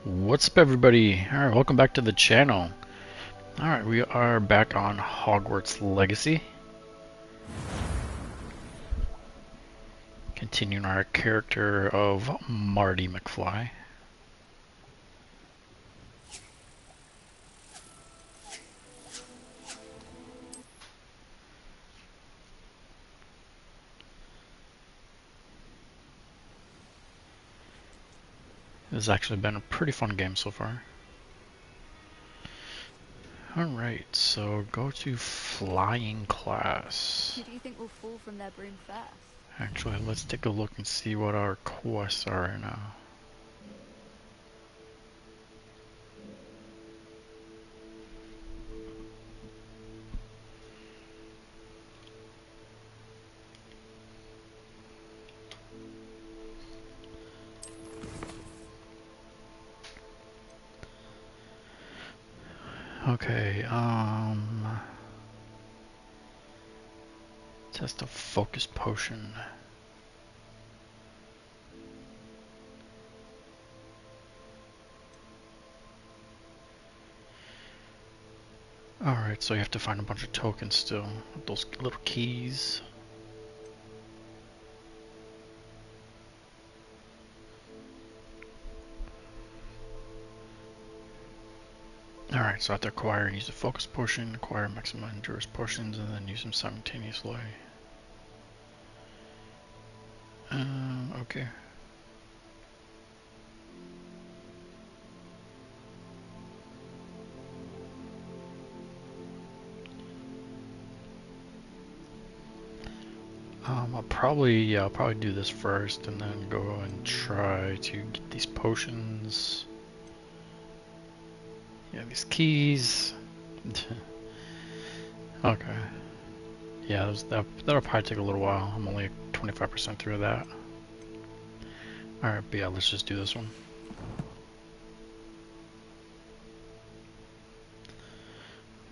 What's up, everybody? Alright, welcome back to the channel. Alright, we are back on Hogwarts Legacy. Continuing our character of Marty McFly. This has actually been a pretty fun game so far. Alright, so go to flying class. Who do you think will fall from their broom first? Actually, let's take a look and see what our quests are right now. Okay, test a focus potion. Alright, so you have to find a bunch of tokens still, those little keys. Alright, so after acquiring, use a focus potion, acquire maximum endurance potions, and then use them simultaneously. Okay. I'll probably do this first, and then go and try to get these potions. Yeah, these keys. Okay. Yeah, that'll probably take a little while. I'm only 25% through that. Alright, but yeah, let's just do this one.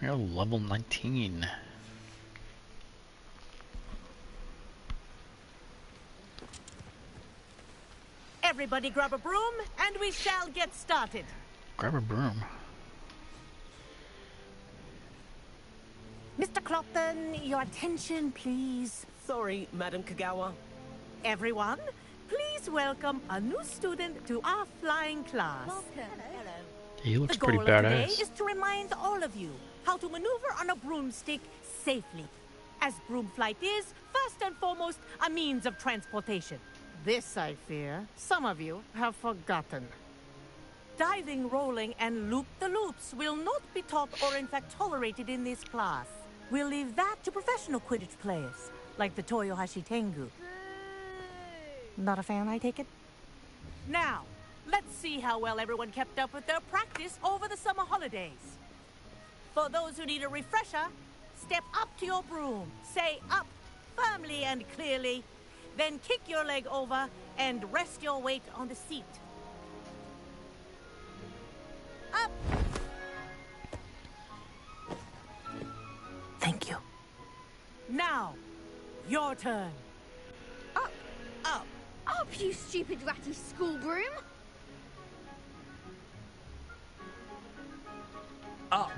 We're at level 19. Everybody grab a broom, and we shall get started. Grab a broom. Mr. Clopton, your attention, please. Sorry, Madam Kagawa. Everyone, please welcome a new student to our flying class. Welcome. Hello. He looks The pretty goal of today badass. is to remind all of you how to maneuver on a broomstick safely, as broom flight is, first and foremost, a means of transportation. This, I fear, some of you have forgotten. Diving, rolling, and loop-the-loops will not be taught or in fact tolerated in this class. We'll leave that to professional Quidditch players, like the Toyohashi Tengu. Not a fan, I take it? Now, let's see how well everyone kept up with their practice over the summer holidays. For those who need a refresher, step up to your broom, say up firmly and clearly, then kick your leg over and rest your weight on the seat. Up! Thank you. Now, your turn. Up, up, up, you stupid ratty school broom! Up.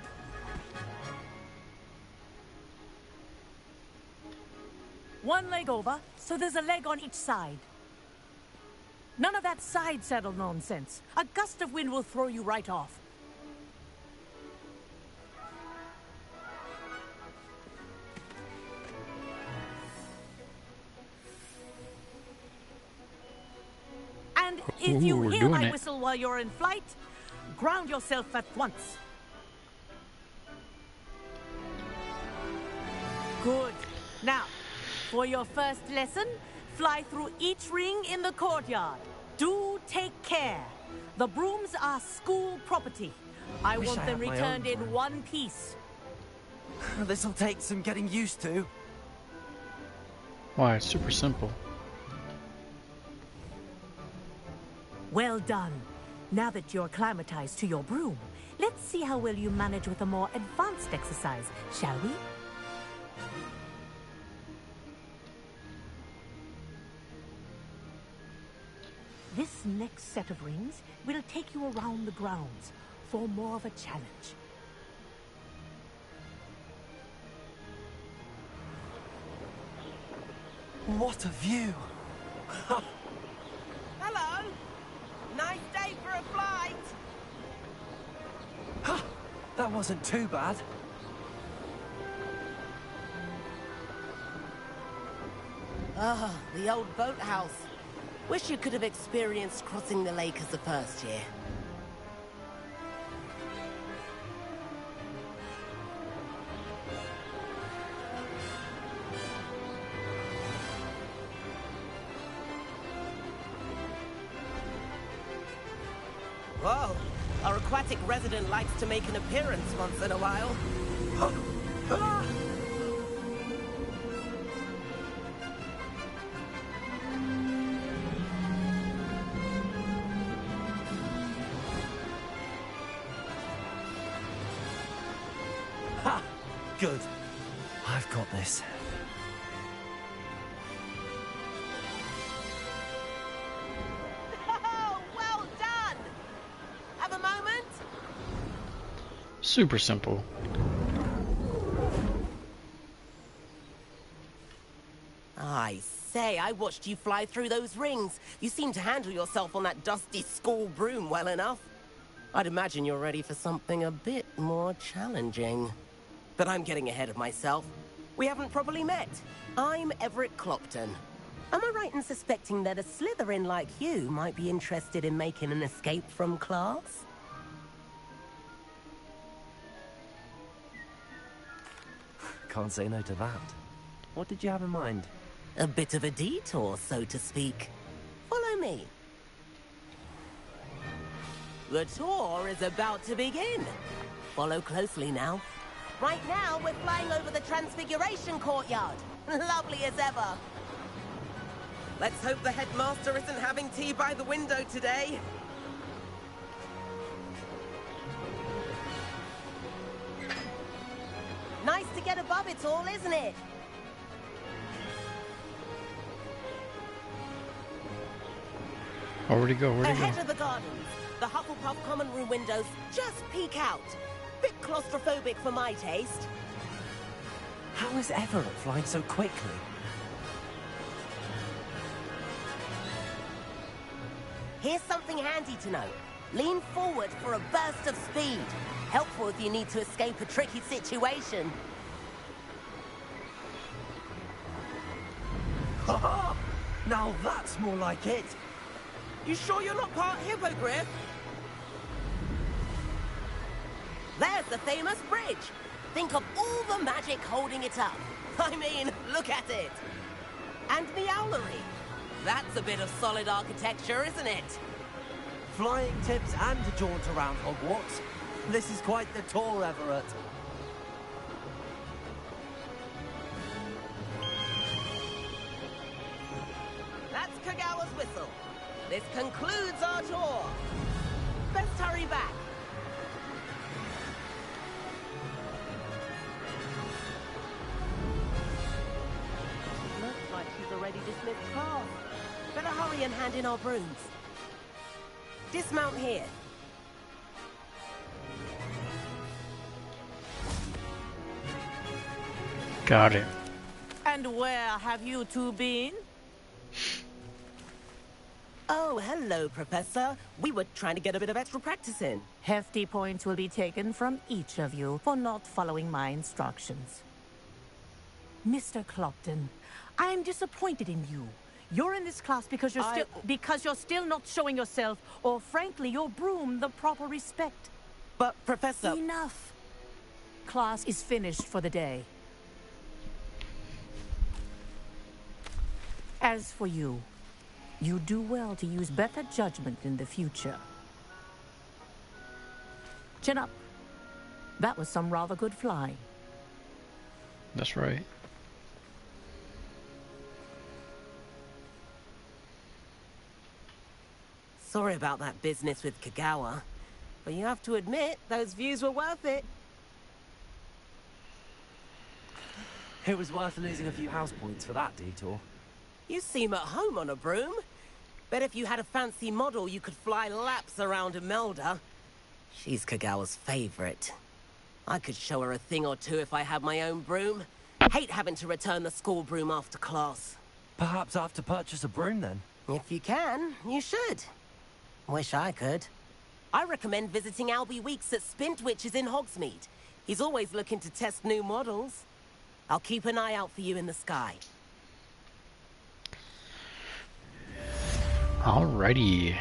One leg over, so there's a leg on each side. None of that side saddle nonsense. A gust of wind will throw you right off. And if you we're hear doing my it. whistle while you're in flight, ground yourself at once. Good. Now, for your first lesson, fly through each ring in the courtyard. Do take care. The brooms are school property. I Wish want I them had my own returned in broom. one piece. This'll take some getting used to. Why, it's super simple. Well done. Now that you're acclimatized to your broom, let's see how well you manage with a more advanced exercise, shall we? This next set of rings will take you around the grounds for more of a challenge. What a view! Hello! Nice day for a flight! That wasn't too bad. Ah, the old boathouse. Wish you could have experienced crossing the lake as a first year. Whoa, our aquatic resident likes to make an appearance once in a while. Ha! Good. I've got this. Oh, well done! Have a moment? Super simple. I say, I watched you fly through those rings. You seem to handle yourself on that dusty school broom well enough. I'd imagine you're ready for something a bit more challenging. But I'm getting ahead of myself. We haven't properly met. I'm Everett Clopton. Am I right in suspecting that a Slytherin like you might be interested in making an escape from class? Can't say no to that. What did you have in mind? A bit of a detour, so to speak. Follow me. The tour is about to begin. Follow closely now. Right now, we're flying over the Transfiguration Courtyard. Lovely as ever. Let's hope the headmaster isn't having tea by the window today. Nice to get above it all, isn't it? Where'd he go? Where'd he Ahead go? of the gardens, the Hufflepuff common room windows just peek out. Bit claustrophobic for my taste. How is Everett flying so quickly? Here's something handy to know. Lean forward for a burst of speed. Helpful if you need to escape a tricky situation. Now that's more like it. You sure you're not part hippogriff? There's the famous bridge. Think of all the magic holding it up. I mean, look at it. And the owlery. That's a bit of solid architecture, isn't it? Flying tips and a jaunt around Hogwarts. This is quite the tour, Everett. That's Kagawa's whistle. This concludes our tour. Best hurry back. Looks like she's already dismissed class. Better hurry and hand in our brooms. Dismount here. Got it. And where have you two been? Oh, hello, Professor. We were trying to get a bit of extra practice in. Hefty points will be taken from each of you for not following my instructions. Mr. Clopton, I am disappointed in you. You're in this class because you're still not showing yourself, or frankly, your broom the proper respect. But, Professor... Enough. Class is finished for the day. As for you, you do well to use better judgment in the future. Chin up. That was some rather good flying. That's right. Sorry about that business with Kagawa, but you have to admit, those views were worth it. It was worth losing a few house points for that detour. You seem at home on a broom. Bet if you had a fancy model, you could fly laps around Imelda. She's Kagawa's favorite. I could show her a thing or two if I had my own broom. Hate having to return the school broom after class. Perhaps I have to purchase a broom then? If you can, you should. Wish I could. I recommend visiting Albie Weeks at Spintwitches in Hogsmeade. He's always looking to test new models. I'll keep an eye out for you in the sky. Alrighty.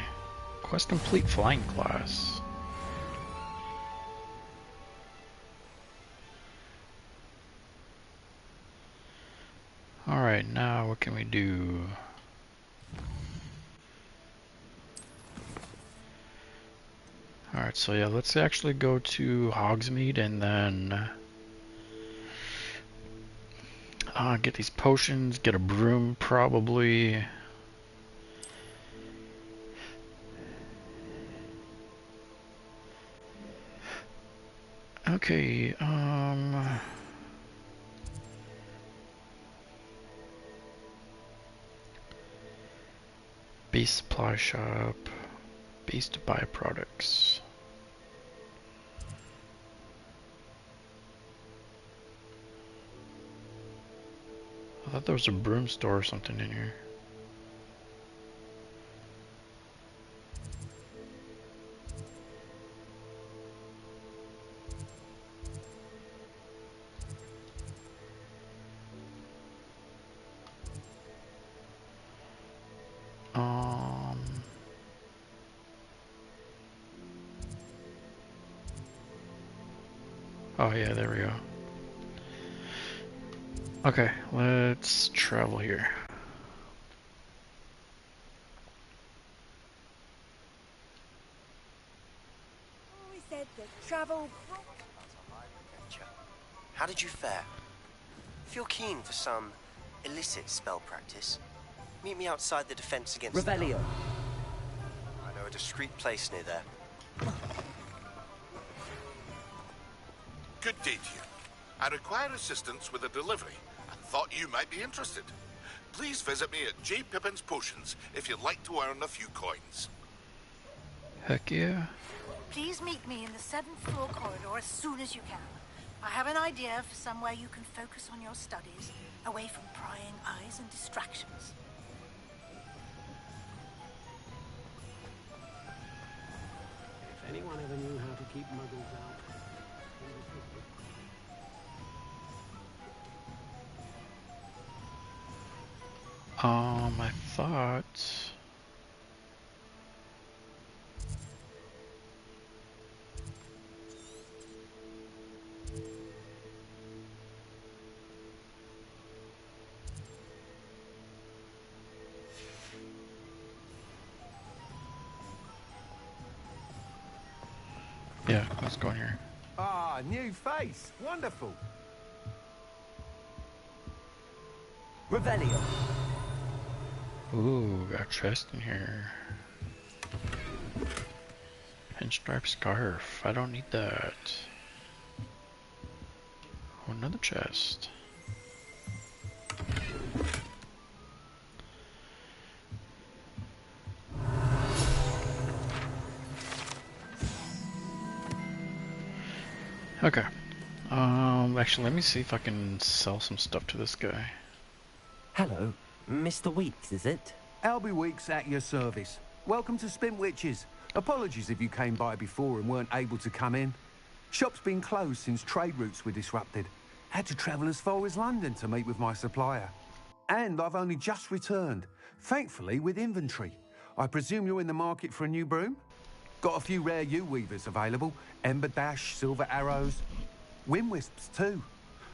Quest complete, flying class. Alright, now what can we do? Alright, so yeah, let's actually go to Hogsmeade and then get these potions, get a broom probably. Okay, base supply shop, base to buy products. I thought there was a broom store or something in here. Oh yeah, there we go. Okay, let's travel here. We said that travel. How did you fare? If you're keen for some illicit spell practice, meet me outside the Defense Against Revelio. I know a discreet place near there. Good day to you. I require assistance with a delivery and thought you might be interested. Please visit me at J. Pippin's Potions if you'd like to earn a few coins. Heck yeah. Please meet me in the 7th floor corridor as soon as you can. I have an idea for somewhere you can focus on your studies, away from prying eyes and distractions. If anyone ever knew how to keep muggles out. I thought... Yeah, let's go in here. Ah, new face. Wonderful. Revelio. Ooh, got a chest in here. Pinstripe scarf. I don't need that. Oh, another chest. Okay. Actually, let me see if I can sell some stuff to this guy. Hello, Mr. Weeks, is it? Albie Weeks at your service. Welcome to Spintwitches. Apologies if you came by before and weren't able to come in. Shop's been closed since trade routes were disrupted. Had to travel as far as London to meet with my supplier. And I've only just returned, thankfully with inventory. I presume you're in the market for a new broom? Got a few rare U-weavers available. Ember Dash, Silver Arrows. Wind Wisps too.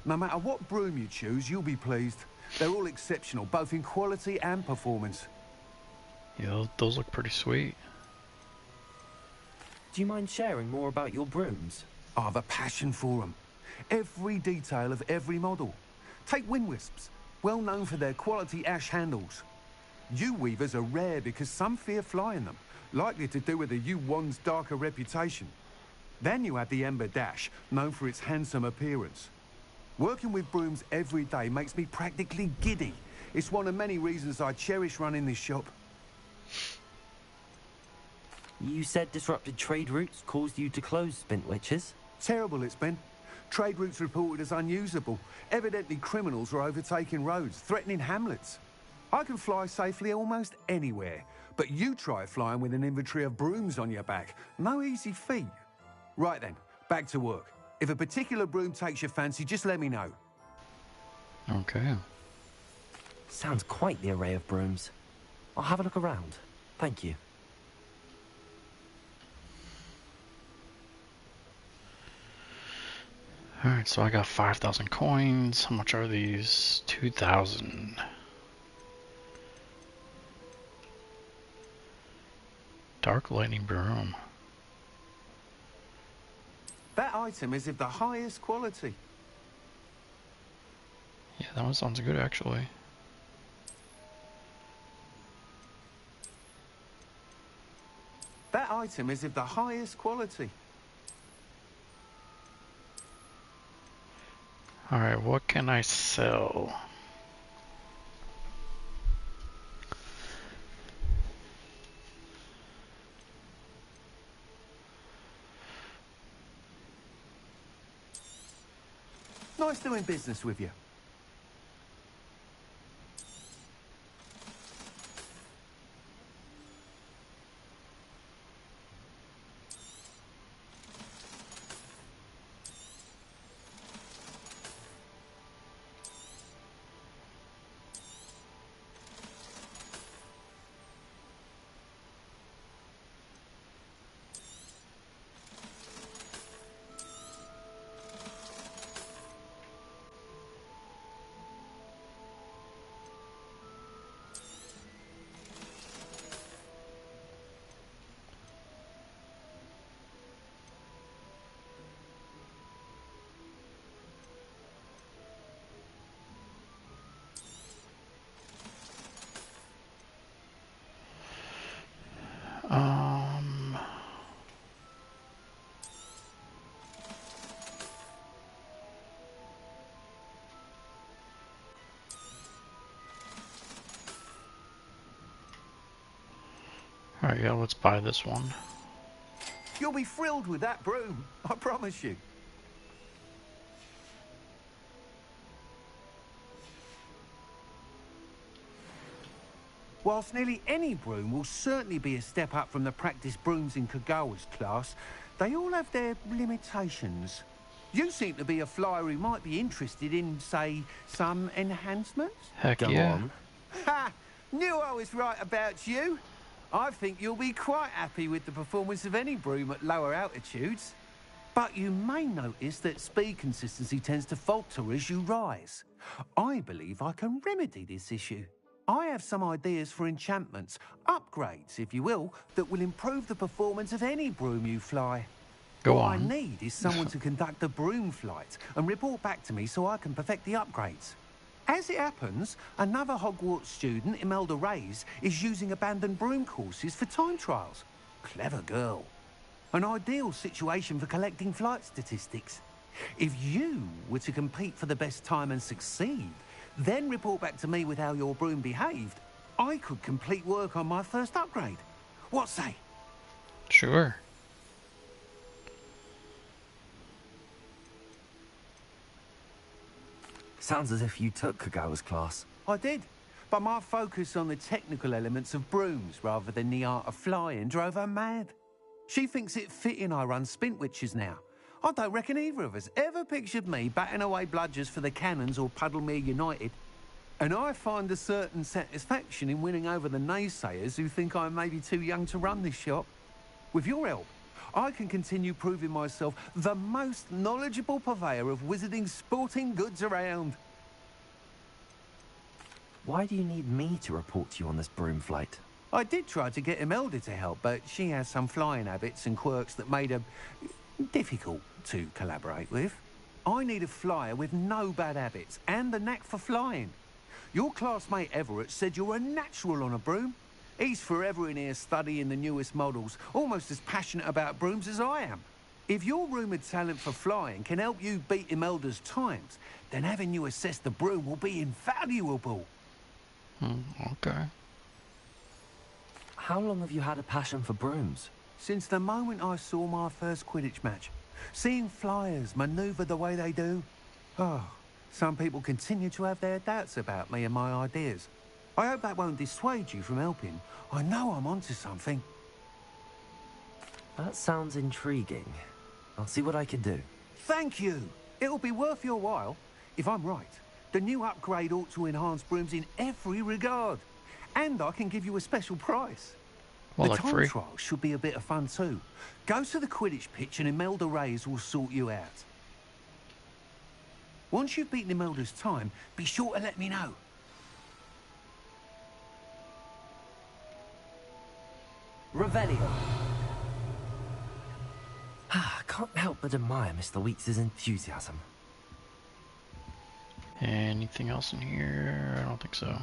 No matter what broom you choose, you'll be pleased. They're all exceptional, both in quality and performance. Yeah, those look pretty sweet. Do you mind sharing more about your brooms? I've a passion for them. Every detail of every model. Take Wind Wisps, well known for their quality ash handles. U-weavers are rare because some fear flying them, likely to do with the U-wand's darker reputation. Then you have the Ember Dash, known for its handsome appearance. Working with brooms every day makes me practically giddy. It's one of many reasons I cherish running this shop. You said disrupted trade routes caused you to close Spintwitches? Terrible it's been. Trade routes reported as unusable. Evidently criminals are overtaking roads, threatening hamlets. I can fly safely almost anywhere, but you try flying with an inventory of brooms on your back. No easy feat. Right then, back to work. If a particular broom takes your fancy, just let me know. Okay. Sounds quite the array of brooms. I'll have a look around. Thank you. Alright, so I got 5,000 coins. How much are these? 2,000. Dark lightning broom. That item is of the highest quality. Yeah, that one sounds good actually. That item is of the highest quality. Alright, what can I sell? Nice doing business with you. Alright, yeah, let's buy this one. You'll be thrilled with that broom, I promise you. Whilst nearly any broom will certainly be a step up from the practice brooms in Kagawa's class, they all have their limitations. You seem to be a flyer who might be interested in, say, some enhancements? Heck Go yeah. on. Ha! Knew I was right about you. I think you'll be quite happy with the performance of any broom at lower altitudes. But you may notice that speed consistency tends to falter as you rise. I believe I can remedy this issue. I have some ideas for enchantments, upgrades, if you will, that will improve the performance of any broom you fly. Go What on. I need is someone to conduct a broom flight and report back to me so I can perfect the upgrades. As it happens, another Hogwarts student, Imelda Reyes, is using abandoned broom courses for time trials. Clever girl. An ideal situation for collecting flight statistics. If you were to compete for the best time and succeed, then report back to me with how your broom behaved, I could complete work on my first upgrade. What say? Sure. Sounds as if you took Kagawa's class. I did, but my focus on the technical elements of brooms rather than the art of flying drove her mad. She thinks it fitting I run Spintwitches now. I don't reckon either of us ever pictured me batting away bludgers for the Cannons or Puddlemere United. And I find a certain satisfaction in winning over the naysayers who think I'm maybe too young to run this shop. With your help, I can continue proving myself the most knowledgeable purveyor of wizarding sporting goods around. Why do you need me to report to you on this broom flight? I did try to get Imelda to help, but she has some flying habits and quirks that made her difficult to collaborate with. I need a flyer with no bad habits and the knack for flying. Your classmate Everett said you're a natural on a broom. He's forever in here studying the newest models, almost as passionate about brooms as I am. If your rumoured talent for flying can help you beat Imelda's times, then having you assess the broom will be invaluable. Okay. How long have you had a passion for brooms? since the moment I saw my first Quidditch match. Seeing flyers manoeuvre the way they do. Oh, some people continue to have their doubts about me and my ideas. I hope that won't dissuade you from helping. I know I'm onto something. That sounds intriguing. I'll see what I can do. Thank you. It'll be worth your while. If I'm right, the new upgrade ought to enhance brooms in every regard. And I can give you a special price. Well, The like time free. trial should be a bit of fun too. Go to the Quidditch pitch and Imelda Reyes will sort you out. Once you've beaten Imelda's time, be sure to let me know. Revelio. I can't help but admire Mr. Weeks' enthusiasm. Anything else in here? I don't think so.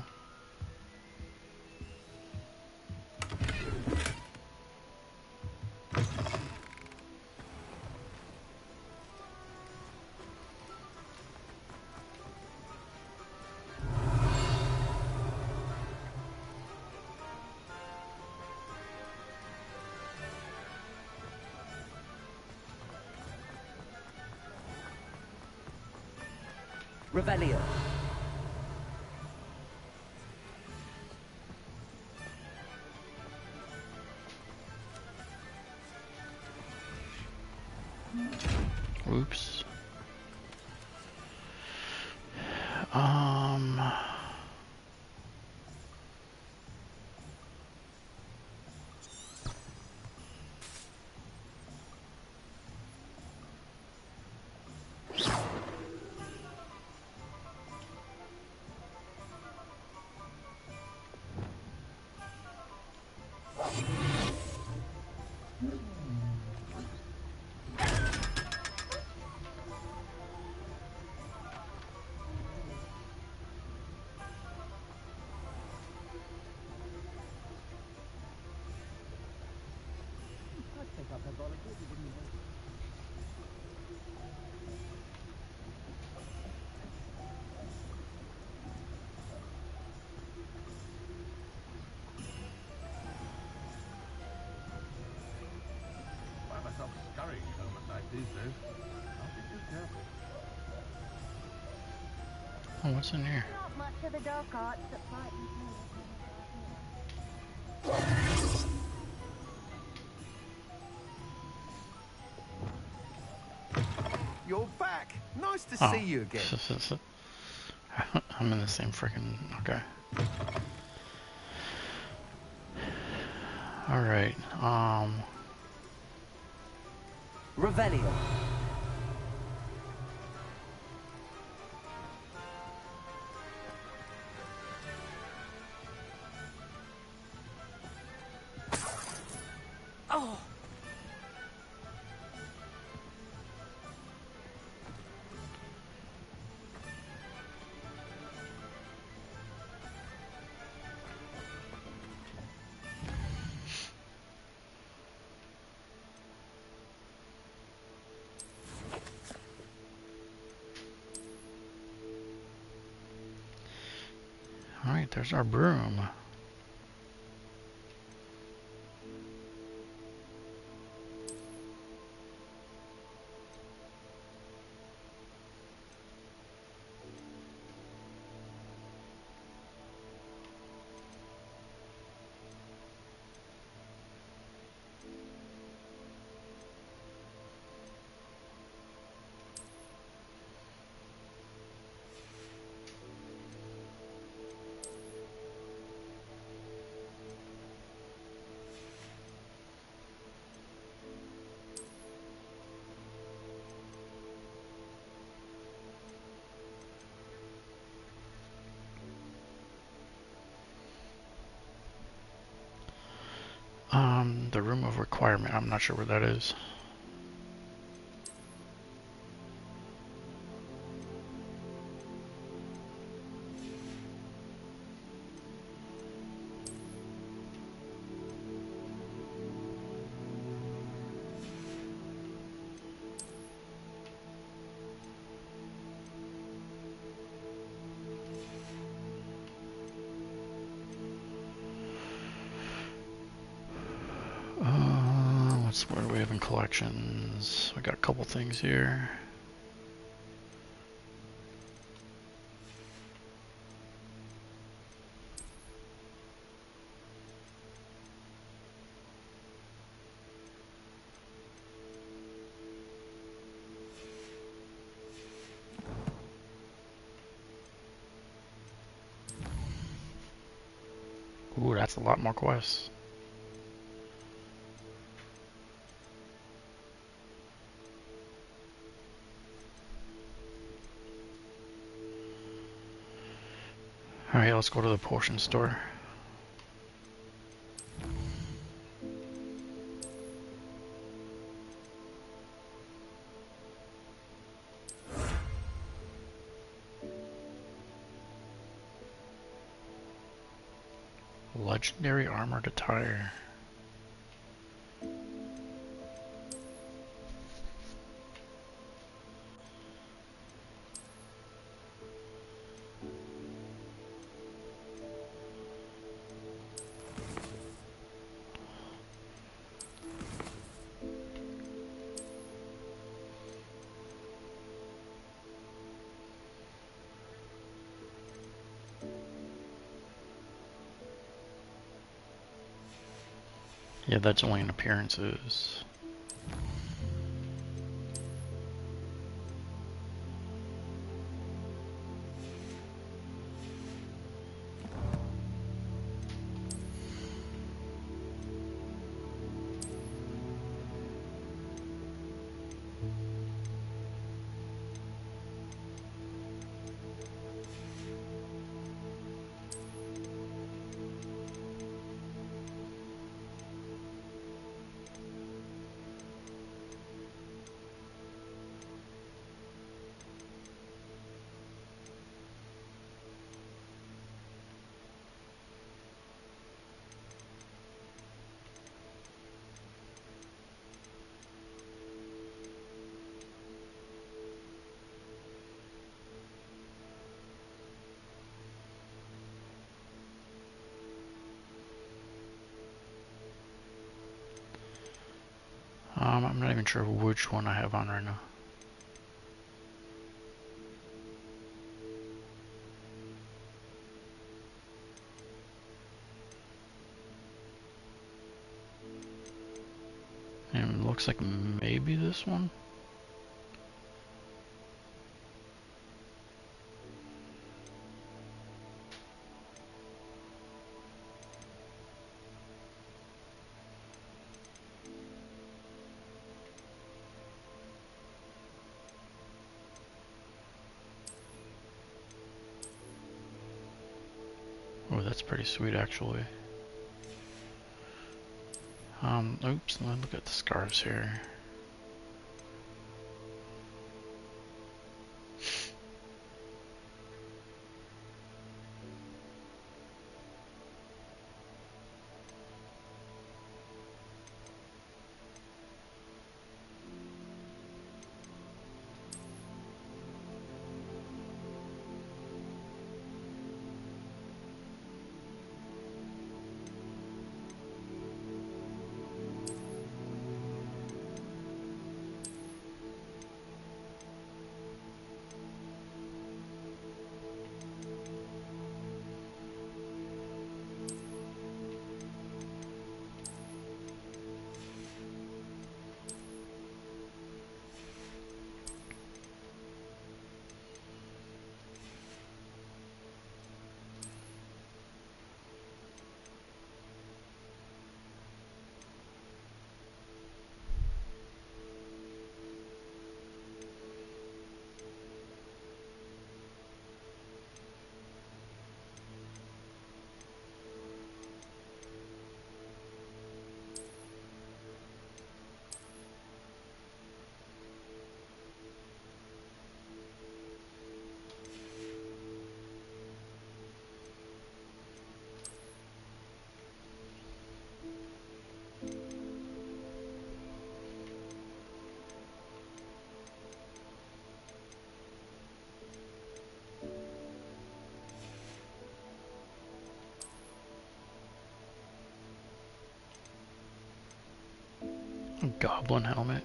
Revelio. Oops. Find myself scurrying home at night these days. I'll be too careful. Oh, what's in here? Not much of the dark arts that frightens me. You're back. Nice to Oh. see you again. I'm in the same freaking. Okay. All right. Revelio. Oh. All right. There's our broom. The room of requirement. I'm not sure where that is. So what do we have in collections? We got a couple things here. Ooh, that's a lot more quests. Alright, let's go to the potion store. Legendary armored attire. Yeah, that's only in appearances. I'm not even sure which one I have on right now. And it looks like maybe this one. Oh, that's pretty sweet actually. Oops, let me look at the scarves here. Goblin helmet.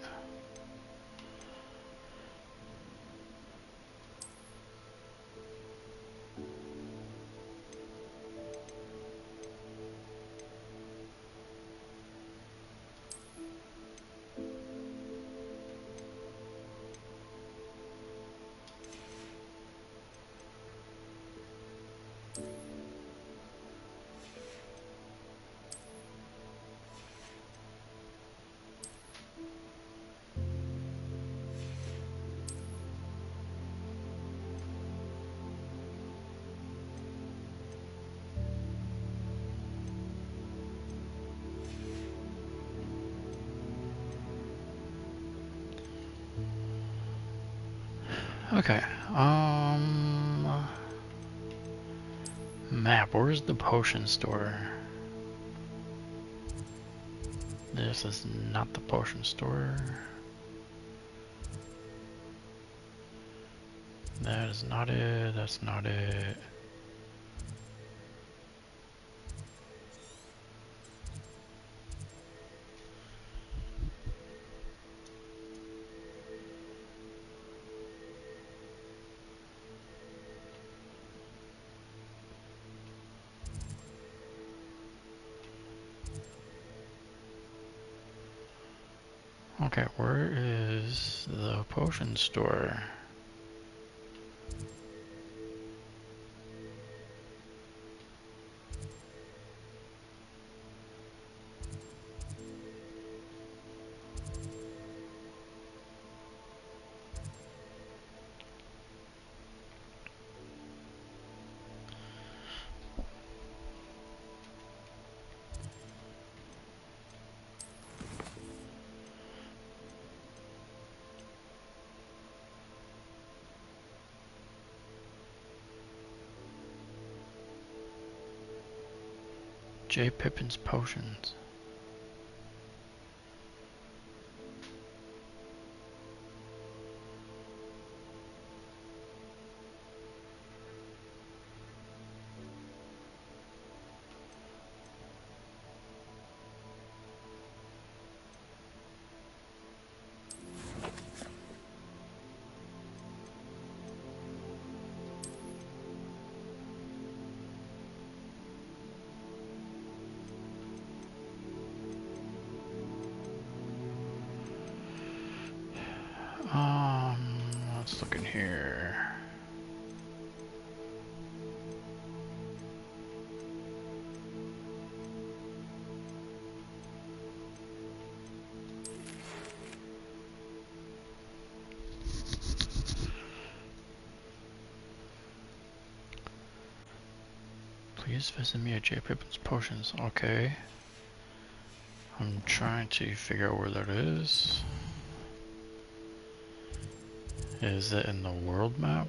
Okay, map, where's the potion store? This is not the potion store. That is not it, that's not it. Okay, where is the potion store? J. Pippin's Potions. Let's look in here. Please visit me at J. Pippin's Potions. Okay. I'm trying to figure out where that is. Is it in the world map?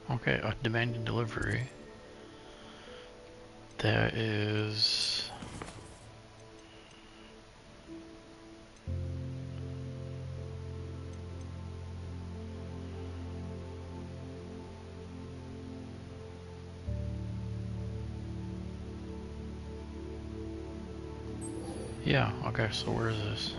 Okay, a demanding delivery. That is... Yeah, okay, so where is this?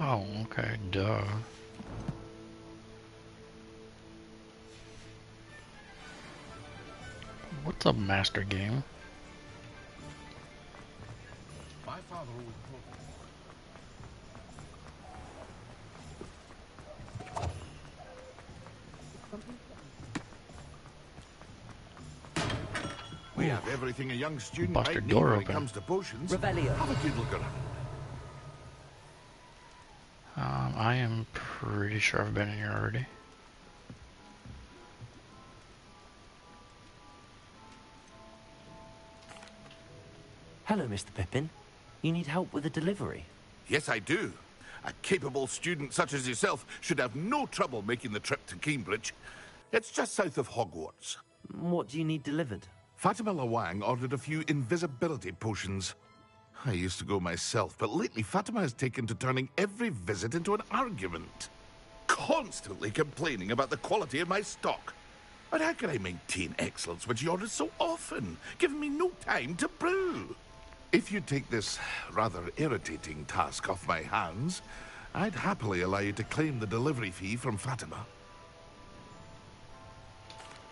Oh, okay, duh. What's up, Master Game? My father always taught me. We have everything a young student Bust your might need door when it open. comes to potions. Revelio. Have a good look around. I am pretty sure I've been in here already. Hello, Mr. Pippin. You need help with a delivery? Yes, I do. A capable student such as yourself should have no trouble making the trip to Cambridge. It's just south of Hogwarts. What do you need delivered? Fatima Lawang ordered a few invisibility potions. I used to go myself, but lately Fatima has taken to turning every visit into an argument. Constantly complaining about the quality of my stock. But how can I maintain excellence when she orders so often, giving me no time to brew? If you take this rather irritating task off my hands, I'd happily allow you to claim the delivery fee from Fatima.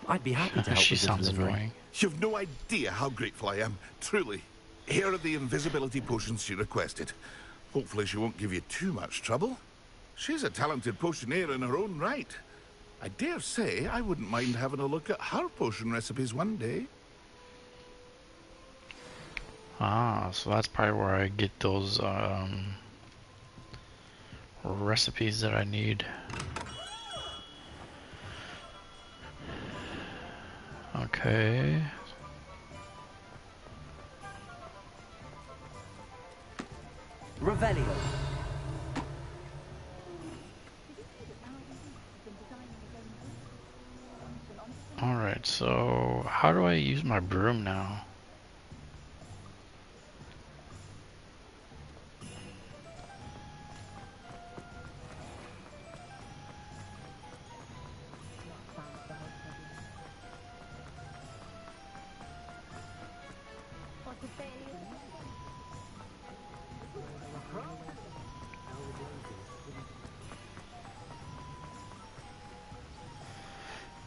I'd be happy to help She with the sounds delivery. annoying. You've no idea how grateful I am, truly. Here are the invisibility potions she requested. Hopefully she won't give you too much trouble. She's a talented potioneer in her own right. I dare say I wouldn't mind having a look at her potion recipes one day. Ah, so that's probably where I get those recipes that I need. Okay. Revelio. Alright, so how do I use my broom now?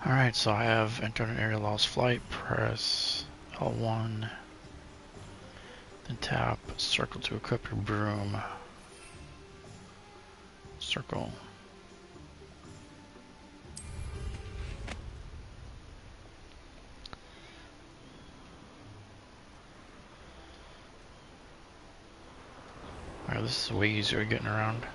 Alright, so I have entered an area lost flight, press L1, then tap circle to equip your broom. Circle. Alright, this is way easier getting around.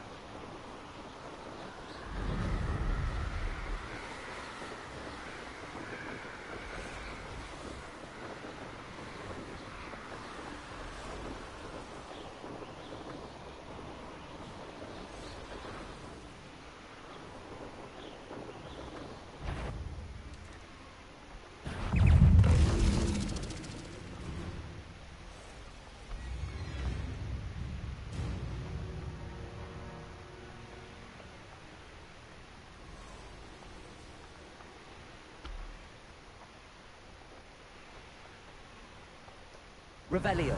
Revelio.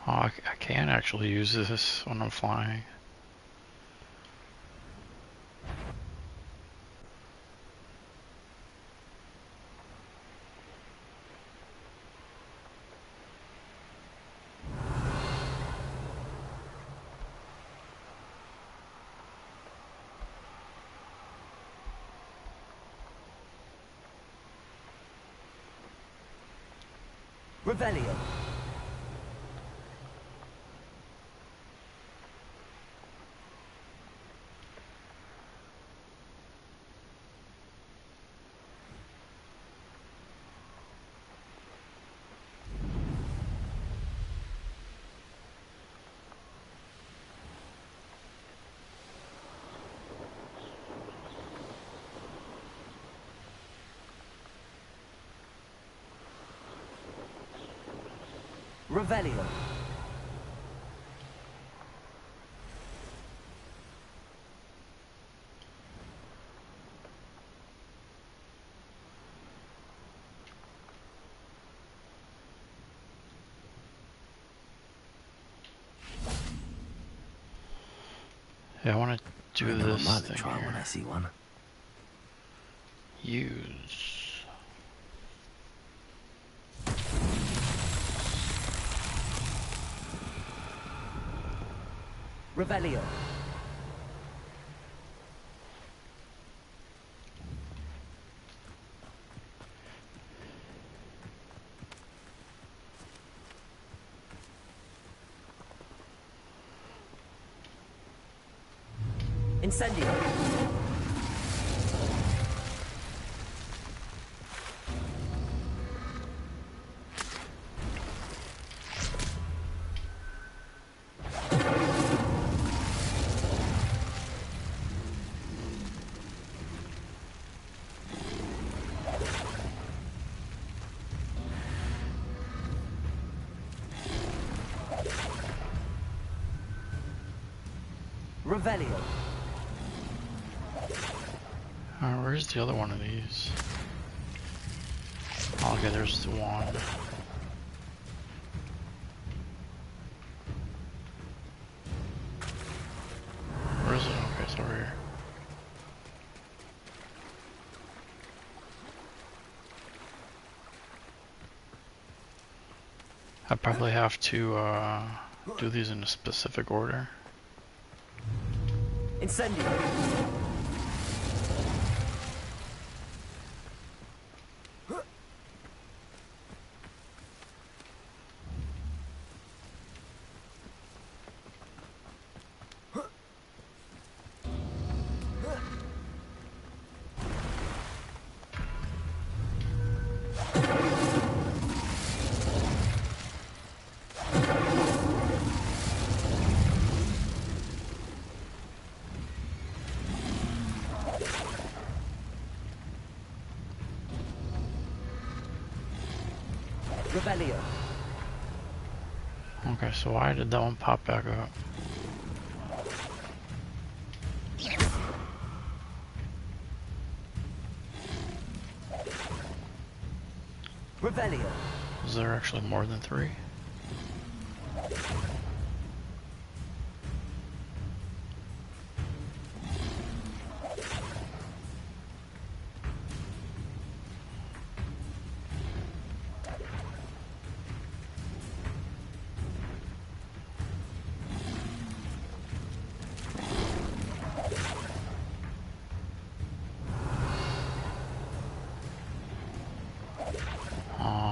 Oh, I can actually use this when I'm flying. Revelio. Revelio. Okay, I want to do this thing try here. when I see one. Use. Revelio. Incendio. Revelio. Where's the other one of these? Oh, okay, there's the one. Where is it? Okay, it's over here. I probably have to do these in a specific order. Incendio. Revelio. Okay, so why did that one pop back up? Revelio. Is there actually more than 3?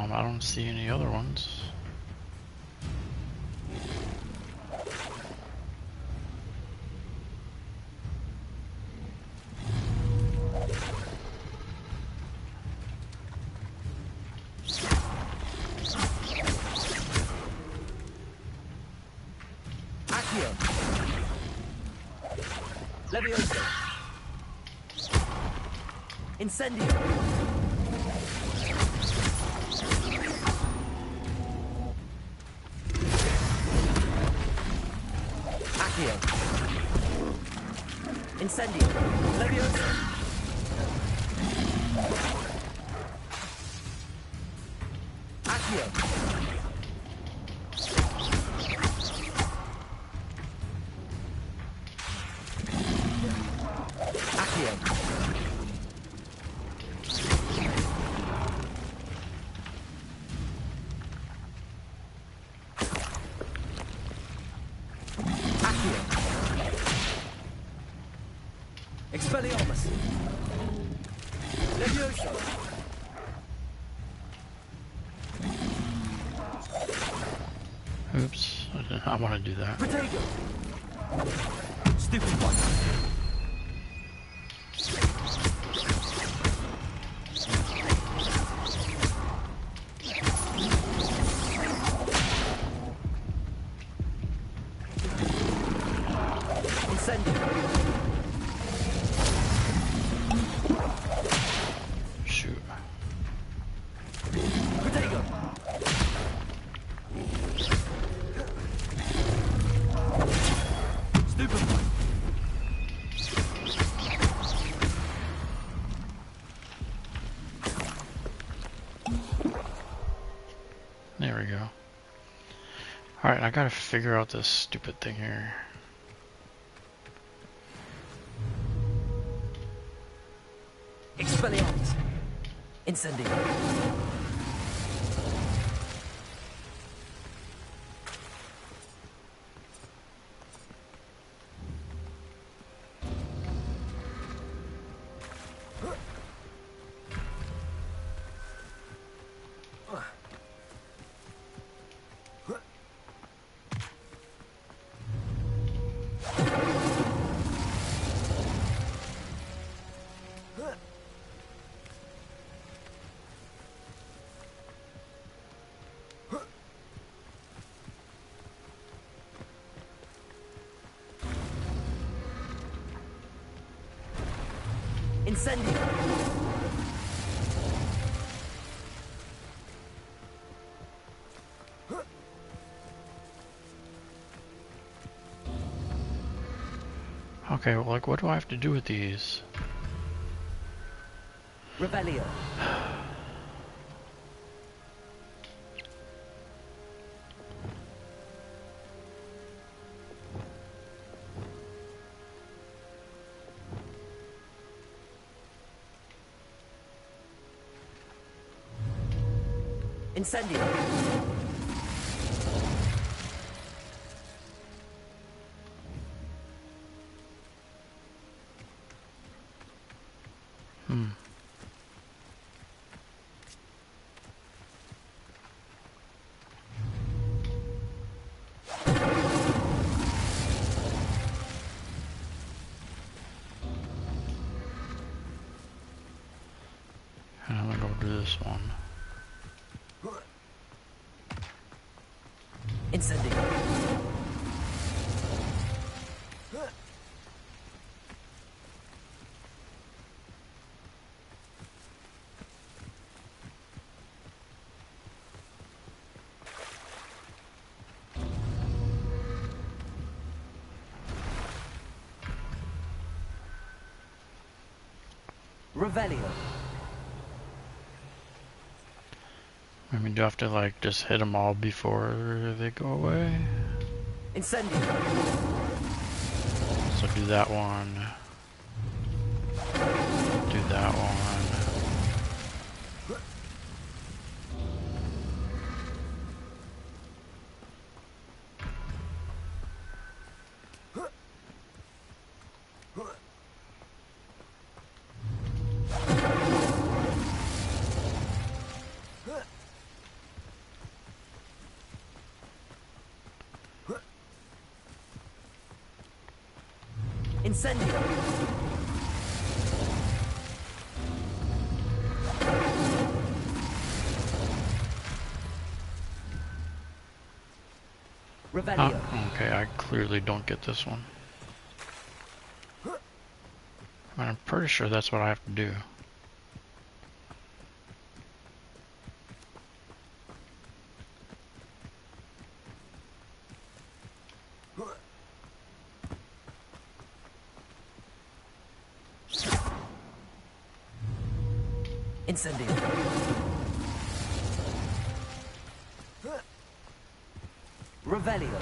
I don't see any other ones. Accio. Levioso. Incendio. Incendio. Levioso. Accio. Accio. Expelliarmus. Levioso. Oops, I didn't want to do that. Protego. Stupid one. Shoot. Protego. Stupid one. There we go. Alright, I gotta figure out this stupid thing here. Expelliarmus. Incendio. Incendio. Okay, well, like, what do I have to do with these? Revelio. Incendio. And I'm gonna go do this one. Incendio. Revelio. I mean, do I have to, like, just hit them all before they go away? Incendio. So do that one. Do that one. Incendio. Revelio. Oh, okay, I clearly don't get this one. I mean, I'm pretty sure that's what I have to do. Incendio. Revelio.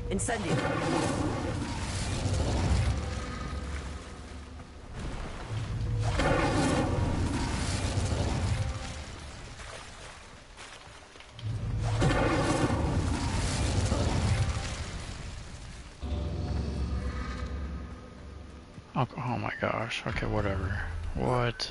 Incendio. Oh, oh my gosh. Okay, whatever. Whatever.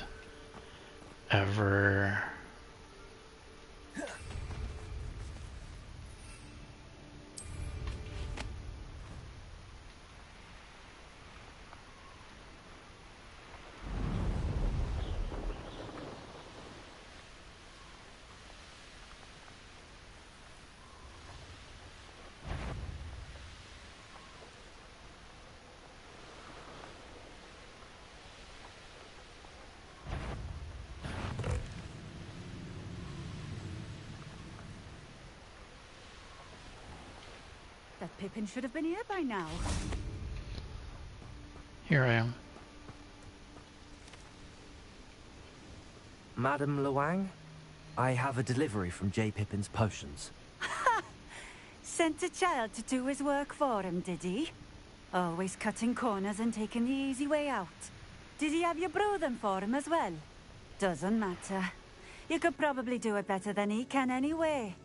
That Pippin should have been here by now. Here I am. Madam Luang, I have a delivery from J. Pippin's Potions. Sent a child to do his work for him, did he? Always cutting corners and taking the easy way out. Did he have you brew them for him as well? Doesn't matter. You could probably do it better than he can anyway.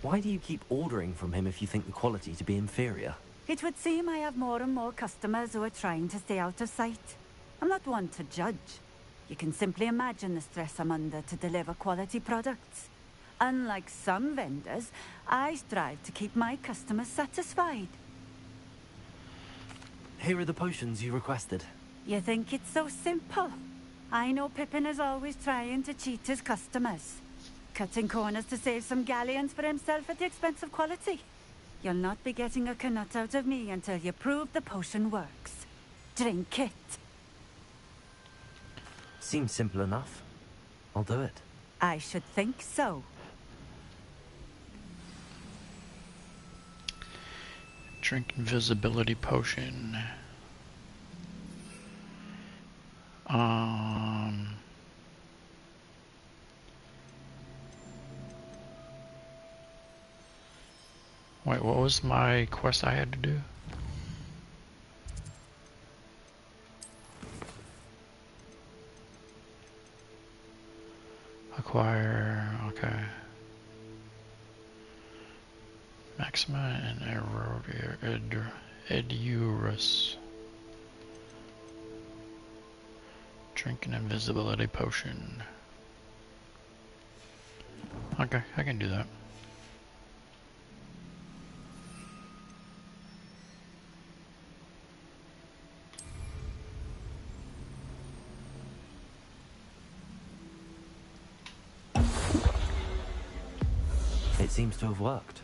Why do you keep ordering from him if you think the quality to be inferior? It would seem I have more and more customers who are trying to stay out of sight. I'm not one to judge. You can simply imagine the stress I'm under to deliver quality products. Unlike some vendors, I strive to keep my customers satisfied. Here are the potions you requested. You think it's so simple? I know Pippin is always trying to cheat his customers. Cutting corners to save some galleons for himself at the expense of quality. You'll not be getting a canut out of me until you prove the potion works. Drink it. Seems simple enough. I'll do it. I should think so. Drink invisibility potion. Wait, what was my quest I had to do? Acquire, okay. Maxima and Edurus. Drink an invisibility potion. Okay, I can do that. It seems to have worked.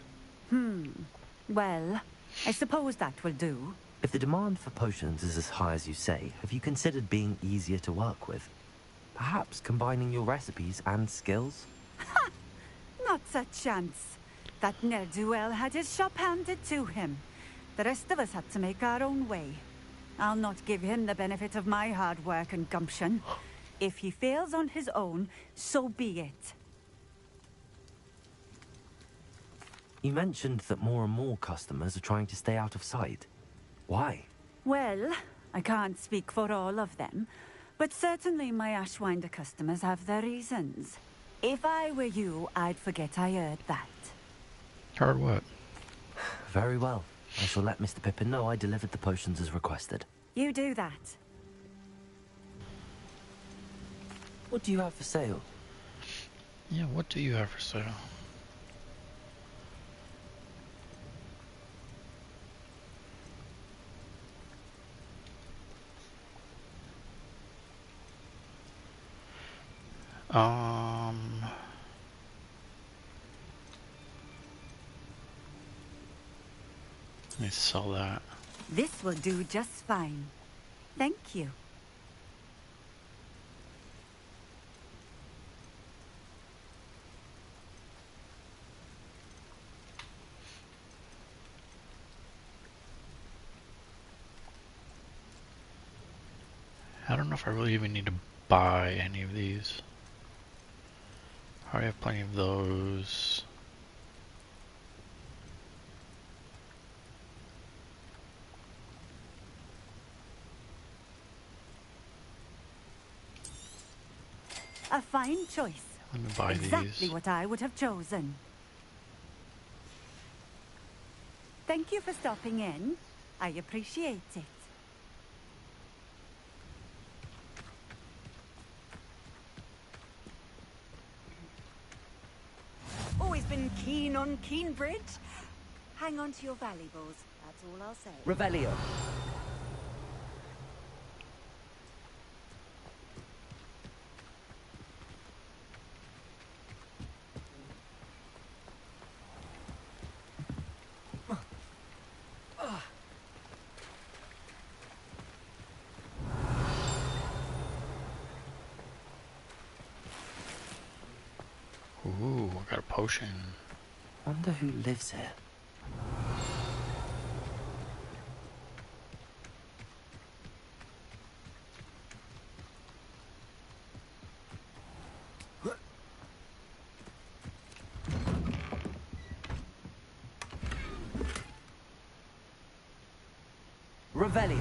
Well, I suppose that will do. If the demand for potions is as high as you say, have you considered being easier to work with? Perhaps combining your recipes and skills? Ha! Not a chance. That ne'er-do-well had his shop handed to him. The rest of us had to make our own way. I'll not give him the benefit of my hard work and gumption. If he fails on his own, so be it. You mentioned that more and more customers are trying to stay out of sight. Why? Well, I can't speak for all of them, but certainly my Ashwinder customers have their reasons. If I were you, I'd forget I heard that. Heard what? Very well. I shall let Mr. Pippin know I delivered the potions as requested. You do that. What do you have for sale? Yeah, what do you have for sale? Let me sell that. This will do just fine. Thank you. I don't know if I really even need to buy any of these. I already have plenty of those. A fine choice. Let me buy Exactly these. what I would have chosen. Thank you for stopping in. I appreciate it. Always been keen on Keenbridge. Hang on to your valuables. That's all I'll say. Revelio. Ooh, I got a potion. Wonder who lives here. Revelio.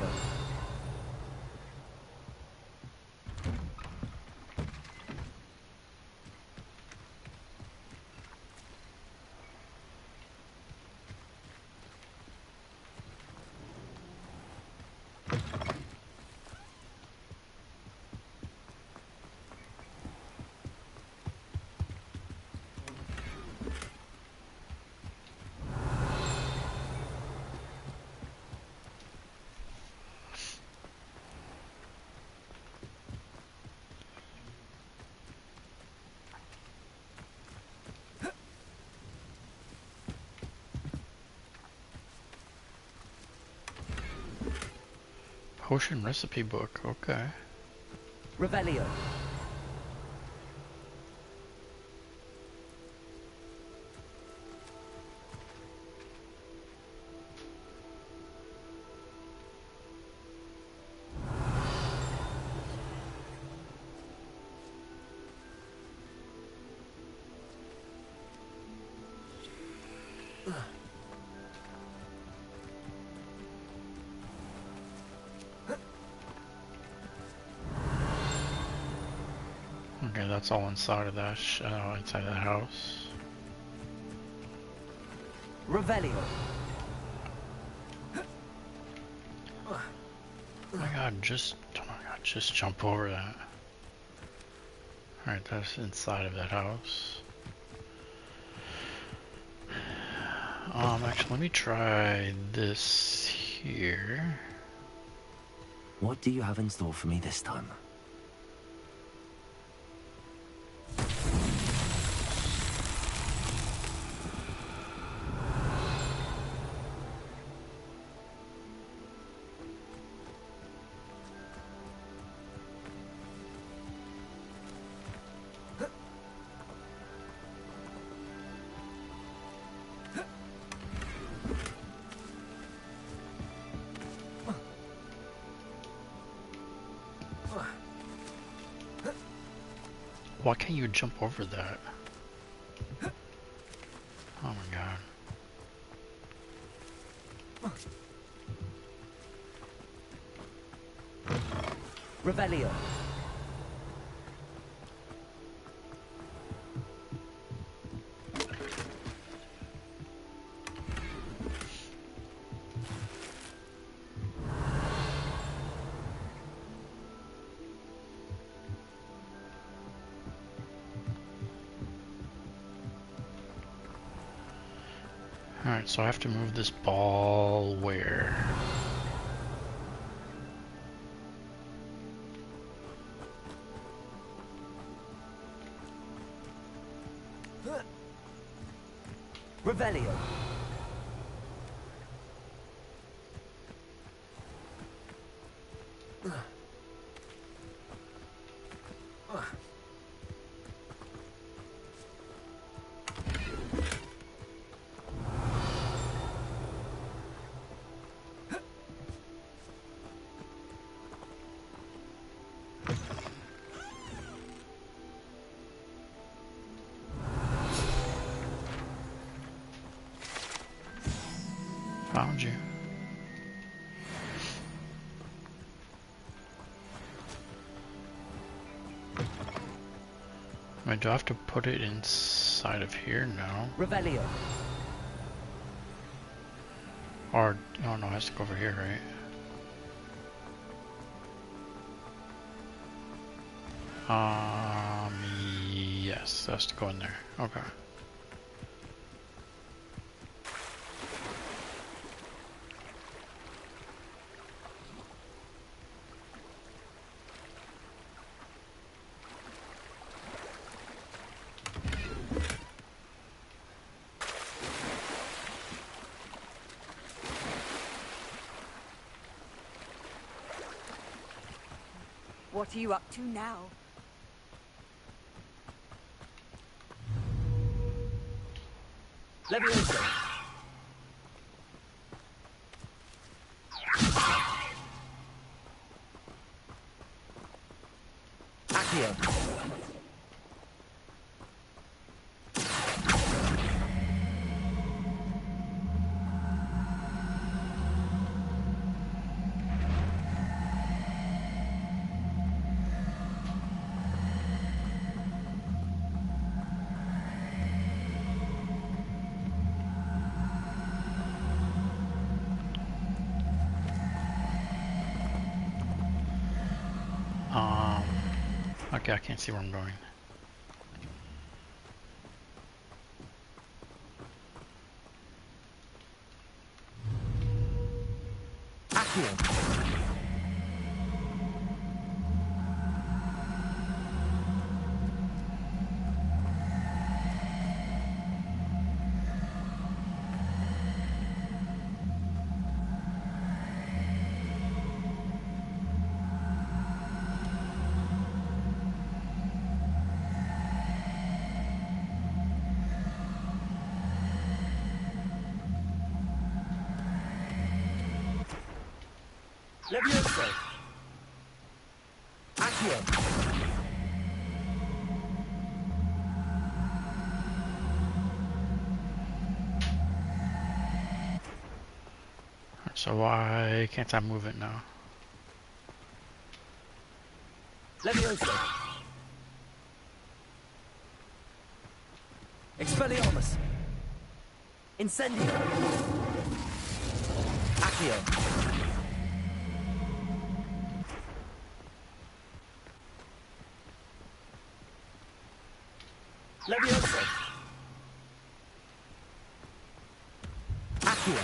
Potion recipe book, okay. Revelio. Okay, that's all inside of that inside that house. Revelio. Oh my god, just jump over that. Alright, that's inside of that house. Actually, let me try this here. What do you have in store for me this time? Why can't you jump over that? Oh my god. Revelio. Alright, so I have to move this ball where? Revelio. Found you. Wait, do I have to put it inside of here? No. Revelio. Or, oh no, it has to go over here, right? Yes, it has to go in there. Okay. What are you up to now? Levioso. Accio. Okay, I can't see where I'm going. Accio. Levioso. Accio. So why can't I move it now? Levioso. Expelliarmus. Incendio. Accio. Levioso. Accio.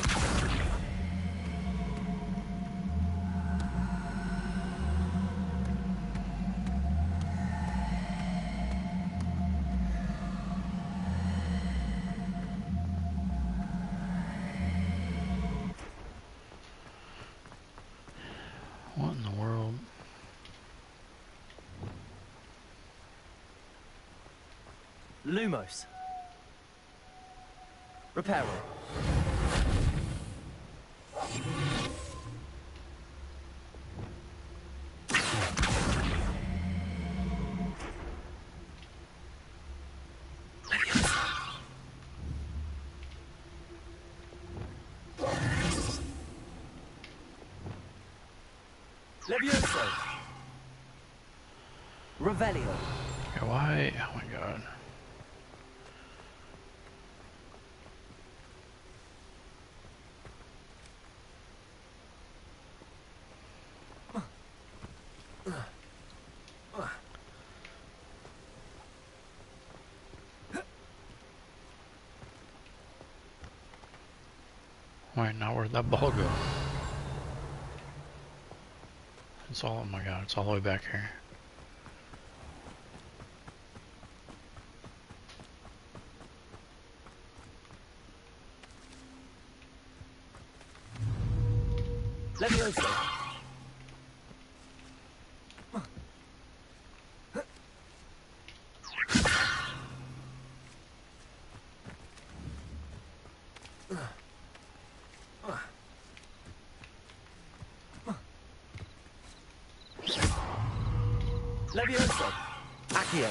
What in the world? Lumos. Reparo. Levioso. Revelio. Okay, why? Oh my god. Wait, now where'd that ball go? It's all, oh my god, it's all the way back here. Levioso. Levioso. Accio.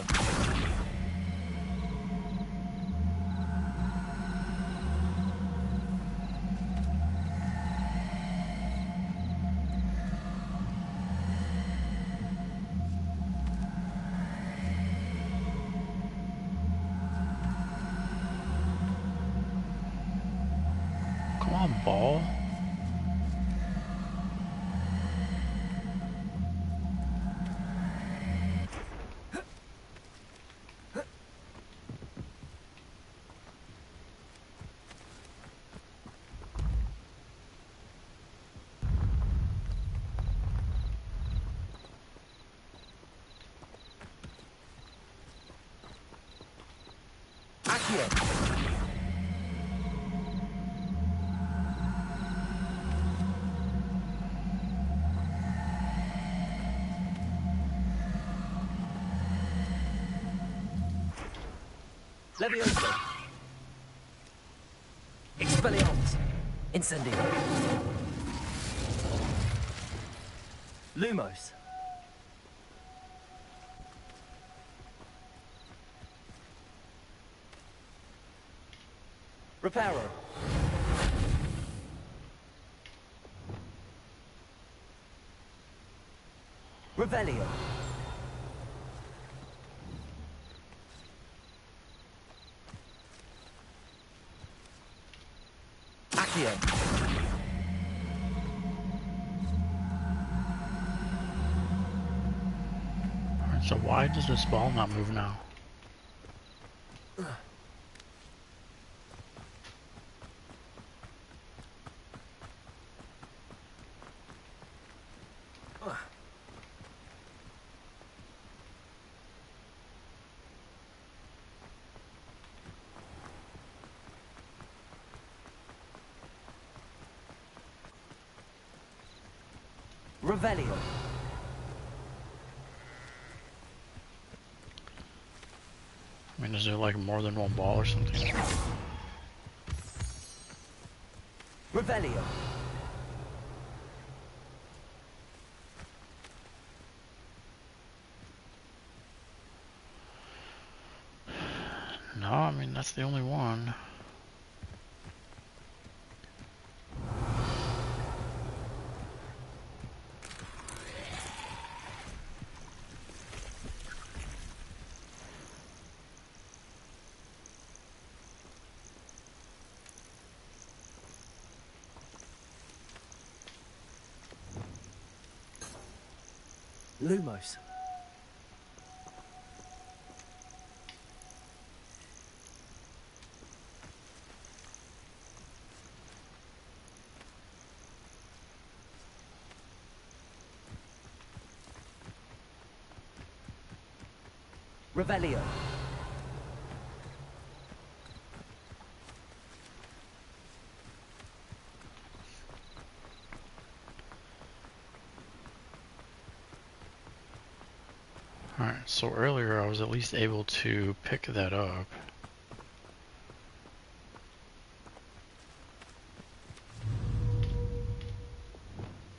Come on, ball. Accio. Levioso. Expelliarmus. Incendio. Lumos. Reparo. Revelio. Accio. So why does this ball not move now? Revelio. I mean, is there like more than one ball or something? Revelio. No, I mean, that's the only one. Lumos. Revelio. Alright, so earlier I was at least able to pick that up.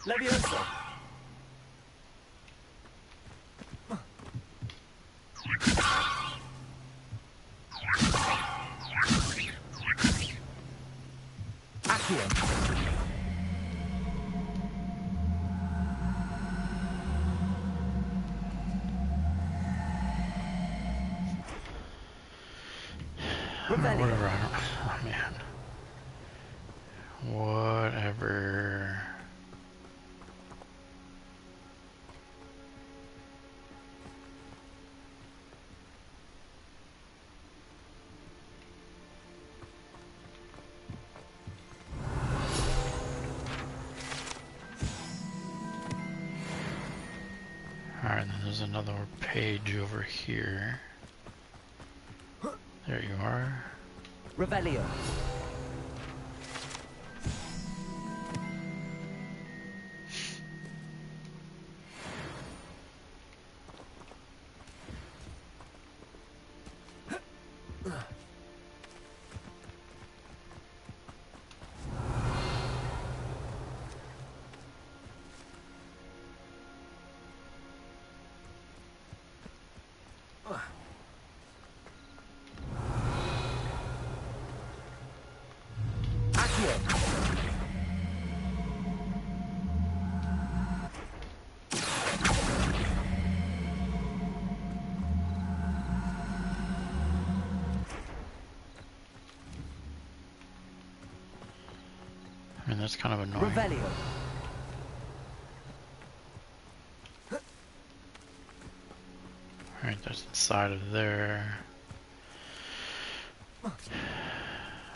Levioso. Accio. Revelio. Whatever, I don't... Oh, man. Whatever. Alright, then there's another page over here. There you are. Revelio. I mean, that's kind of annoying. Revelio. Alright, that's inside of there.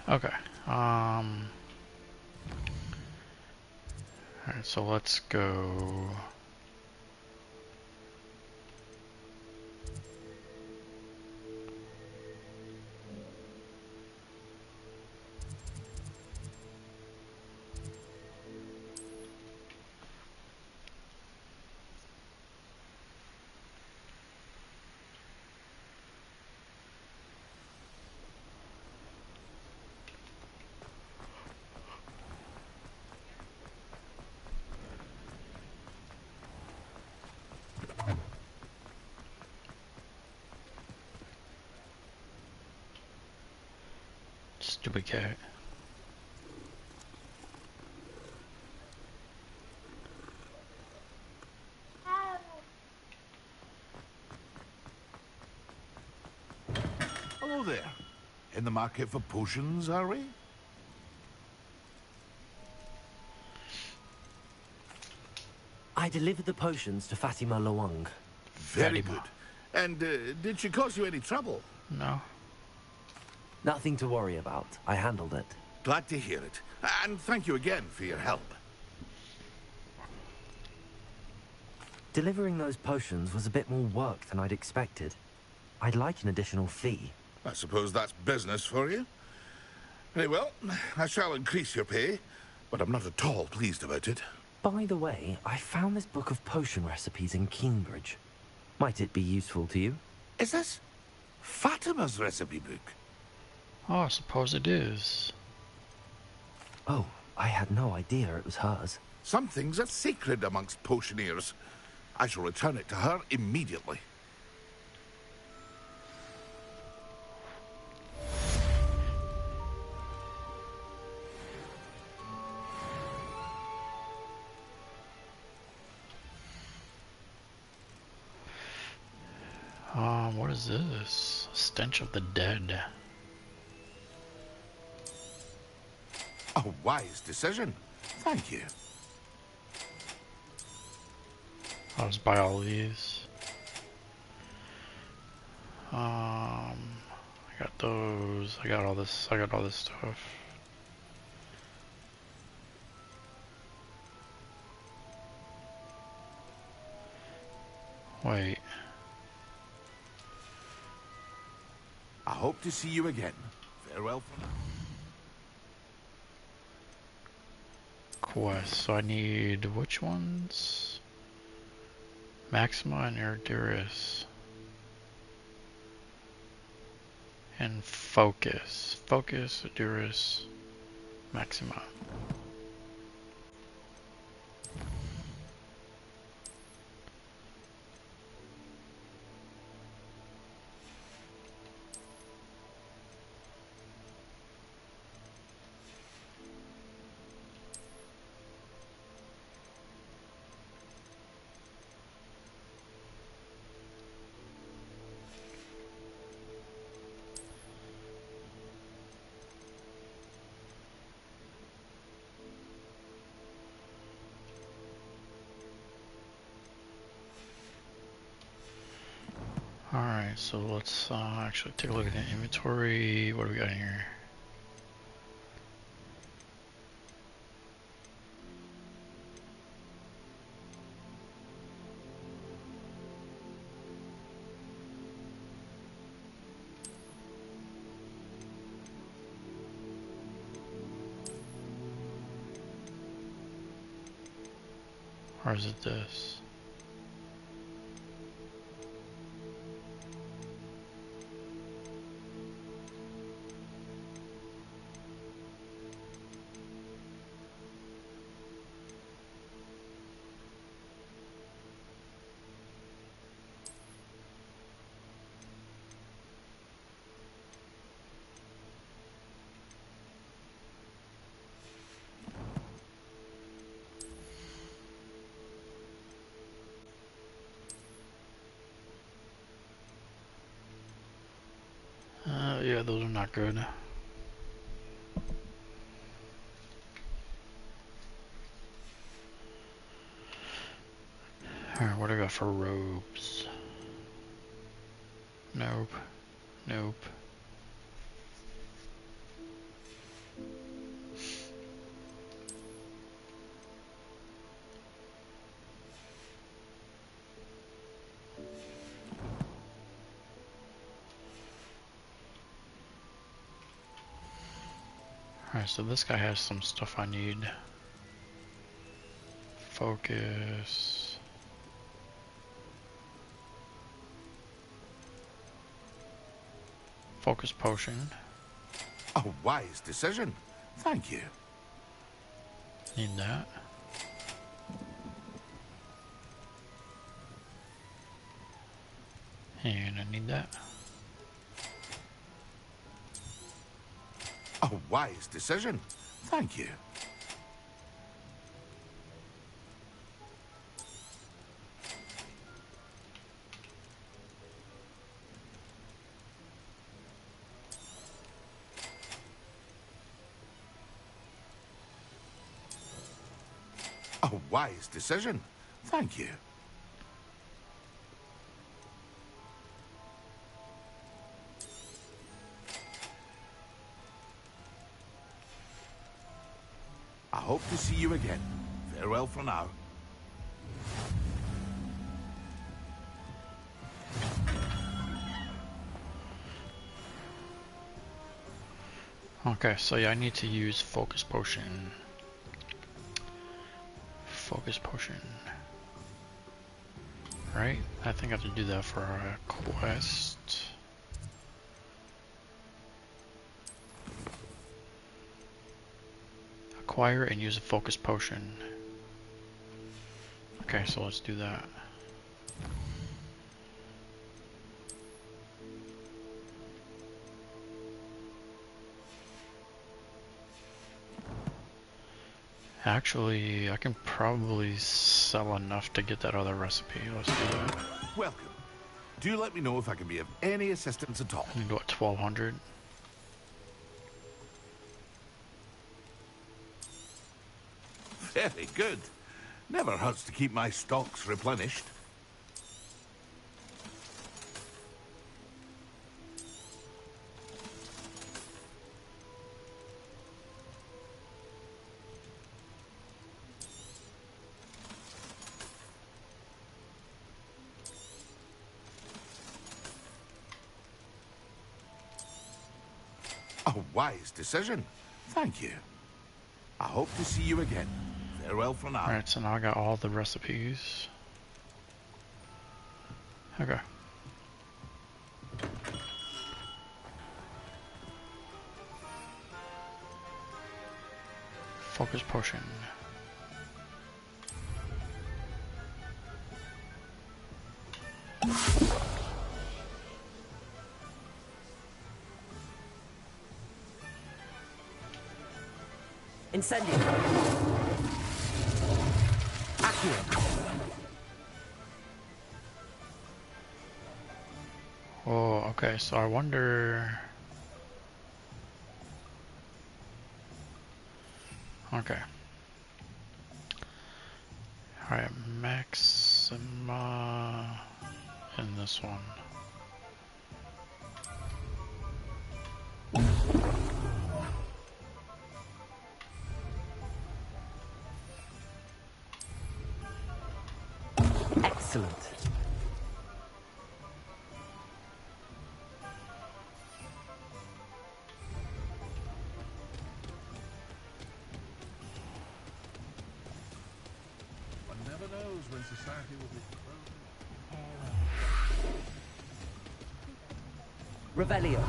Okay. Alright, so let's go. Stupid cat. Hello there. In the market for potions, are we? I delivered the potions to Fatima Lawang. Very Fatima. good. And did she cause you any trouble? No. Nothing to worry about. I handled it. Glad to hear it. And thank you again for your help. Delivering those potions was a bit more work than I'd expected. I'd like an additional fee. I suppose that's business for you. Very well, I shall increase your pay, but I'm not at all pleased about it. By the way, I found this book of potion recipes in Cambridge. Might it be useful to you? Is this Fatima's recipe book? Oh, I suppose it is. Oh, I had no idea it was hers. Some things are sacred amongst potioneers. I shall return it to her immediately. What is this? Stench of the dead. A wise decision. Thank you. I'll just buy all these. I got those. I got all this. I got all this stuff. Wait. I hope to see you again. Farewell for now. Quest. So I need which ones? Maxima and Erduris. And Focus. Focus, Erduris, Maxima. Alright, so let's actually take a look at the inventory. What do we got here? Or is it this? Yeah, those are not good. Alright, what do I got for robes? Nope. Nope. Alright, so this guy has some stuff I need. Focus. Focus potion. A wise decision. Thank you. Need that. And I need that. A wise decision. Thank you. A wise decision. Thank you. hope to see you again. Farewell for now. Okay, so yeah, I need to use focus potion. Focus potion. Right? I think I have to do that for a quest. Acquire and use a focus potion. Okay, so let's do that. Actually, I can probably sell enough to get that other recipe. Let's do that. Welcome. Do let me know if I can be of any assistance at all. I can go at 1200. Very good. Never hurts to keep my stocks replenished. A wise decision. Thank you. I hope to see you again. Farewell for now. Alright, so now I got all the recipes. Okay. Focus potion. Incendio. Accio. Oh, okay, so I wonder... Okay. Alright, Maxima... and this one. Excellent. One never knows when society will be Revelio.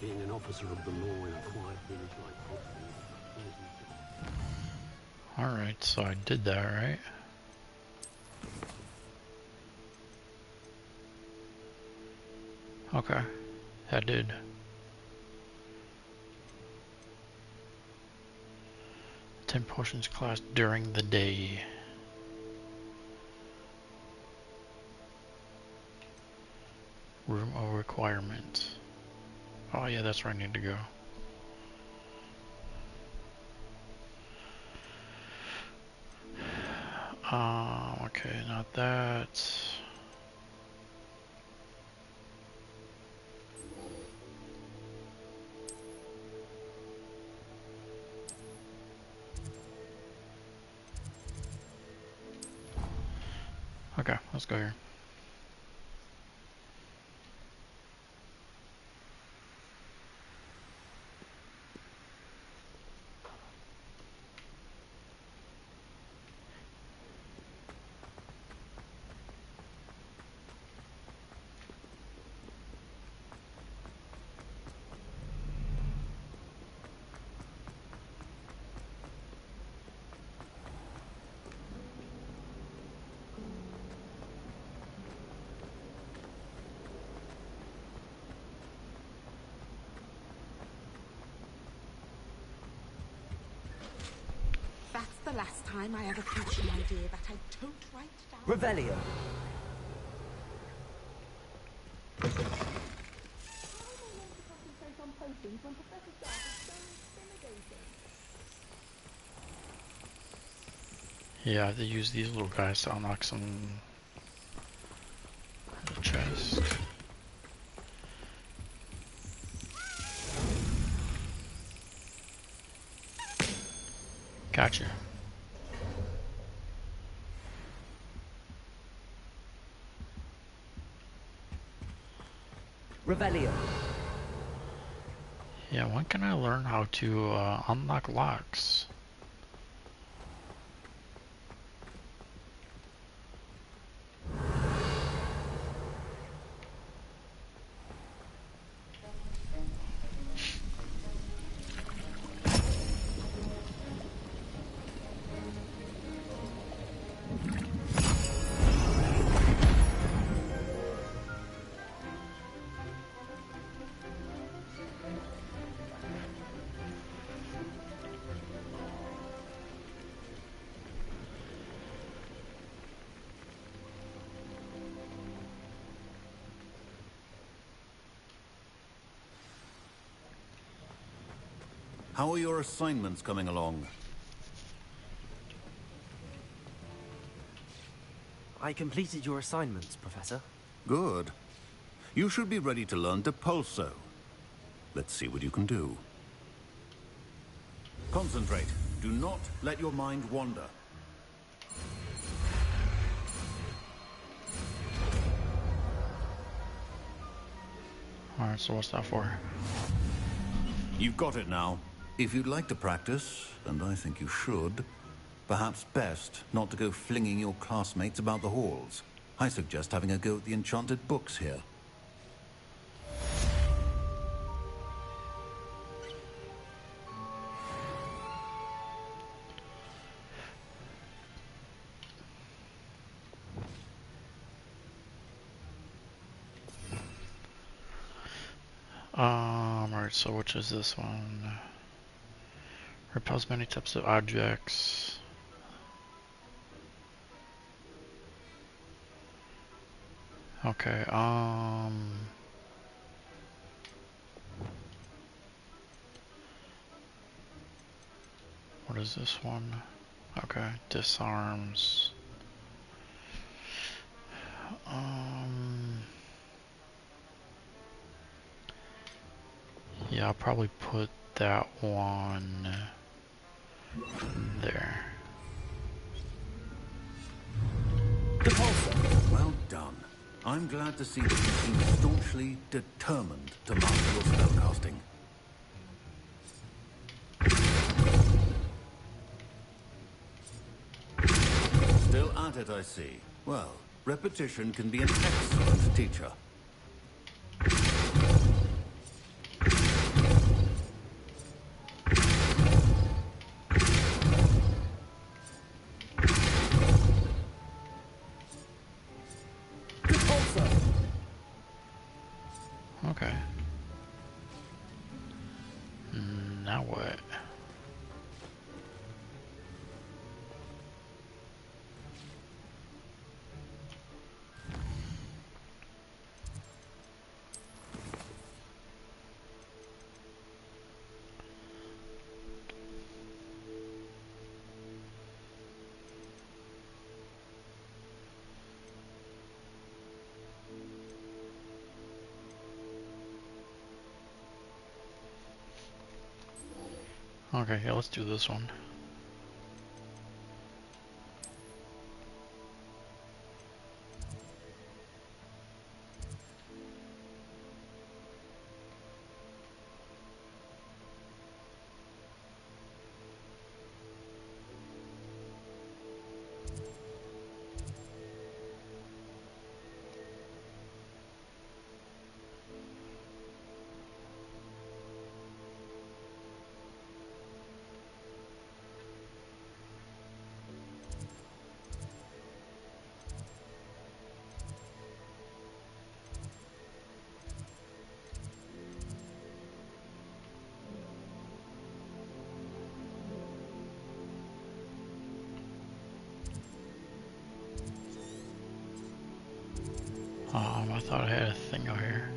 Being an officer of the law in a quiet village like Hogwarts. Alright, so I did that, right? Okay, I did. Ten potions class during the day. Room of requirement. Oh yeah, that's where I need to go. Okay, not that. Okay, let's go here. That's the last time I ever preach an idea that I don't write down. Revelio. Yeah, I have to use these little guys to unlock some chest. Gotcha. Revelio. Yeah, when can I learn how to unlock locks? How are your assignments coming along? I completed your assignments, Professor. Good. You should be ready to learn Depulso. Let's see what you can do. Concentrate. Do not let your mind wander. Alright, so what's that for? You've got it now. If you'd like to practice, and I think you should, perhaps best not to go flinging your classmates about the halls. I suggest having a go at the enchanted books here. Alright, so which is this one? Repels many types of objects. Okay, what is this one? Okay, disarms. Yeah, I'll probably put that one there. Well done. I'm glad to see that you seem staunchly determined to master your spellcasting. Still at it, I see. Well, repetition can be an excellent teacher. Okay. Now what? Okay, yeah, let's do this one. I thought I had a thing out here.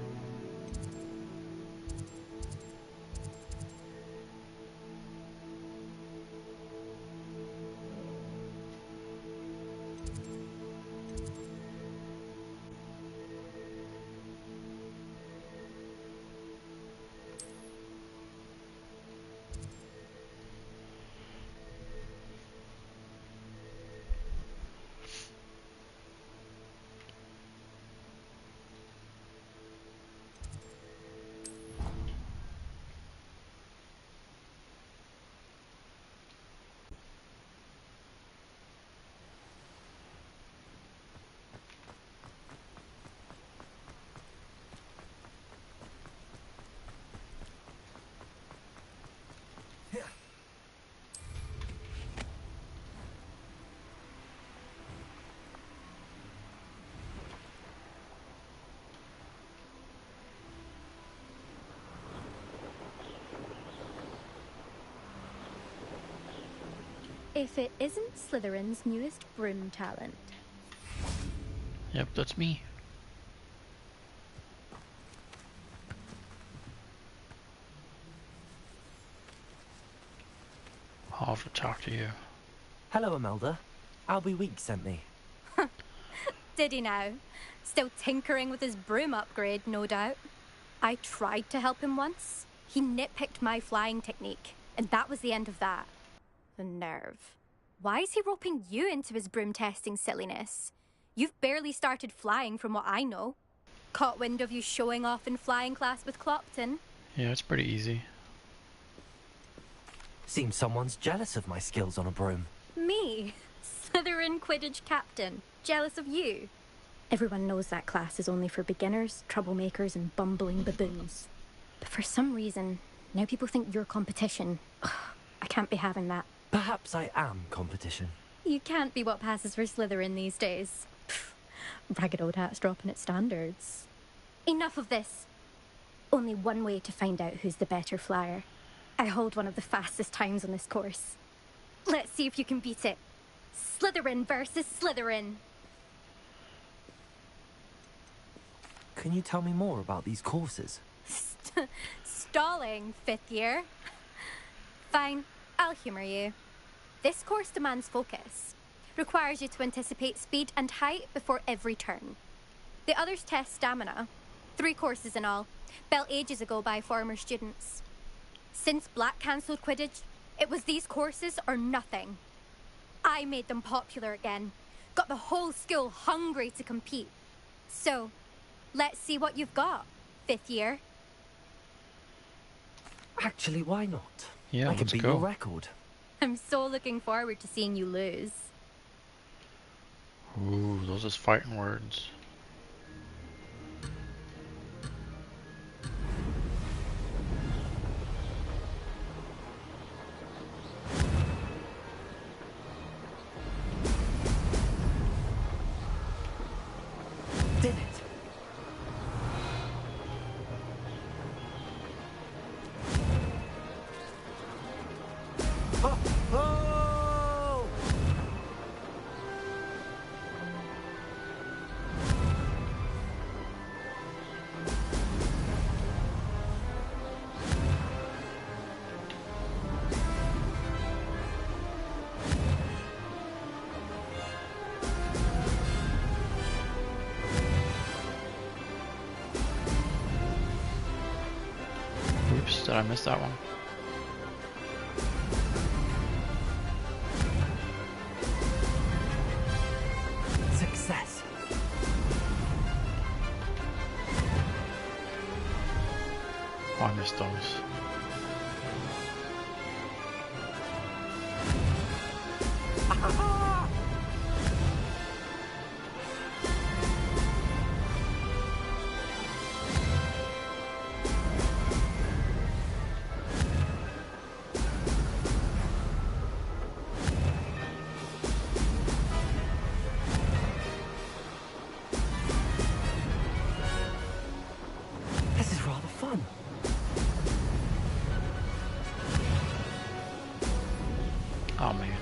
If it isn't Slytherin's newest broom talent. Yep, that's me. I'll have to talk to you. Hello, Imelda. Albie Weeks sent me. Did he now? Still tinkering with his broom upgrade, no doubt. I tried to help him once. He nitpicked my flying technique, and that was the end of that. The nerve. Why is he roping you into his broom testing silliness? You've barely started flying from what I know. Caught wind of you showing off in flying class with Clopton. Yeah, it's pretty easy. Seems someone's jealous of my skills on a broom. Me? Slytherin Quidditch captain. Jealous of you? Everyone knows that class is only for beginners, troublemakers, and bumbling baboons. But for some reason, now people think you're competition. Ugh, I can't be having that. Perhaps I am competition. You can't be what passes for Slytherin these days. Pfft, ragged old hat's dropping its standards. Enough of this. Only one way to find out who's the better flyer. I hold one of the fastest times on this course. Let's see if you can beat it. Slytherin versus Slytherin. Can you tell me more about these courses? Stalling, 5th year. Fine, I'll humour you. This course demands focus. Requires you to anticipate speed and height before every turn. The others test stamina. 3 courses in all, built ages ago by former students. Since Black cancelled Quidditch, it was these courses or nothing. I made them popular again. Got the whole school hungry to compete. So, let's see what you've got, 5th year. Actually, why not? Yeah, I can let's beat go. your record. I'm so looking forward to seeing you lose. Ooh, those are fighting words. Did it? Oh! Oh! Oops, did I miss that one? Success. Oh, I missed those. This is rather fun. Oh man.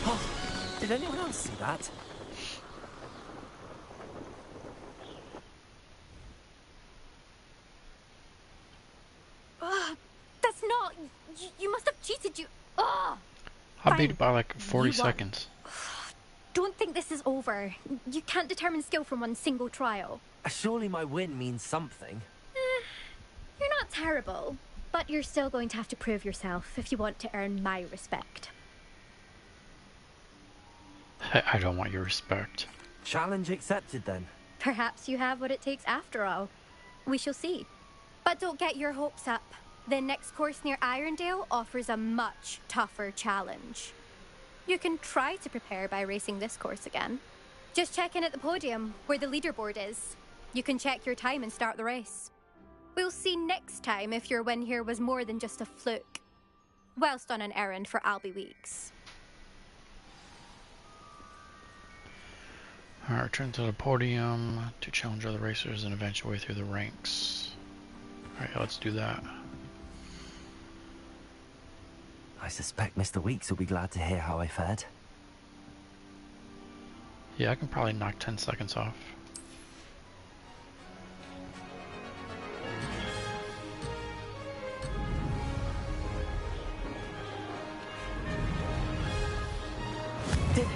Oh, did anyone else see that? That's not... You must have cheated, you... Ugh! I Fine. beat it by like 40 You won. seconds. Don't think this is over. You can't determine skill from one single trial. Surely my win means something. You're not terrible, but you're still going to have to prove yourself if you want to earn my respect. I don't want your respect. Challenge accepted then. Perhaps you have what it takes after all. We shall see. But don't get your hopes up. The next course near Irondale offers a much tougher challenge. You can try to prepare by racing this course again. Just check in at the podium, where the leaderboard is. You can check your time and start the race. We'll see next time if your win here was more than just a fluke. Whilst on an errand for Albie Weeks. Alright, return to the podium to challenge other racers and advance your way through the ranks. Alright, let's do that. I suspect Mr. Weeks will be glad to hear how I fared. Yeah, I can probably knock 10 seconds off. Did it!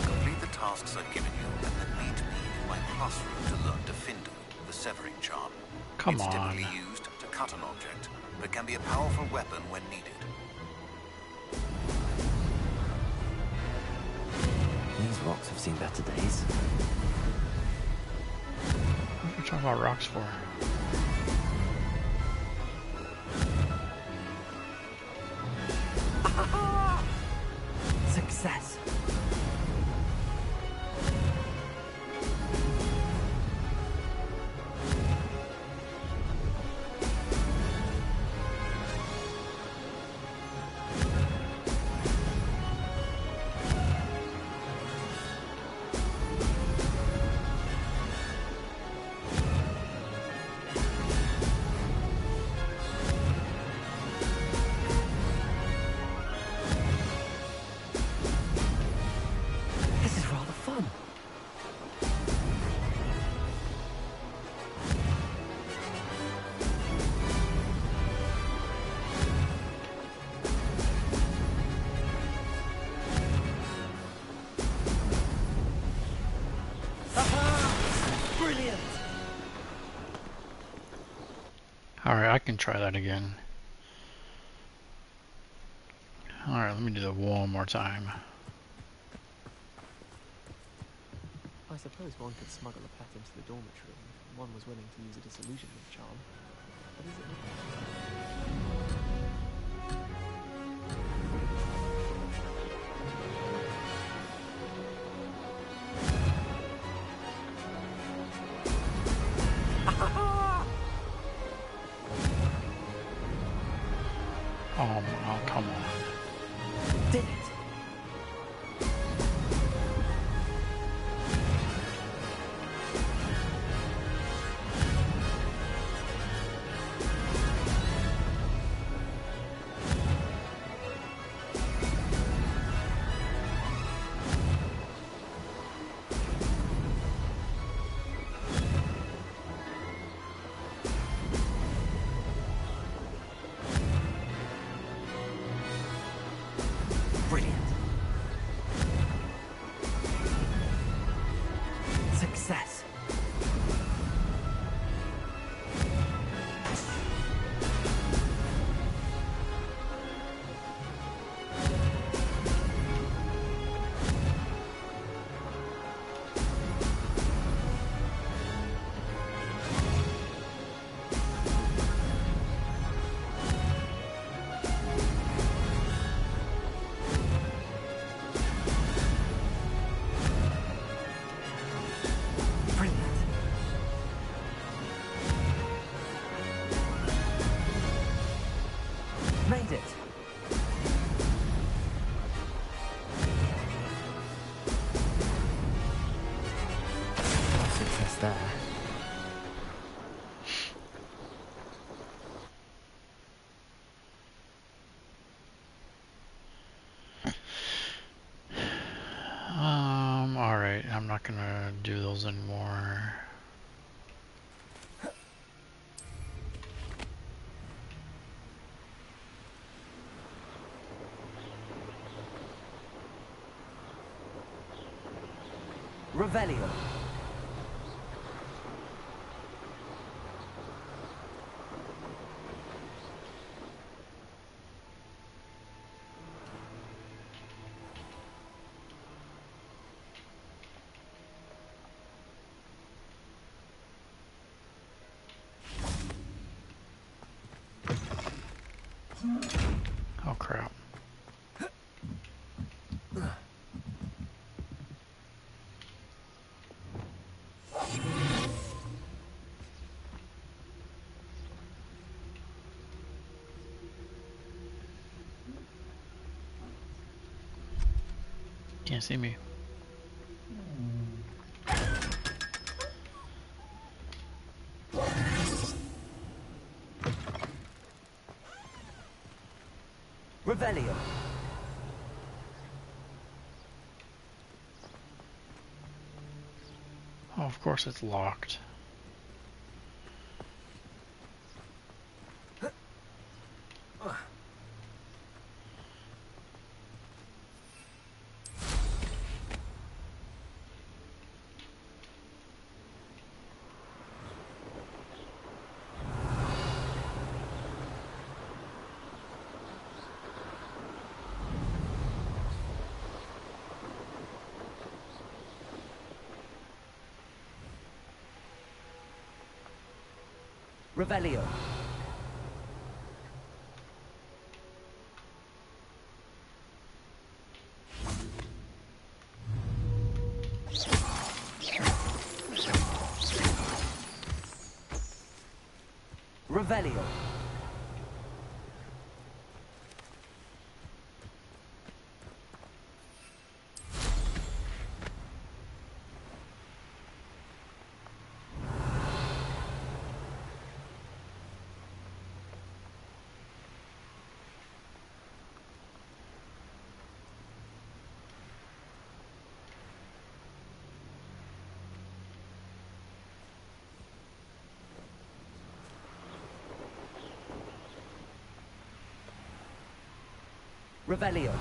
Complete the tasks I've given you, and then meet me in my classroom to learn Defendo, the severing charm. Come it's on. typically used to cut an object, but can be a powerful weapon when needed. These rocks have seen better days. What are you talking about rocks for? Success! This is rather fun. Brilliant! Alright, I can try that again. Alright, let me do that one more time. I suppose one could smuggle a pet into the dormitory if one was willing to use a disillusionment charm. But is it... Oh, come on. Did it! Brilliant. Success. Brilliant. Made it. Success there. Alright, I'm not gonna do those anymore. Revelio. Oh crap. Can't see me. Revelio. Oh, of course it's locked. Revelio. Revelio. Revelio.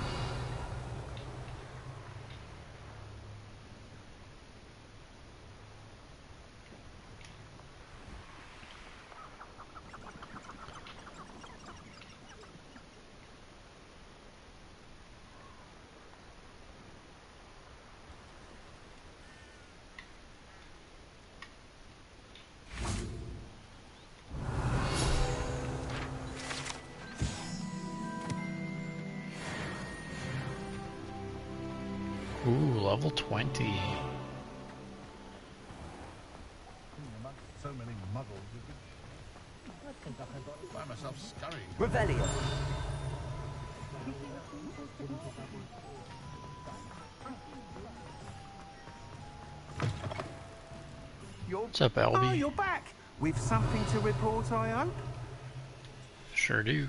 Ooh, level 20. So many muggles. I think I got to find myself scurrying. Revelio. What's up, Albie? Oh, you're back! With something to report, I hope? Sure do.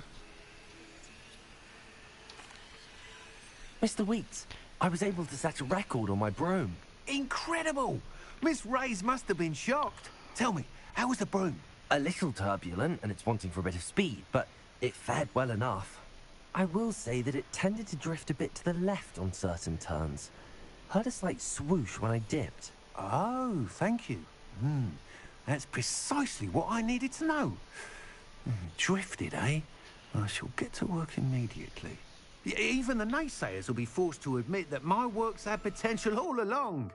Mr. Weeks, I was able to set a record on my broom. Incredible! Miss Reyes must have been shocked. Tell me, how was the broom? A little turbulent, and it's wanting for a bit of speed, but it fared well enough. I will say that it tended to drift a bit to the left on certain turns. Heard a slight swoosh when I dipped. Oh, thank you. That's precisely what I needed to know. Drifted, eh? I shall get to work immediately. Even the naysayers will be forced to admit that my work's had potential all along.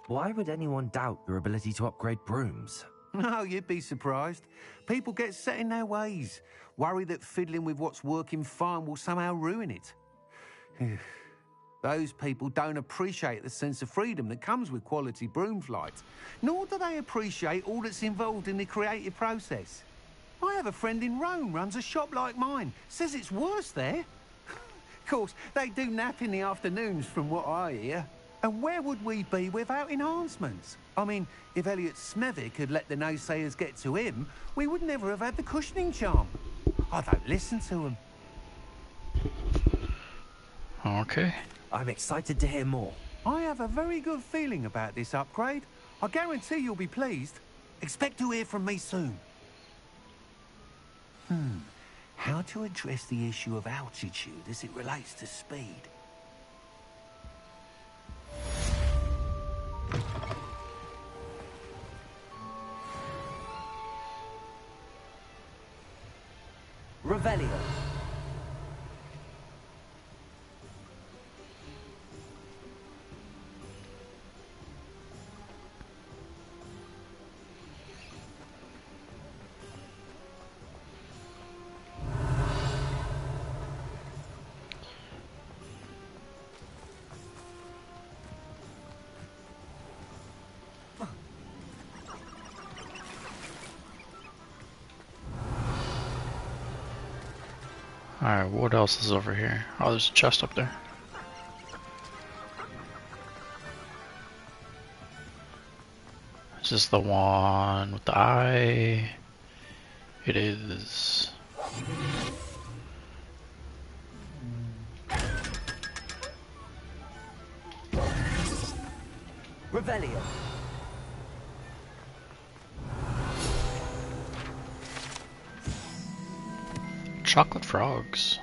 Why would anyone doubt your ability to upgrade brooms? No, you'd be surprised. People get set in their ways, worry that fiddling with what's working fine will somehow ruin it. Those people don't appreciate the sense of freedom that comes with quality broom flight, nor do they appreciate all that's involved in the creative process. I have a friend in Rome runs a shop like mine, says it's worse there. Of course, they do nap in the afternoons from what I hear. And where would we be without enhancements? I mean, if Elliot Smethwick had let the naysayers get to him, we would never have had the cushioning charm. I don't listen to them. Okay. I'm excited to hear more. I have a very good feeling about this upgrade. I guarantee you'll be pleased. Expect to hear from me soon. How to address the issue of altitude as it relates to speed? Revelio. Alright, what else is over here? Oh, there's a chest up there. Is this the one with the eye? It is. Revelio. Chocolate frogs.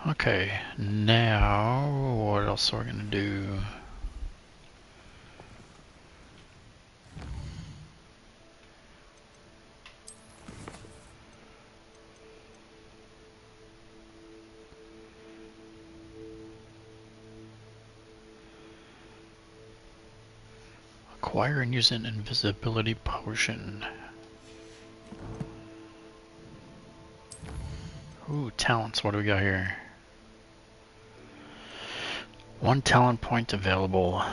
Okay, now what else are we gonna do? Acquire and use an invisibility potion. Ooh, talents, what do we got here? 1 talent point available.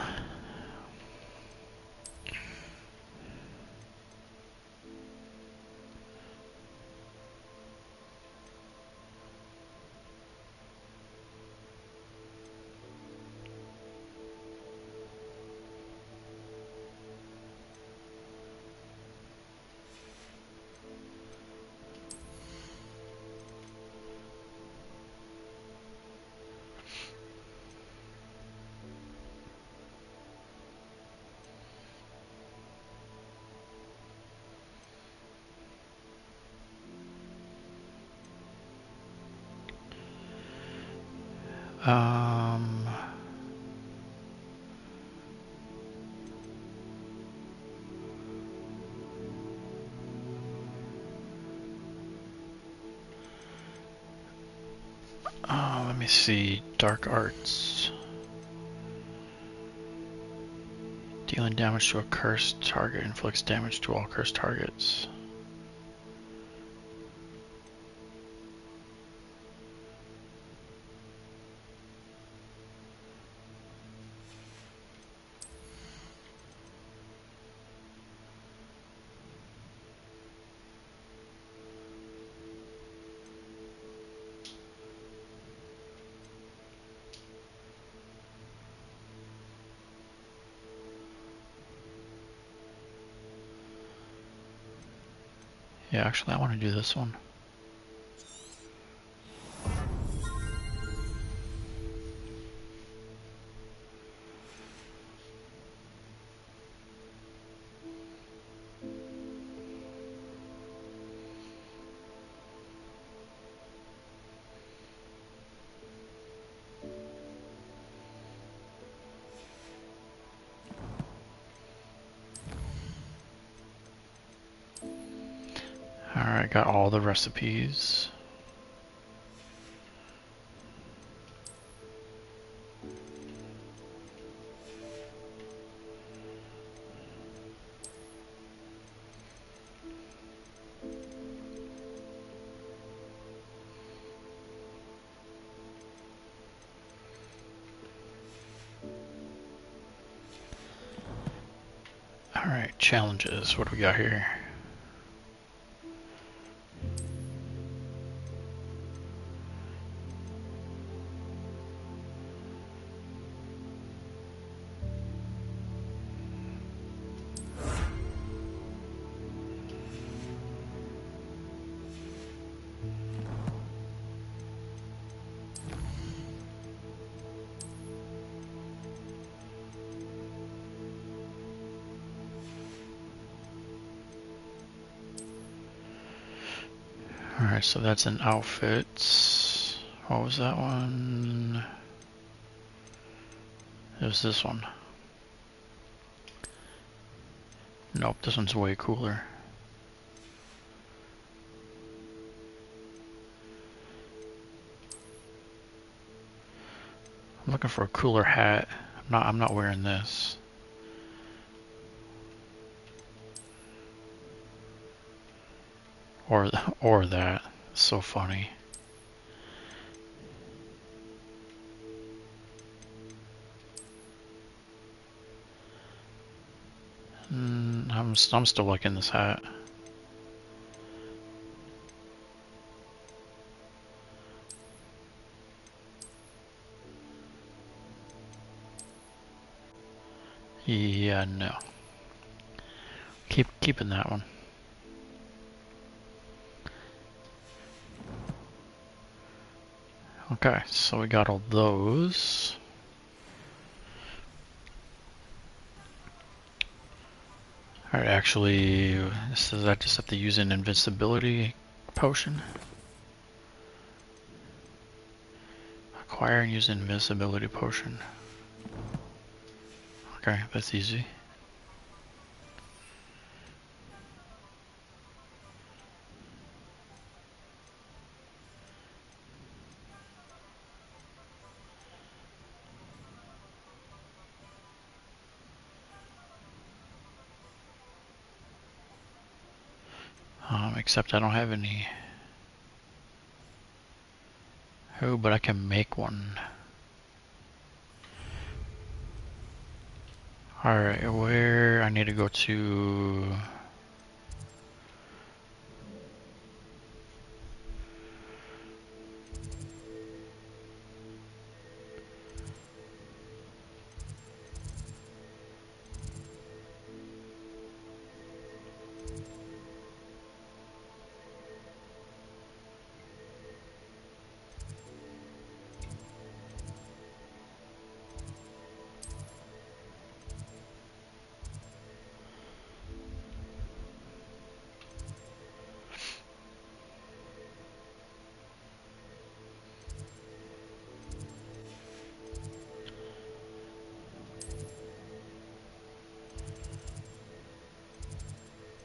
Um, let me see. Dark arts. Dealing damage to a cursed target inflicts damage to all cursed targets. Yeah, actually I want to do this one. Alright, got all the recipes. Alright, challenges. What do we got here? Alright, so that's an outfit. What was that one? It was this one. Nope, this one's way cooler. I'm looking for a cooler hat. I'm not wearing this. Or that. So funny. I'm still liking this hat. Yeah, no. Keeping that one. Okay, so we got all those. Alright, actually, does I just have to use an invincibility potion? Acquire and use an invincibility potion. Okay, that's easy. Except I don't have any. Oh, but I can make one. Alright, where I need to go to...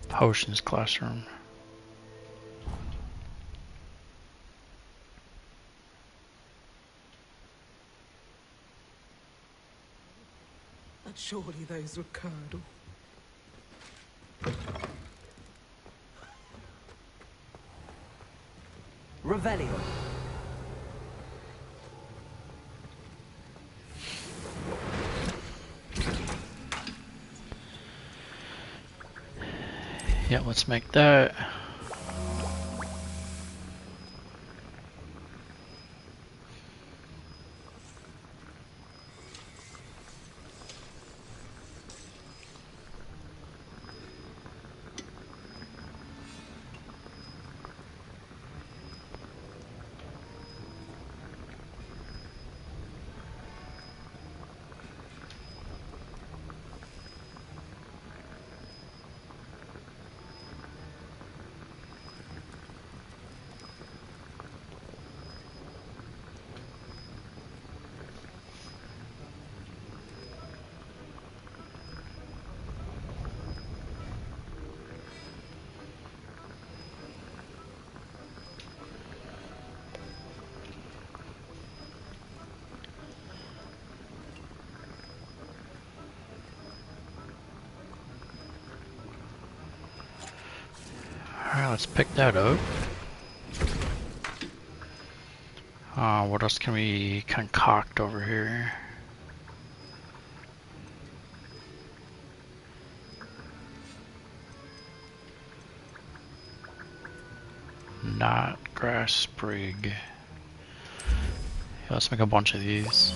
Potions classroom. But surely those were curdle. Revelio. Yeah, let's make that. Alright, let's pick that up. What else can we concoct over here? Not grass sprig. Yeah, let's make a bunch of these.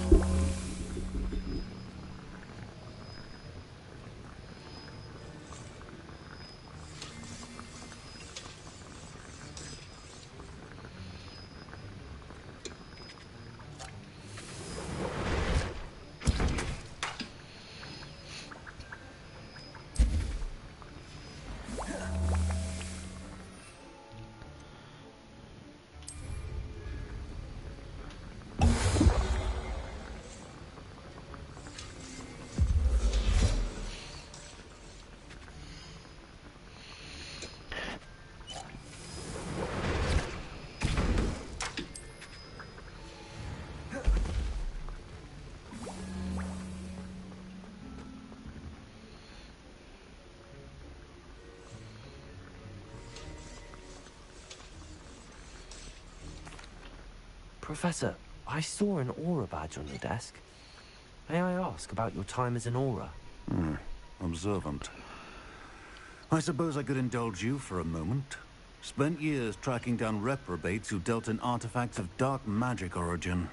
Professor, I saw an aura badge on your desk. May I ask about your time as an aura? Observant. I suppose I could indulge you for a moment. Spent years tracking down reprobates who dealt in artifacts of dark magic origin.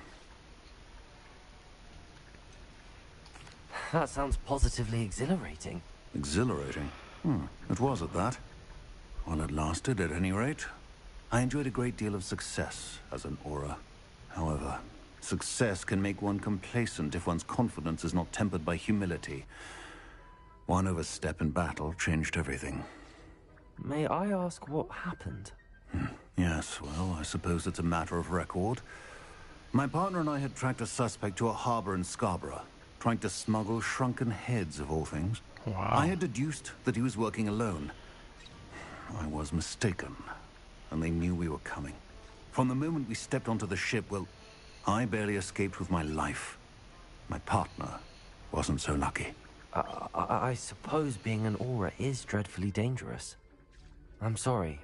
That sounds positively exhilarating. Exhilarating? It was at that. While it lasted, at any rate. I enjoyed a great deal of success as an aura. However, success can make one complacent if one's confidence is not tempered by humility. One overstep in battle changed everything. May I ask what happened? Yes, well, I suppose it's a matter of record. My partner and I had tracked a suspect to a harbor in Scarborough, trying to smuggle shrunken heads of all things. Wow. I had deduced that he was working alone. I was mistaken, and they knew we were coming. From the moment we stepped onto the ship, well, I barely escaped with my life. My partner wasn't so lucky. I suppose being an aura is dreadfully dangerous. I'm sorry.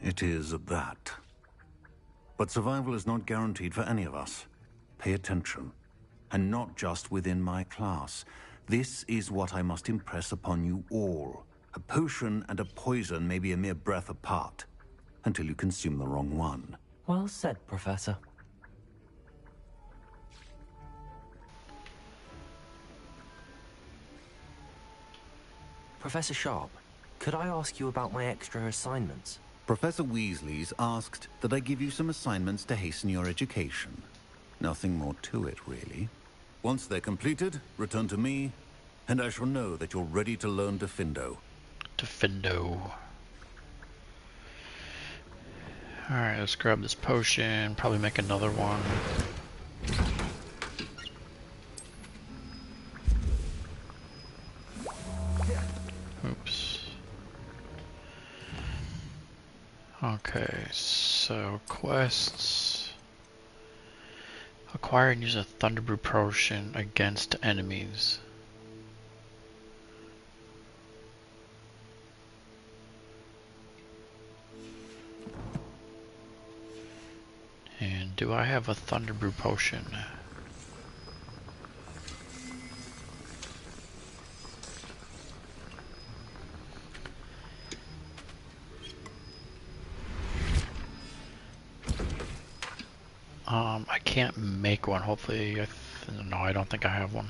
It is at that. But survival is not guaranteed for any of us. Pay attention. And not just within my class. This is what I must impress upon you all. A potion and a poison may be a mere breath apart, until you consume the wrong one. Well said, Professor. Professor Sharp, could I ask you about my extra assignments? Professor Weasley's asked that I give you some assignments to hasten your education. Nothing more to it, really. Once they're completed, return to me, and I shall know that you're ready to learn Defendo. Defendo. Alright, let's grab this potion, probably make another one. Oops. Okay, so quests. Acquire and use a Thunderbrew potion against enemies. And do I have a Thunderbrew potion? I can't make one. Hopefully, no, I don't think I have one.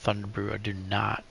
Thunderbrew, I do not.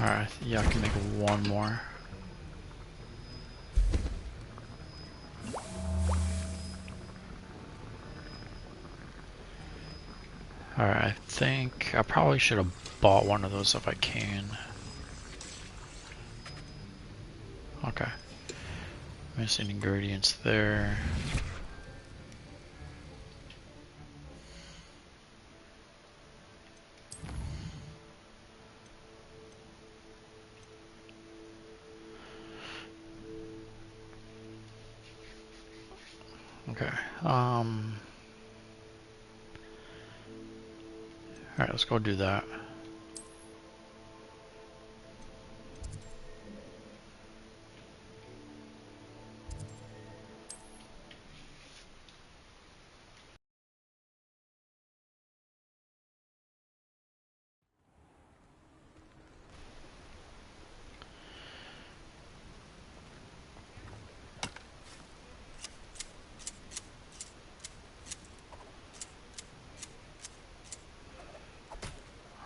Alright, yeah, I can make one more. Alright, I think I probably should have bought one of those if I can. Okay. Missing ingredients there. Okay. Alright, let's go do that.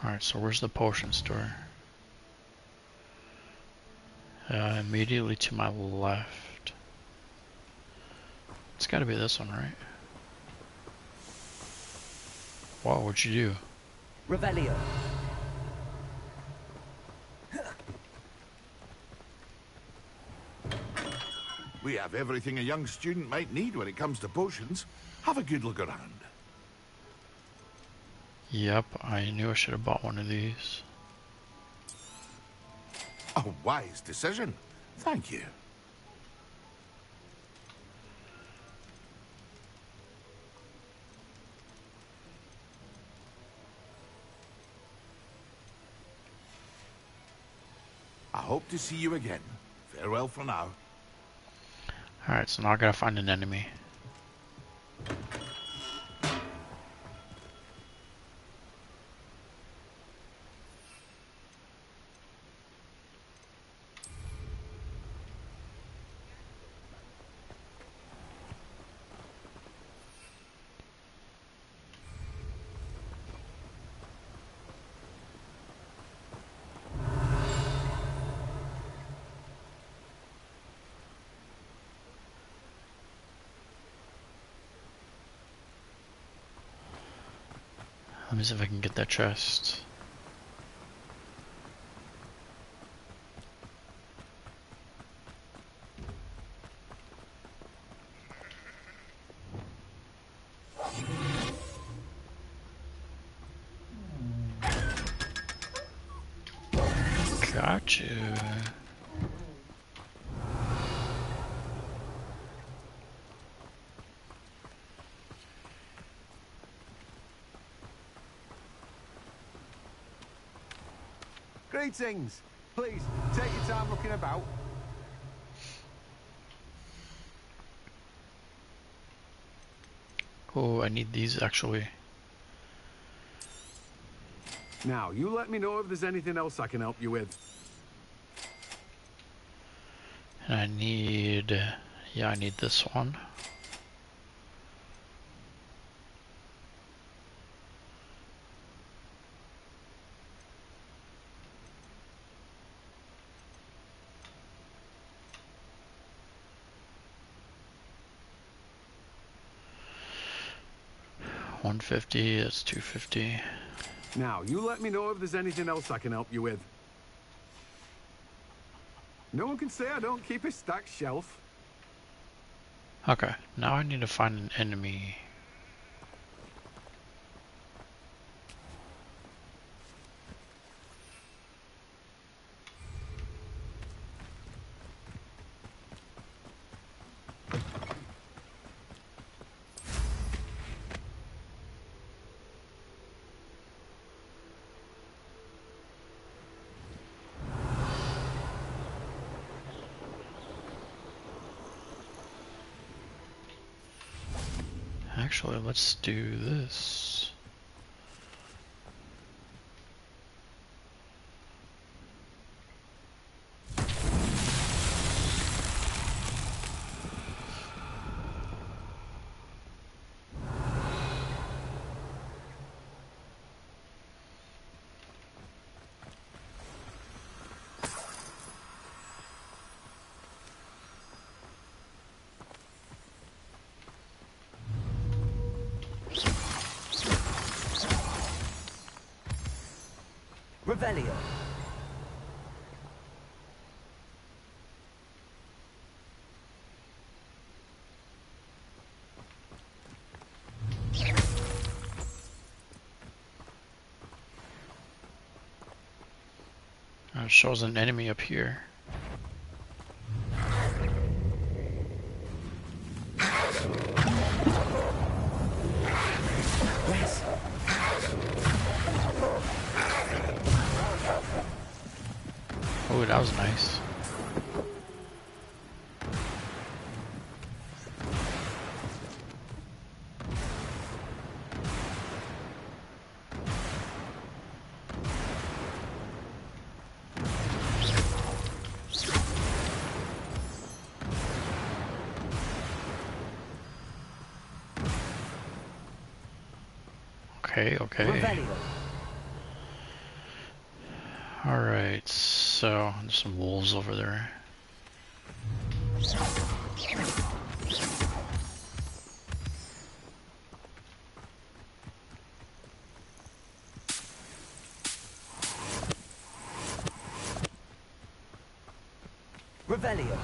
Alright, so where's the potion store? Immediately to my left. It's gotta be this one, right? Wow, what'd you do? Revelio. We have everything a young student might need when it comes to potions. Have a good look around. Yep, I knew I should have bought one of these. A wise decision. Thank you. I hope to see you again. Farewell for now. Alright, so now I gotta find an enemy. Let me see if I can get that chest. Gotcha. Greetings. Please, take your time looking about. Oh, I need these actually. Now, you let me know if there's anything else I can help you with. And I need... yeah, I need this one. $150, that's $250. Now, you let me know if there's anything else I can help you with. No one can say I don't keep a stacked shelf. Okay, now I need to find an enemy. Actually, let's do this. Revelio. It shows an enemy up here. Yes. Oh, that was nice. Okay, okay. Revelio. Alright, so there's some wolves over there. Revelio.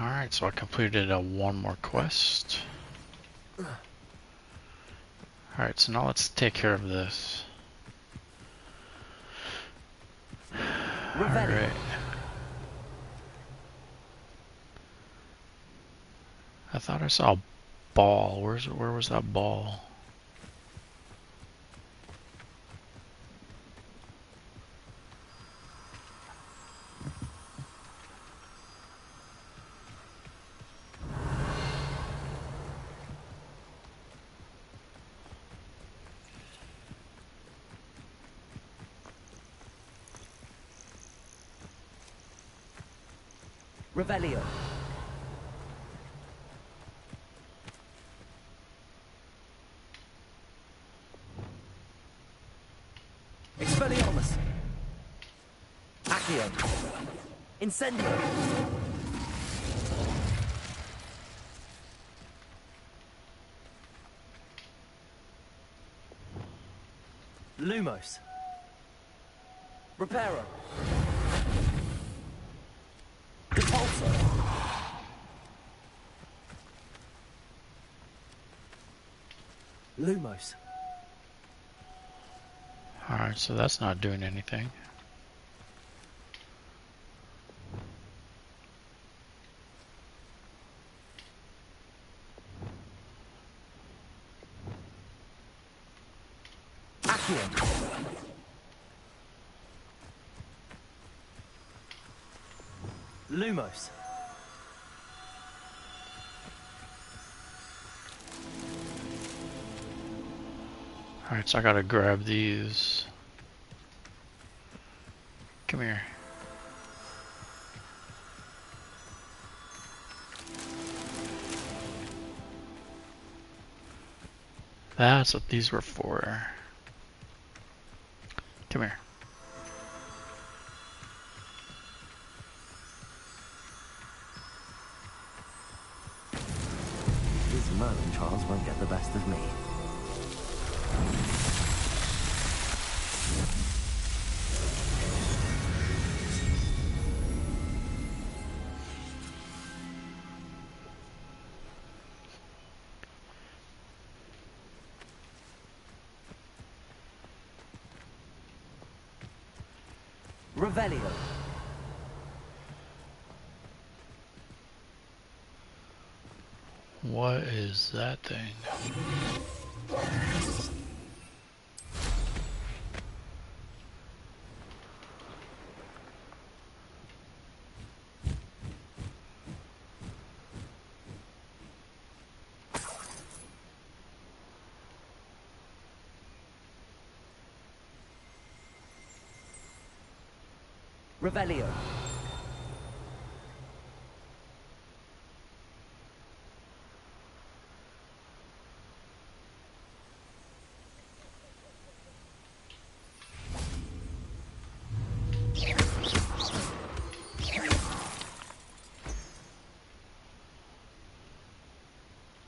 Alright, so I completed one more quest. Alright, so now let's take care of this. Alright. I thought I saw a ball. Where was that ball? Revelio. Expelliarmus. Accio. Incendio. Lumos. Reparo. Repulsor. Lumos. Alright, so that's not doing anything. Accio. Lumos. Alright, so I gotta grab these. Come here. That's what these were for. Come here. This Merlin Charles won't get the best of me. Revelio. What is that thing? Revelio.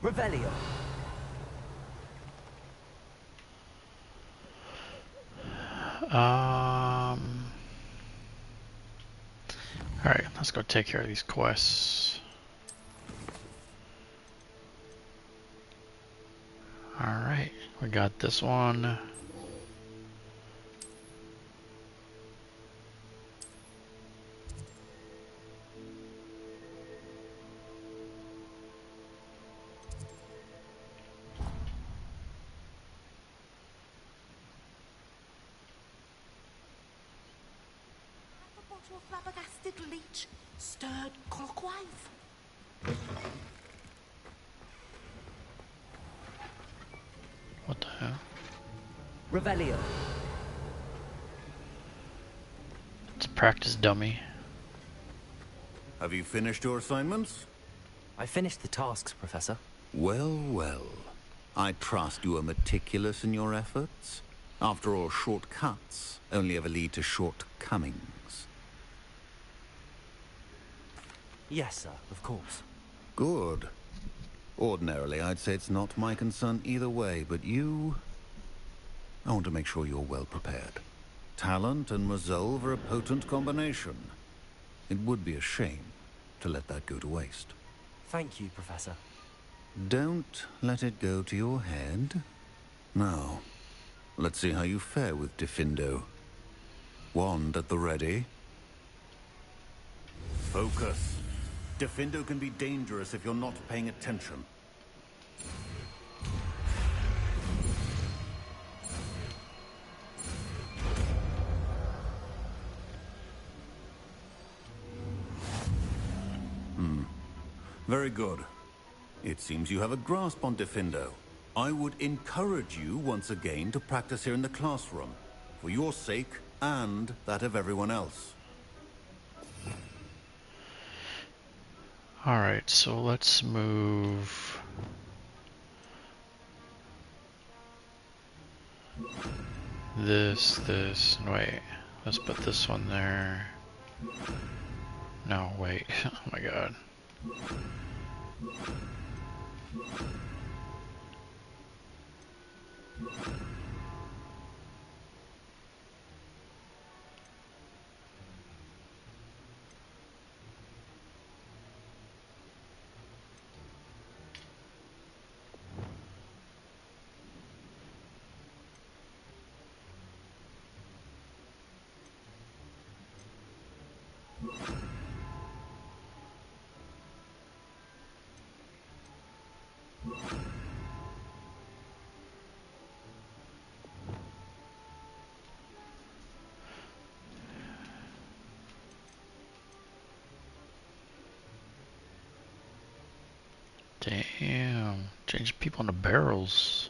Revelio. Alright, let's go take care of these quests. Alright, we got this one. to a flabbergasted leech, stirred clockwise. What the hell? Revelio. It's a practice dummy. Have you finished your assignments? I finished the tasks, Professor. Well, well. I trust you are meticulous in your efforts. After all, shortcuts only ever lead to shortcomings. Yes, sir, of course. Good. Ordinarily, I'd say it's not my concern either way, but you... I want to make sure you're well prepared. Talent and resolve are a potent combination. It would be a shame to let that go to waste. Thank you, Professor. Don't let it go to your head. Now, let's see how you fare with Diffindo. Wand at the ready. Focus. Diffindo can be dangerous if you're not paying attention. Very good. It seems you have a grasp on Diffindo. I would encourage you once again to practice here in the classroom, for your sake and that of everyone else. Alright, so let's move this, and wait, let's put this one there. No, wait, oh my god. Damn, change people into barrels.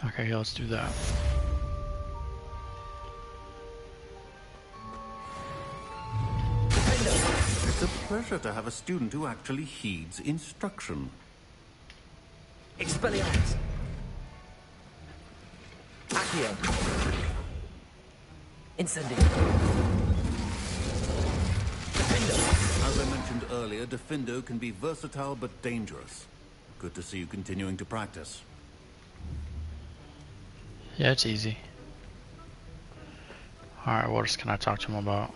Okay, let's do that. It's a pleasure to have a student who actually heeds instruction. Expelliarmus. Accio. Incendio. As I mentioned earlier, Diffindo can be versatile but dangerous. Good to see you continuing to practice. Yeah, it's easy. Alright, what else can I talk to him about?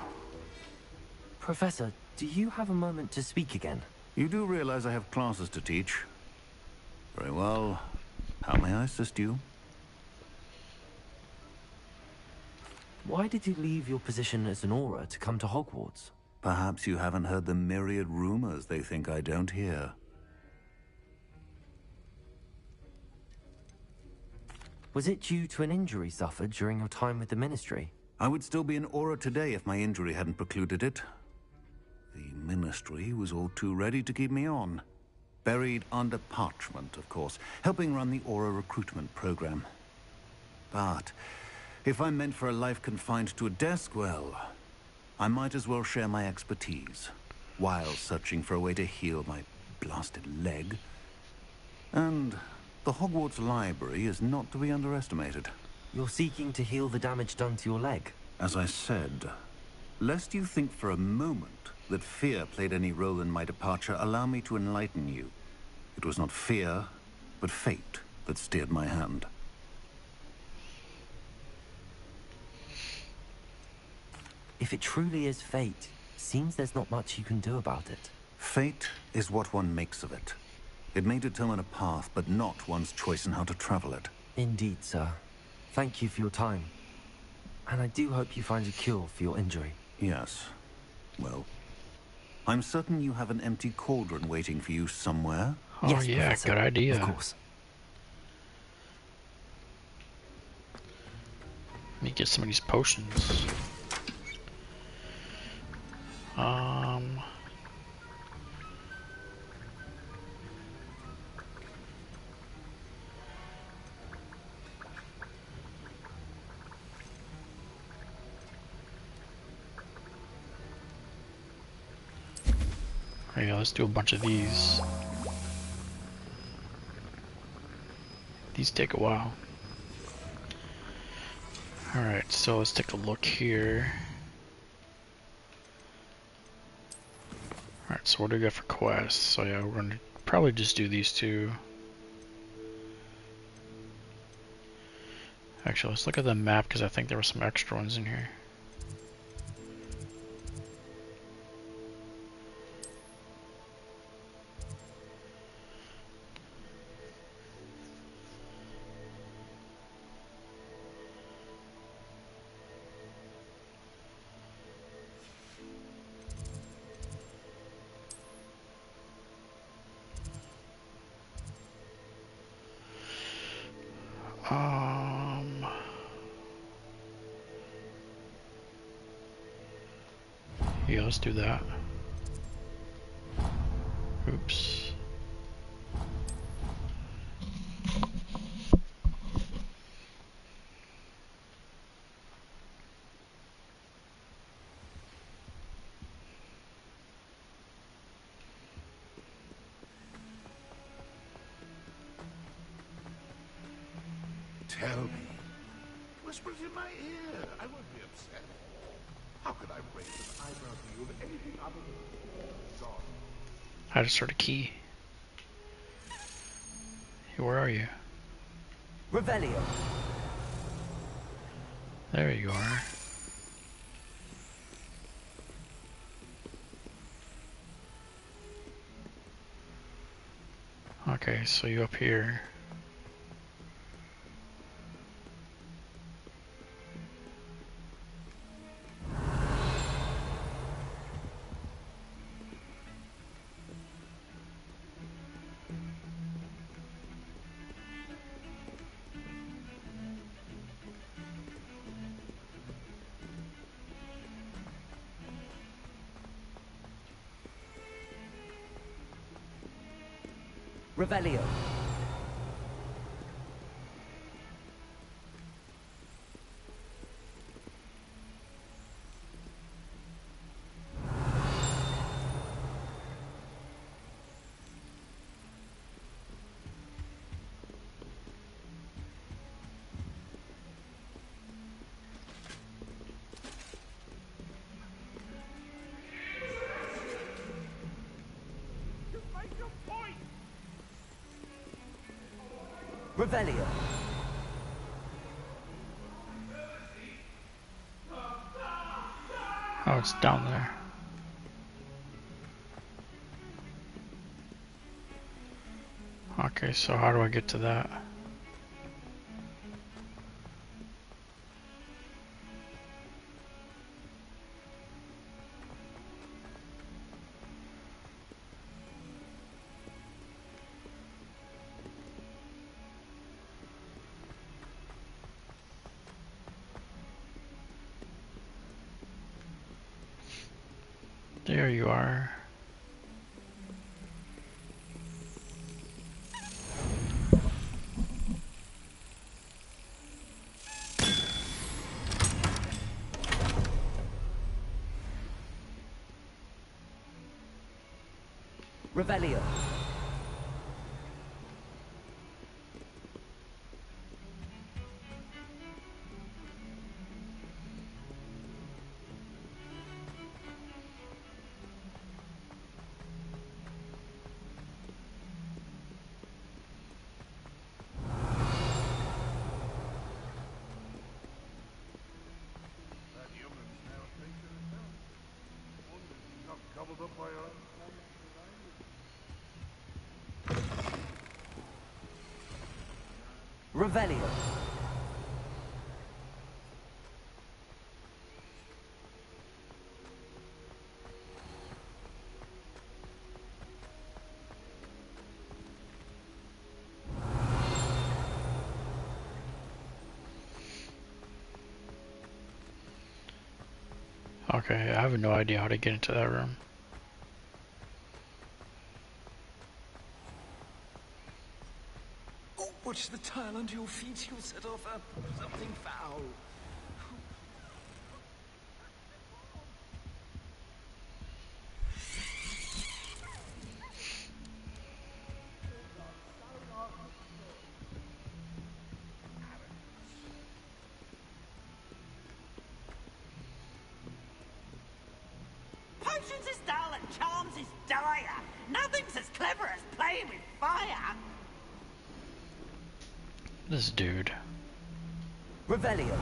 Professor, do you have a moment to speak again? You do realize I have classes to teach. Very well. How may I assist you? Why did you leave your position as an Auror to come to Hogwarts? Perhaps you haven't heard the myriad rumors they think I don't hear. Was it due to an injury suffered during your time with the Ministry? I would still be an Auror today if my injury hadn't precluded it. The Ministry was all too ready to keep me on. Buried under parchment, of course, helping run the Auror recruitment program. But if I'm meant for a life confined to a desk, well, I might as well share my expertise while searching for a way to heal my blasted leg. And the Hogwarts library is not to be underestimated. You're seeking to heal the damage done to your leg? As I said, lest you think for a moment that fear played any role in my departure, allow me to enlighten you. It was not fear, but fate that steered my hand. If it truly is fate, seems there's not much you can do about it. Fate is what one makes of it. It may determine a path, but not one's choice in how to travel it. Indeed, sir. Thank you for your time. And I do hope you find a cure for your injury. Yes. Well, I'm certain you have an empty cauldron waiting for you somewhere. Oh Yes, yeah, Professor. good idea. Of course. Let me get some of these potions. Yeah, let's do a bunch of these. These take a while. Alright, so let's take a look here. Alright, so what do we got for quests? So yeah, we're gonna probably just do these two. Actually, let's look at the map because I think there were some extra ones in here. Yeah, let's do that. Oops. Tell me. Whispers in my ear. I won't be upset. How could I raise an eyebrow to you of anything other than God? I just heard a key. Hey, where are you? Revelio. There you are. Okay, so you up here. Revelio. Revelio. Oh, it's down there. Okay, so how do I get to that? There you are. Revelio. Revelio. Okay, I have no idea how to get into that room. Oh, watch the tile under your feet. You'll set off something foul. Potions is dull and charms is dire. Nothing's as clever as playing with fire. This dude. Revelio.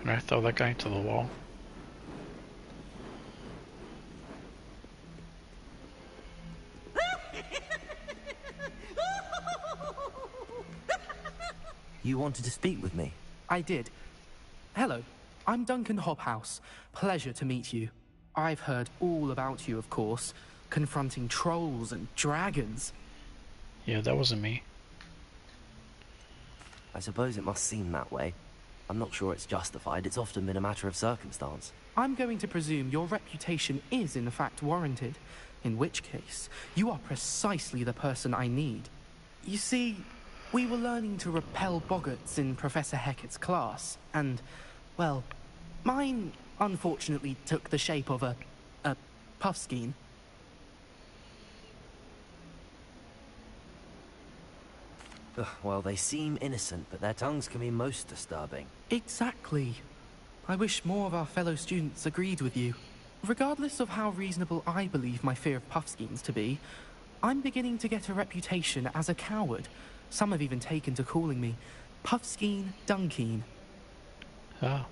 Can I throw that guy into the wall? You wanted to speak with me? I did. Hello, I'm Duncan Hobhouse. Pleasure to meet you. I've heard all about you, of course, confronting trolls and dragons. Yeah, that wasn't me. I suppose it must seem that way. I'm not sure it's justified. It's often been a matter of circumstance. I'm going to presume your reputation is in fact warranted, in which case, you are precisely the person I need. You see, we were learning to repel boggarts in Professor Hecat's class, and, well, mine unfortunately took the shape of a puffskein. Ugh, well, they seem innocent, but their tongues can be most disturbing. Exactly. I wish more of our fellow students agreed with you. Regardless of how reasonable I believe my fear of puffskeins to be, I'm beginning to get a reputation as a coward. Some have even taken to calling me Puffskein Dunkeen. Oh.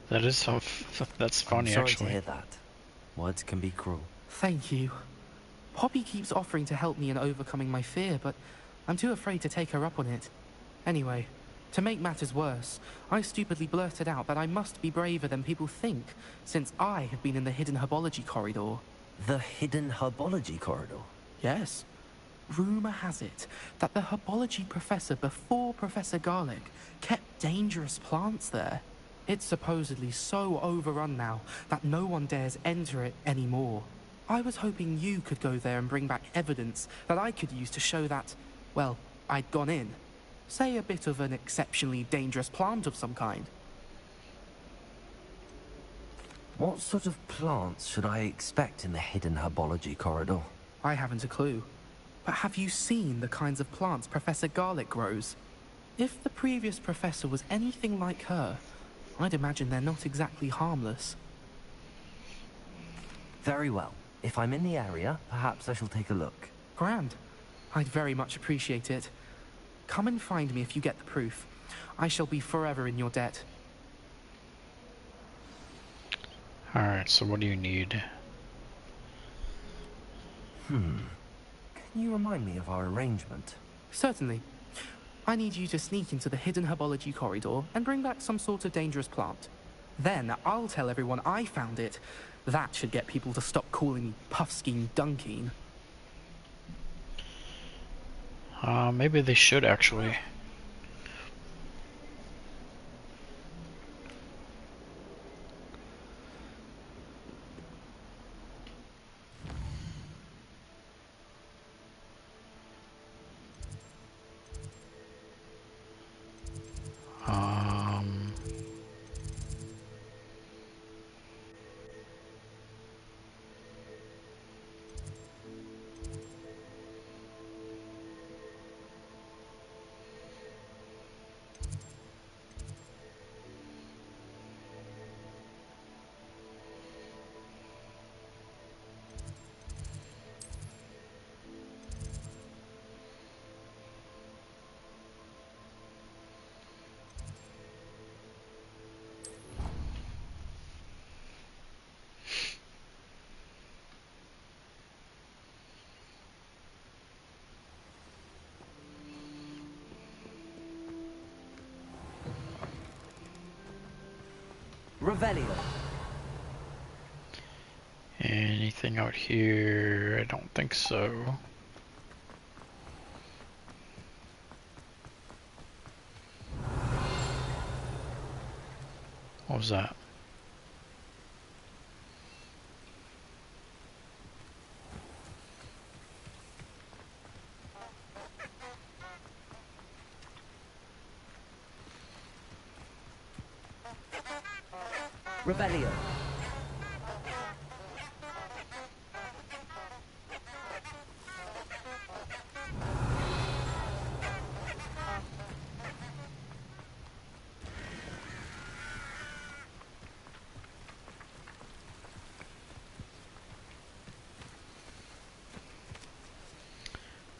That is so that's funny, I'm sorry actually. to hear that. Words can be cruel. Thank you. Poppy keeps offering to help me in overcoming my fear, but I'm too afraid to take her up on it. Anyway, to make matters worse, I stupidly blurted out that I must be braver than people think, since I have been in the hidden herbology corridor. The hidden herbology corridor? Yes. Rumour has it that the herbology professor before Professor Garlic kept dangerous plants there. It's supposedly so overrun now that no one dares enter it anymore. I was hoping you could go there and bring back evidence that I could use to show that, well, I'd gone in. Say a bit of an exceptionally dangerous plant of some kind. What sort of plants should I expect in the hidden herbology corridor? I haven't a clue. But have you seen the kinds of plants Professor Garlic grows? If the previous professor was anything like her, I'd imagine they're not exactly harmless. Very well. If I'm in the area, perhaps I shall take a look. Grand. I'd very much appreciate it. Come and find me if you get the proof. I shall be forever in your debt. Alright, so what do you need? Can you remind me of our arrangement? Certainly. I need you to sneak into the hidden herbology corridor and bring back some sort of dangerous plant. Then I'll tell everyone I found it. That should get people to stop calling me Puffskein Dunkeen. Maybe they should actually. Revelio. Anything out here? I don't think so. What was that? Revelio.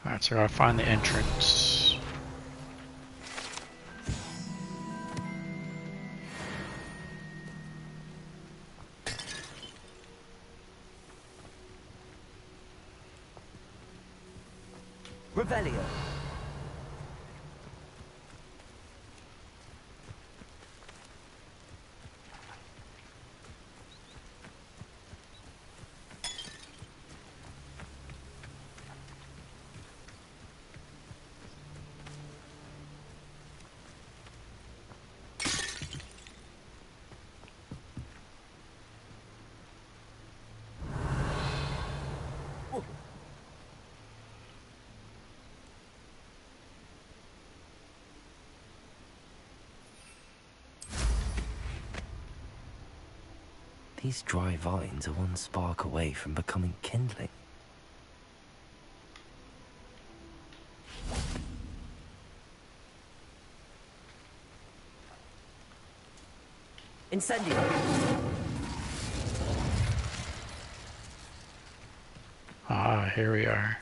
Alright, so I gotta find the entrance. Revelio. These dry vines are one spark away from becoming kindling. Incendio! Ah, here we are.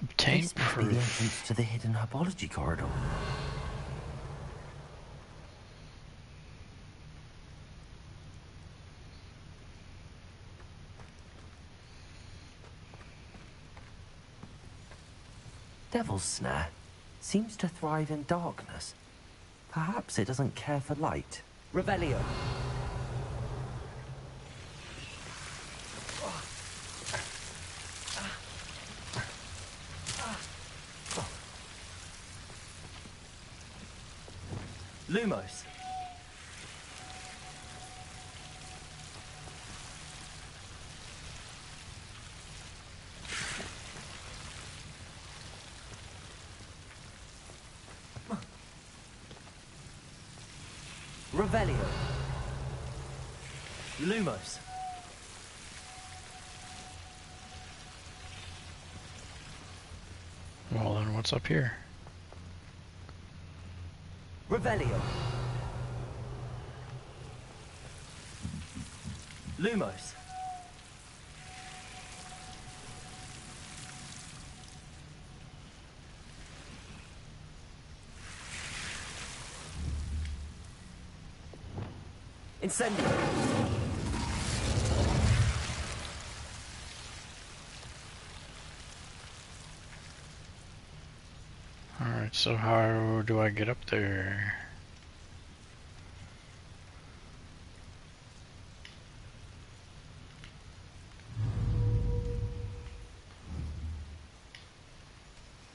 Obtain This must be the entrance to the hidden herbology corridor. Devil's Snare seems to thrive in darkness. Perhaps it doesn't care for light. Revelio. Lumos. Revelio. Lumos. Well, then what's up here? Revelio. Lumos. Incendio. Alright, so how do I get up there?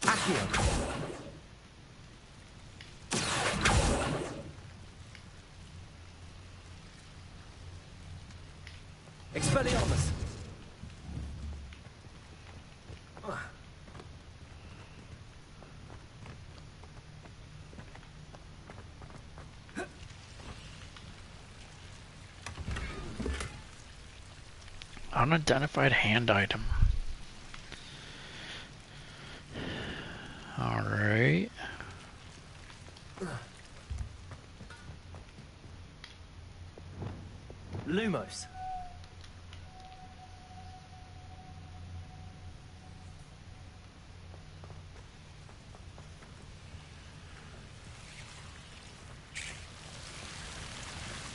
Accio. Expelliarmus. Unidentified hand item. Alright. Lumos.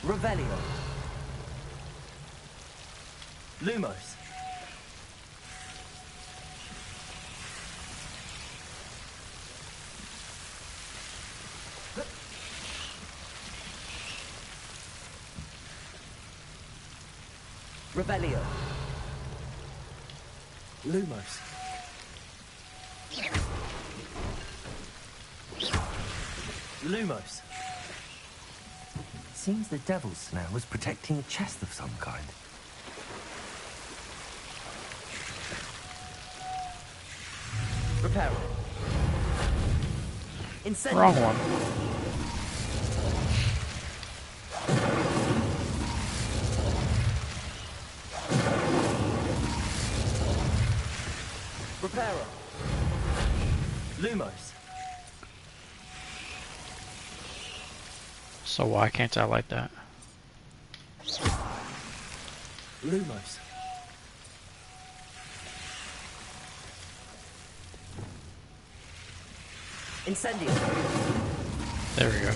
Revelio. Lumos. Revelio. Lumos. Lumos. Seems the devil's snare was protecting a chest of some kind. Repair. Incendio. Wrong one. Reparo. Lumos. So why can't I like that? Lumos. Incendio. There we go.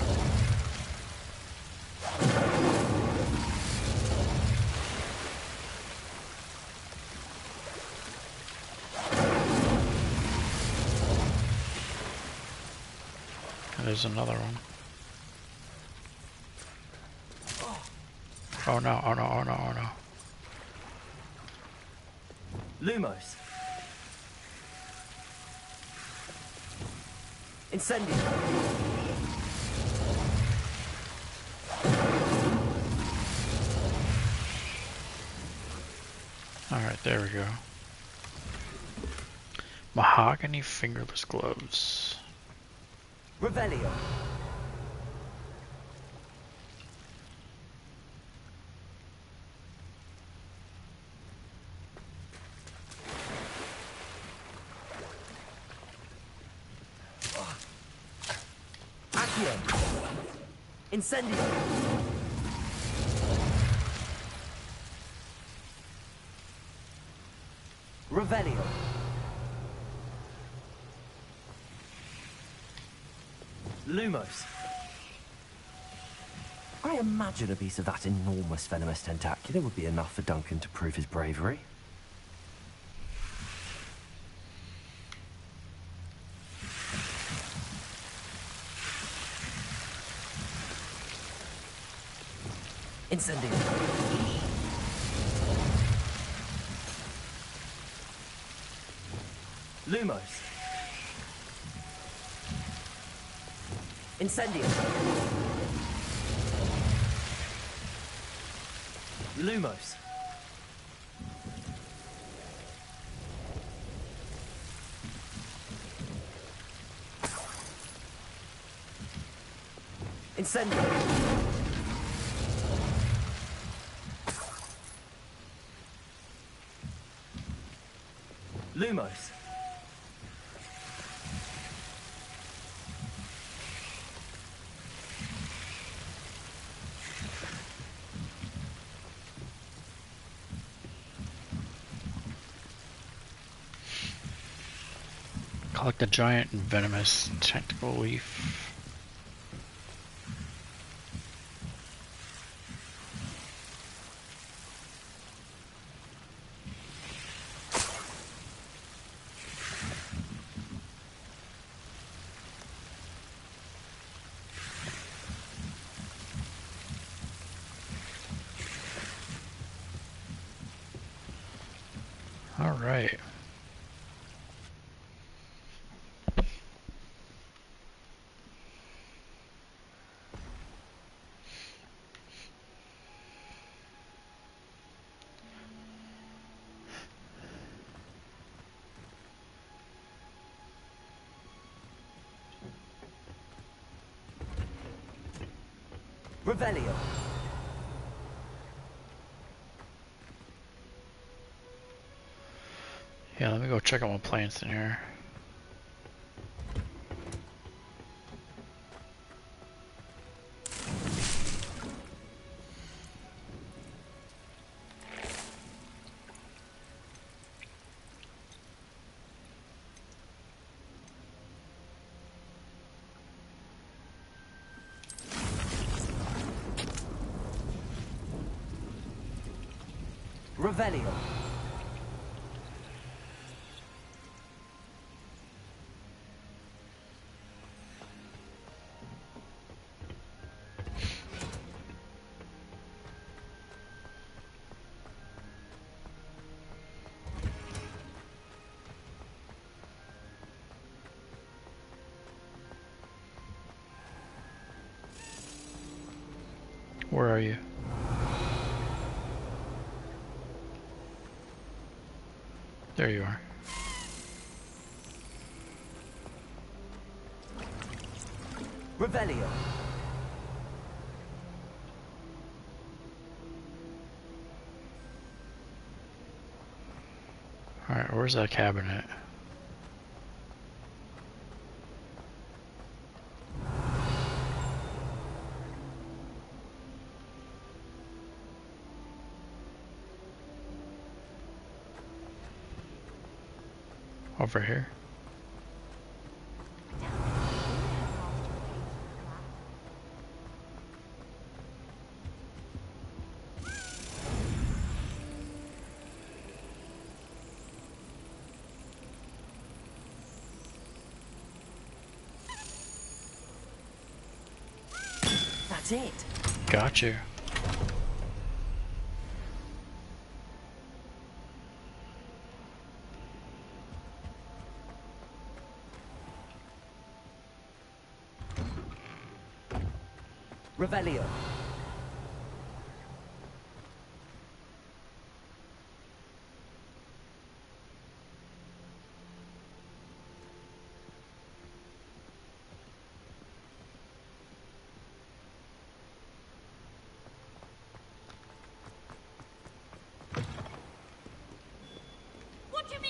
There's another one. Oh no, oh no, oh no, oh no. Lumos. Incendio. Alright, there we go. Mahogany fingerless gloves. Revelio. Accio. Incendio. Revelio. Lumos. I imagine a piece of that enormous venomous tentacular would be enough for Duncan to prove his bravery. Incendio. Lumos. Incendio. Lumos. Incendio. Lumos. Collect the giant and venomous tentacle leaf. All right. Revelio. Yeah, let me go check out my plants in here. Revelio. Where are you? There you are. Revelio. Alright, where's that cabinet? Over here. That's it. Got you. Revelio.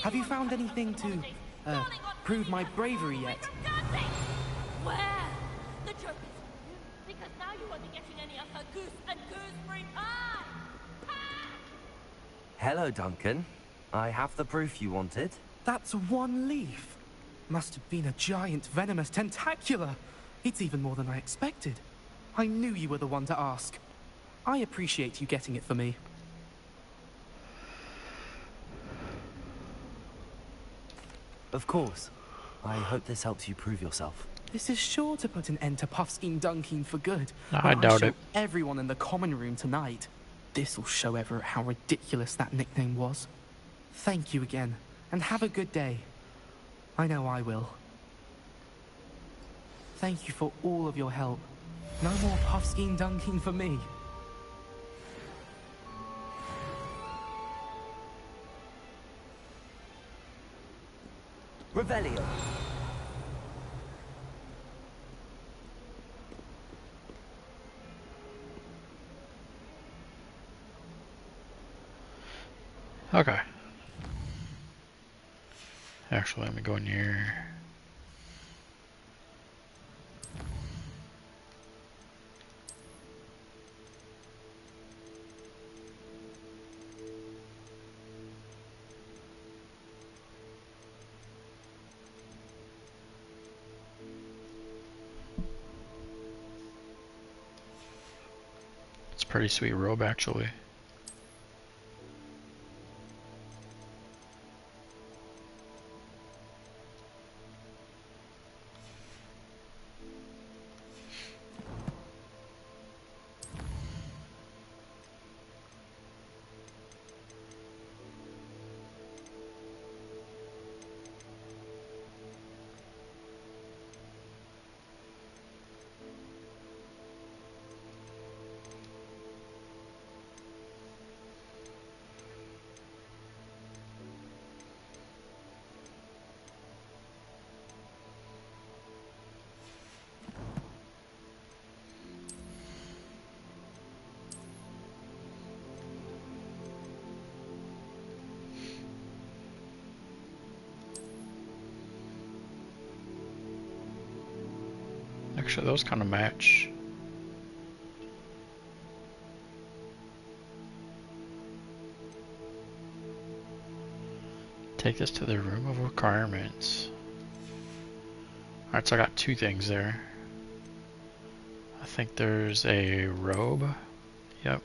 Have you found anything to, prove my bravery yet? Where? The joke is on you, because now you won't be getting any of her goose and gooseberry pie! Hello, Duncan. I have the proof you wanted. That's one leaf. Must have been a giant venomous tentacula. It's even more than I expected. I knew you were the one to ask. I appreciate you getting it for me. Of course. I hope this helps you prove yourself. This is sure to put an end to Puffskein Dunkin for good. No, when I doubt show it. everyone in the common room tonight. This'll show Everett how ridiculous that nickname was. Thank you again, and have a good day. I know I will. Thank you for all of your help. No more Puffskein Dunkin for me. Revelio. Okay. Actually, let me go in here. It's a pretty sweet robe, actually. Actually, those kind of match. Take this to the room of requirements. Alright, so I got two things there. I think there's a robe. Yep.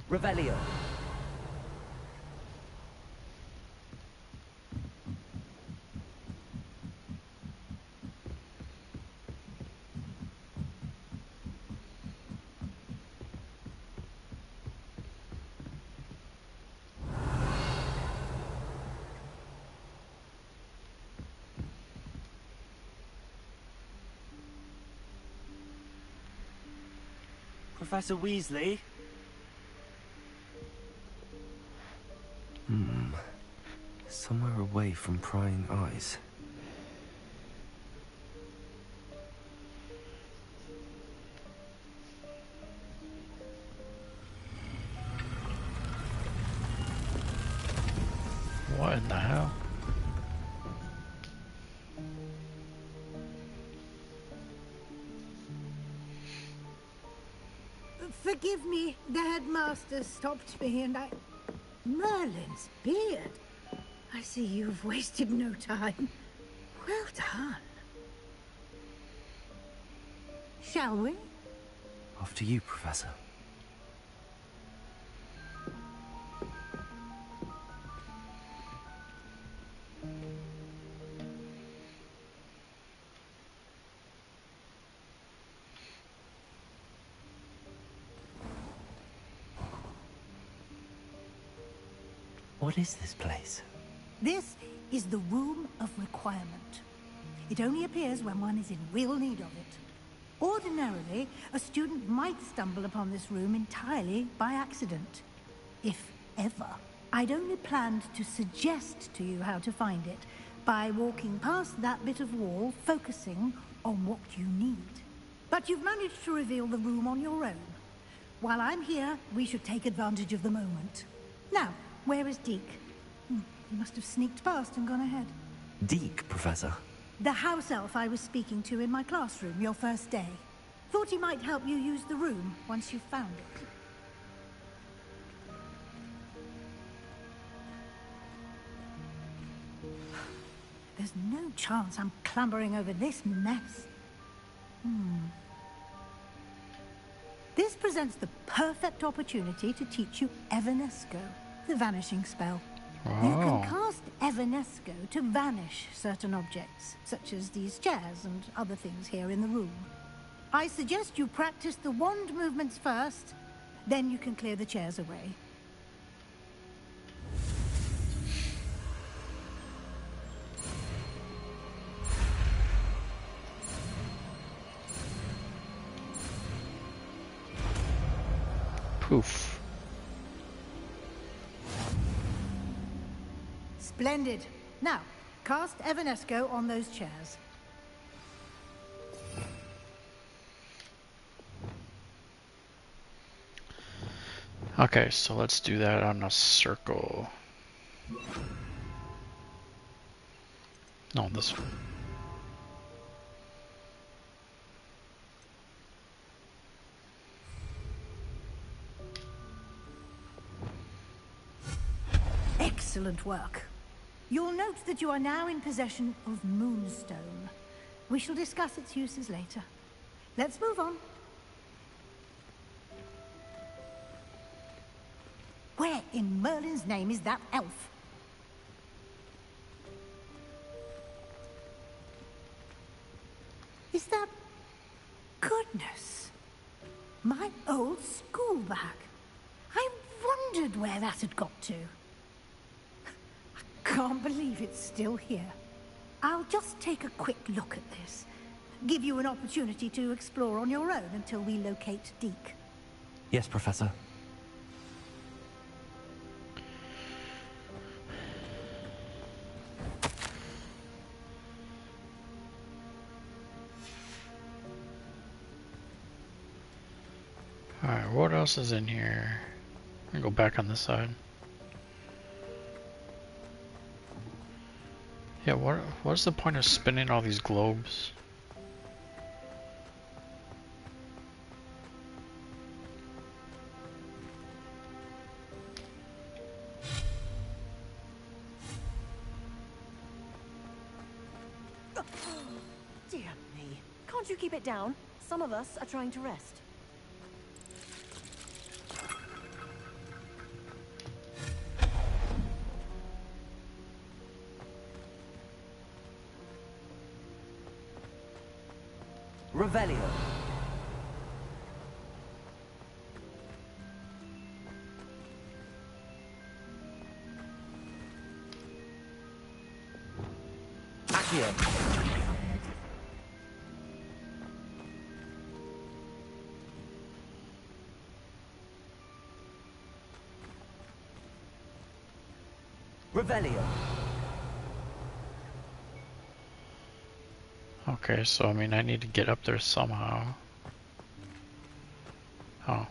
Revelio. Professor Weasley? Somewhere away from prying eyes. What in the hell? Forgive me, the headmaster stopped me and I... Merlin's beard. I see you've wasted no time. Well done. Shall we? After you, Professor. What is this place? This is the Room of Requirement. It only appears when one is in real need of it. Ordinarily, a student might stumble upon this room entirely by accident. If ever. I'd only planned to suggest to you how to find it by walking past that bit of wall, focusing on what you need. But you've managed to reveal the room on your own. While I'm here, we should take advantage of the moment. Now, where is Deke? He must have sneaked past and gone ahead. Deke, Professor. The house elf I was speaking to in my classroom your first day. Thought he might help you use the room once you've found it. There's no chance I'm clambering over this mess. This presents the perfect opportunity to teach you Evanesco, the vanishing spell. You can cast Evanesco to vanish certain objects, such as these chairs and other things here in the room. I suggest you practice the wand movements first, then you can clear the chairs away. Poof. Splendid. Now, cast Evanesco on those chairs. Okay, so let's do that on a circle. No, this one. Excellent work. You'll note that you are now in possession of Moonstone. We shall discuss its uses later. Let's move on. Where in Merlin's name is that elf? Is that... Goodness. My old school bag. I wondered where that had got to. Can't believe it's still here. I'll just take a quick look at this. Give you an opportunity to explore on your own until we locate Deke. Yes, Professor. Alright, what else is in here? I'm gonna go back on this side. Yeah, what's the point of spinning all these globes? Dear me. Can't you keep it down? Some of us are trying to rest. Revelio. Accio. Revelio. Okay, so I mean, I need to get up there somehow. Oh.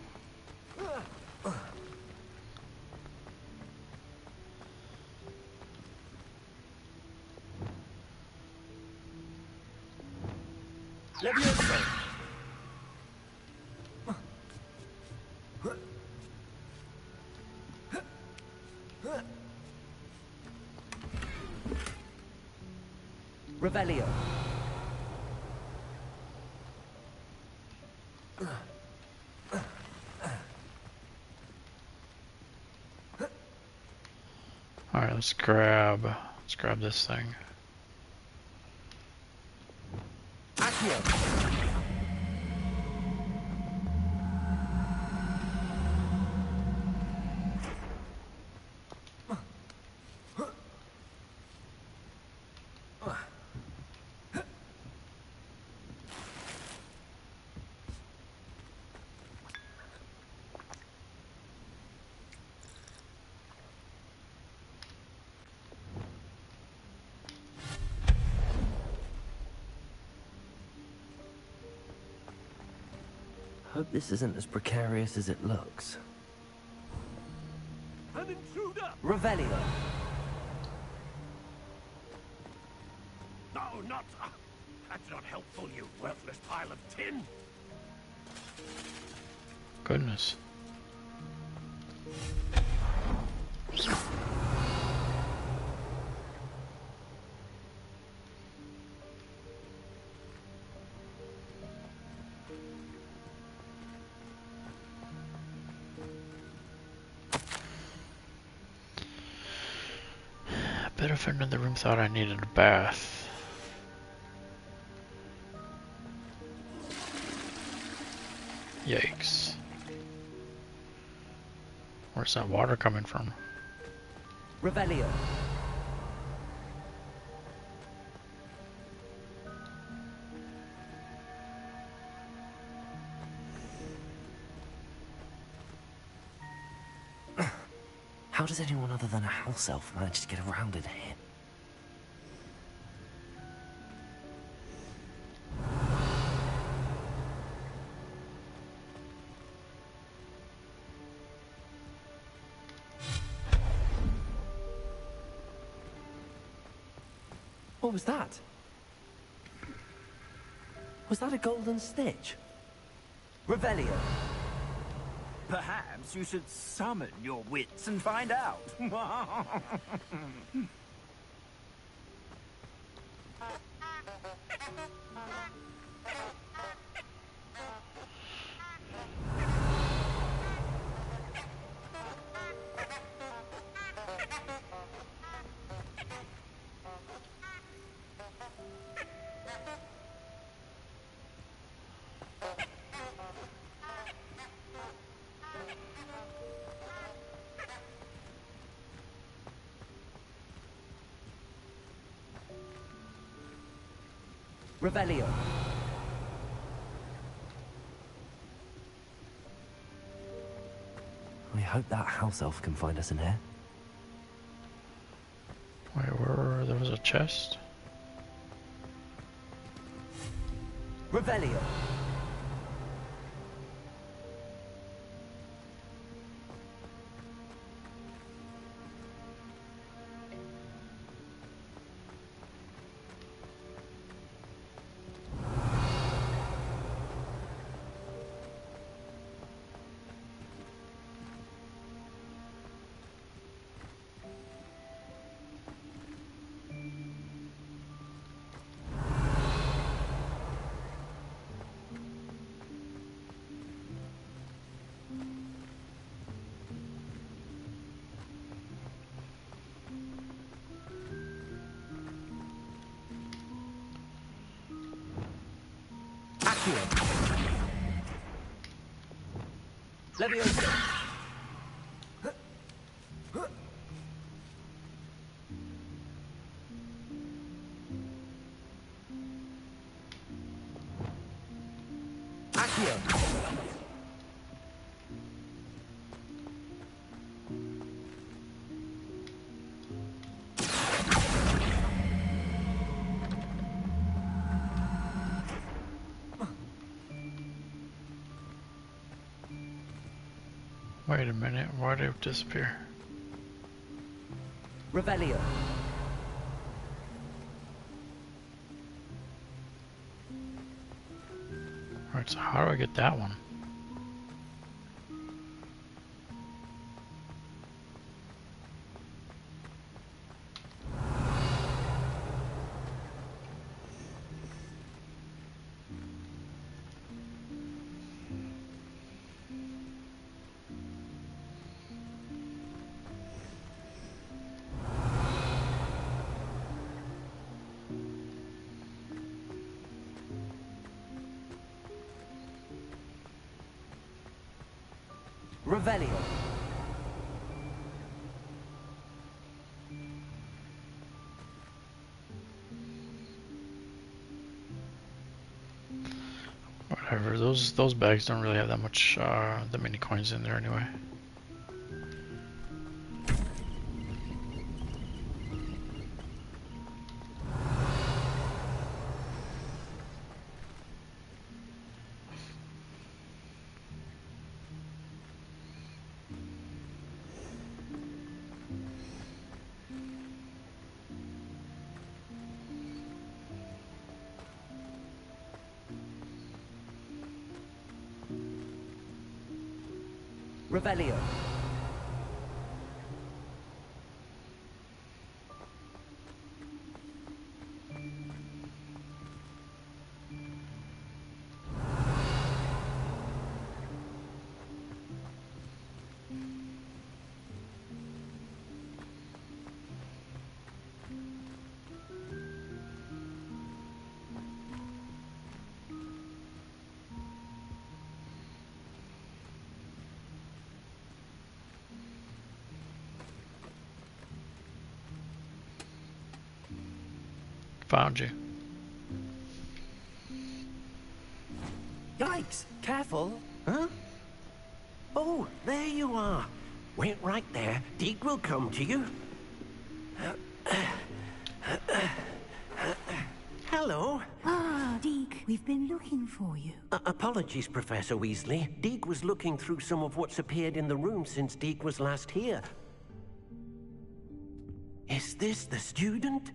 Levioso. Revelio. Alright, let's grab this thing. Accio. Hope this isn't as precarious as it looks. An intruder! Revelio. No, not... That's not helpful, you worthless pile of tin! Goodness. I bet if another room thought I needed a bath. Yikes. Where's that water coming from? Revelio. How does anyone other than a house elf manage to get around in here? What was that? Was that a golden stitch? Revelio. Perhaps you should summon your wits and find out. Revelio. I hope that house elf can find us in here. Wait, where there was a chest? Revelio. Accio. Leviosa. Accio. Wait a minute, why did it disappear? Revelio. Alright, so how do I get that one? Revelio. Whatever, those bags don't really have that much, that many coins in there anyway. Revelio. Found you. Yikes! Careful! Huh? Oh, there you are. Wait right there. Deke will come to you. Hello. Ah, Deke, we've been looking for you. Apologies, Professor Weasley. Deke was looking through some of what's appeared in the room since Deke was last here. Is this the student?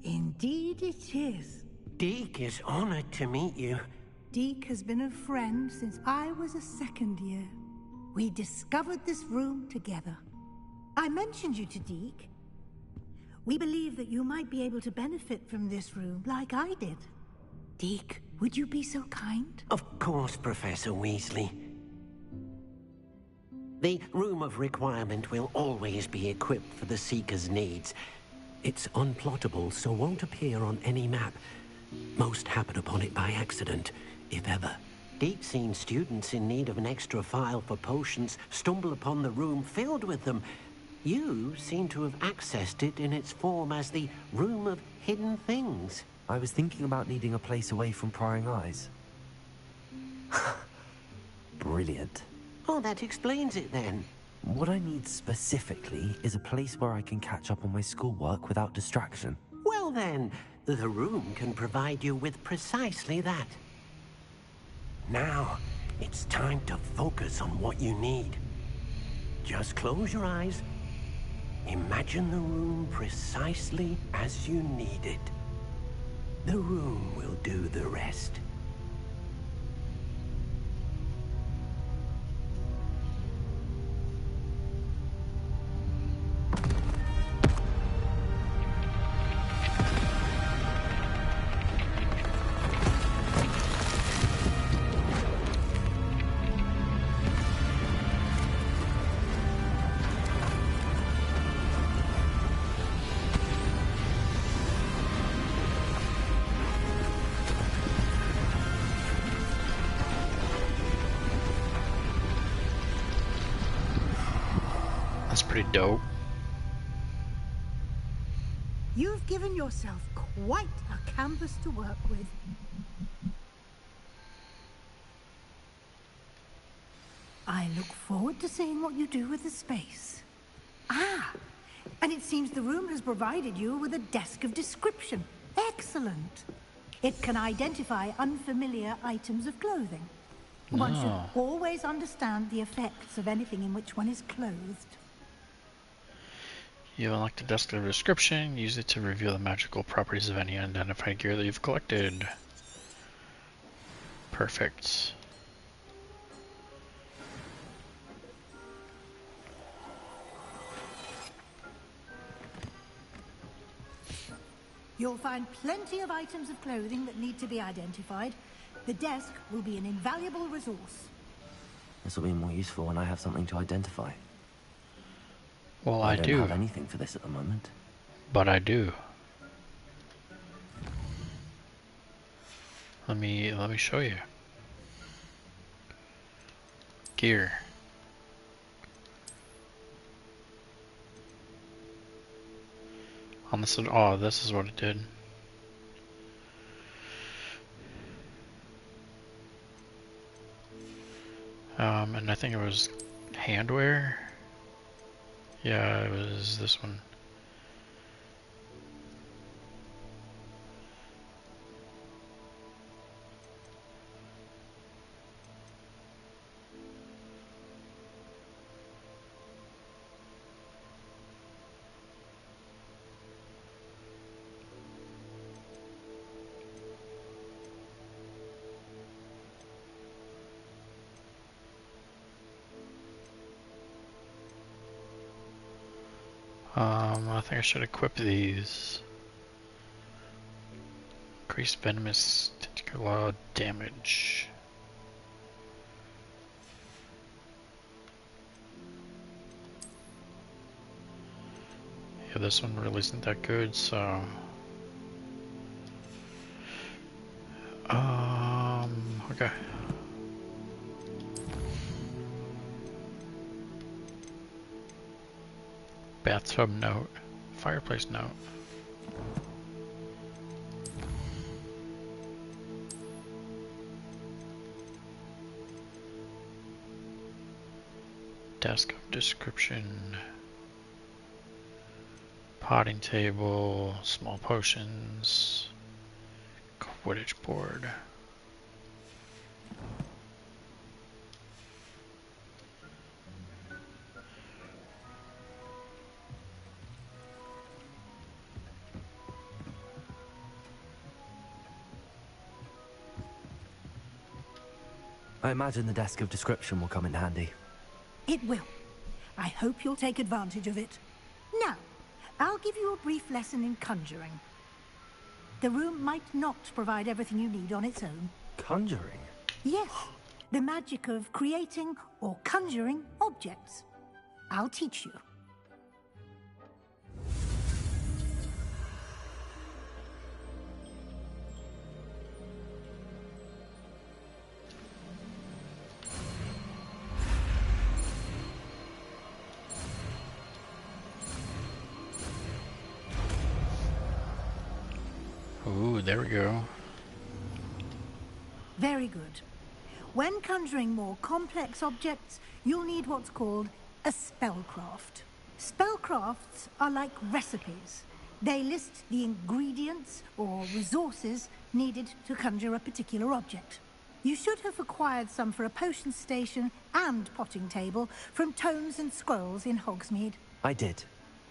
Indeed it is. Deke is honored to meet you. Deke has been a friend since I was a second year. We discovered this room together. I mentioned you to Deke. We believe that you might be able to benefit from this room like I did. Deke, would you be so kind? Of course, Professor Weasley. The Room of Requirement will always be equipped for the Seeker's needs. It's unplottable, so won't appear on any map. Most happen upon it by accident, if ever. Deke's seen students in need of an extra file for potions stumble upon the room filled with them. You seem to have accessed it in its form as the Room of Hidden Things. I was thinking about needing a place away from prying eyes. Brilliant. Oh, that explains it then. What I need specifically is a place where I can catch up on my schoolwork without distraction. Well then, the room can provide you with precisely that. Now, it's time to focus on what you need. Just close your eyes. Imagine the room precisely as you need it. The room will do the rest. pretty dope. You've given yourself quite a canvas to work with. I look forward to seeing what you do with the space. Ah, and it seems the room has provided you with a desk of description. Excellent. It can identify unfamiliar items of clothing. One should always understand the effects of anything in which one is clothed. You unlock the desk of description. Use it to reveal the magical properties of any unidentified gear that you've collected. Perfect. You'll find plenty of items of clothing that need to be identified. The desk will be an invaluable resource. This will be more useful when I have something to identify. Well, I do. don't have anything for this at the moment. But I do. Let me show you. Gear. On this, oh, this is what it did. And I think it was handwear. Yeah, it was this one. I think I should equip these. Increase venomous tentacular damage. Yeah, this one really isn't that good, so... okay. Bathtub note. Fireplace note. Desk of description. Potting table. Small potions. Quidditch board. I imagine the desk of description will come in handy. It will. I hope you'll take advantage of it. Now, I'll give you a brief lesson in conjuring. The room might not provide everything you need on its own. Conjuring? Yes, the magic of creating or conjuring objects. I'll teach you. Ooh, there we go. Very good. When conjuring more complex objects, you'll need what's called a spellcraft. Spellcrafts are like recipes. They list the ingredients or resources needed to conjure a particular object. You should have acquired some for a potion station and potting table from tomes and scrolls in Hogsmeade. I did.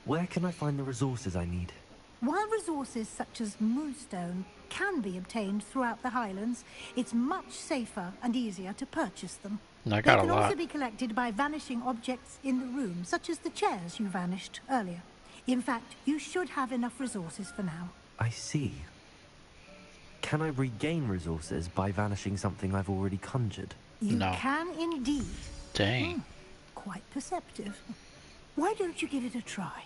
Where can I find the resources I need? While resources such as moonstone can be obtained throughout the Highlands, it's much safer and easier to purchase them. I got They a can lot. also be collected by vanishing objects in the room, such as the chairs you vanished earlier. In fact, you should have enough resources for now. I see. Can I regain resources by vanishing something I've already conjured? You can indeed. Dang. Quite perceptive. Why don't you give it a try?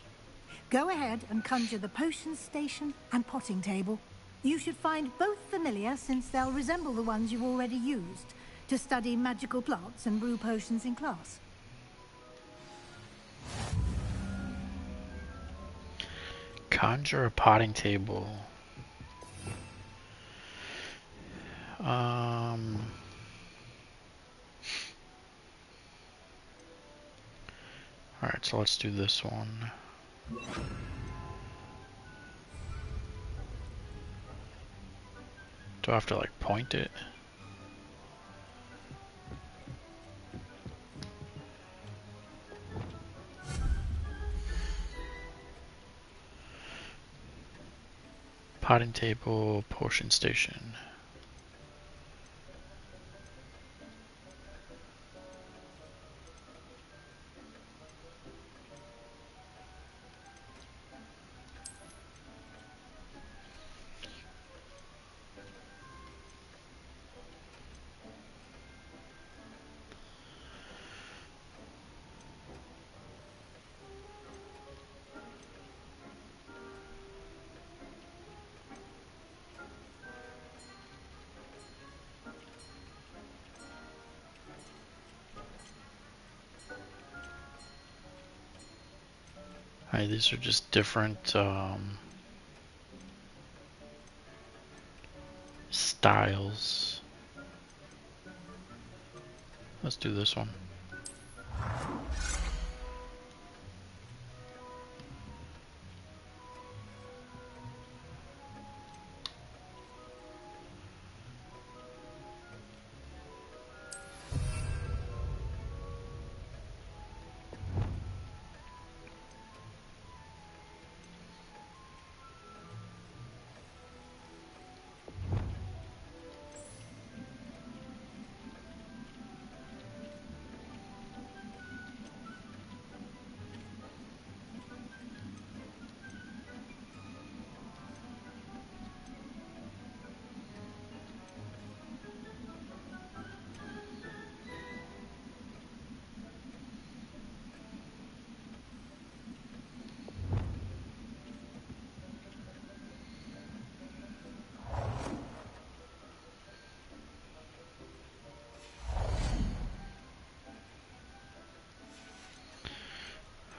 Go ahead and conjure the potion station and potting table. You should find both familiar, since they'll resemble the ones you've already used to study magical plants and brew potions in class. Conjure a potting table. Alright, so let's do this one. Do I have to like point it? Potting table, potion station. Alright, these are just different styles. Let's do this one.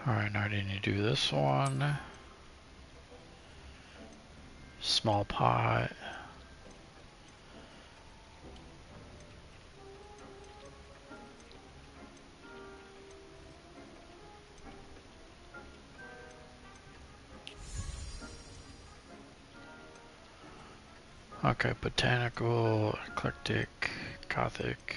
Alright, now I need to do this one. Small pot. Okay, botanical, eclectic, gothic.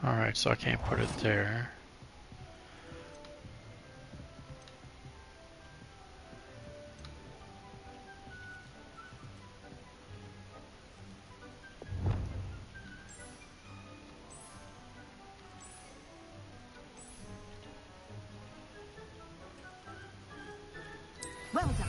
Alright, so I can't put it there. Well done.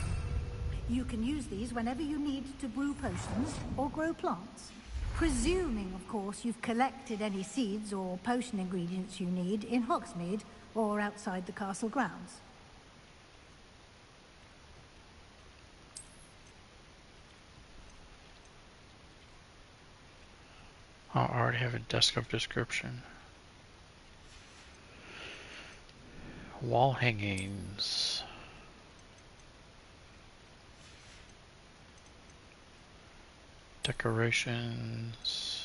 You can use these whenever you need to brew potions or grow plants. Presuming, of course, you've collected any seeds or potion ingredients you need in Hogsmeade or outside the castle grounds. Oh, I already have a desk of description. Wall hangings. Decorations.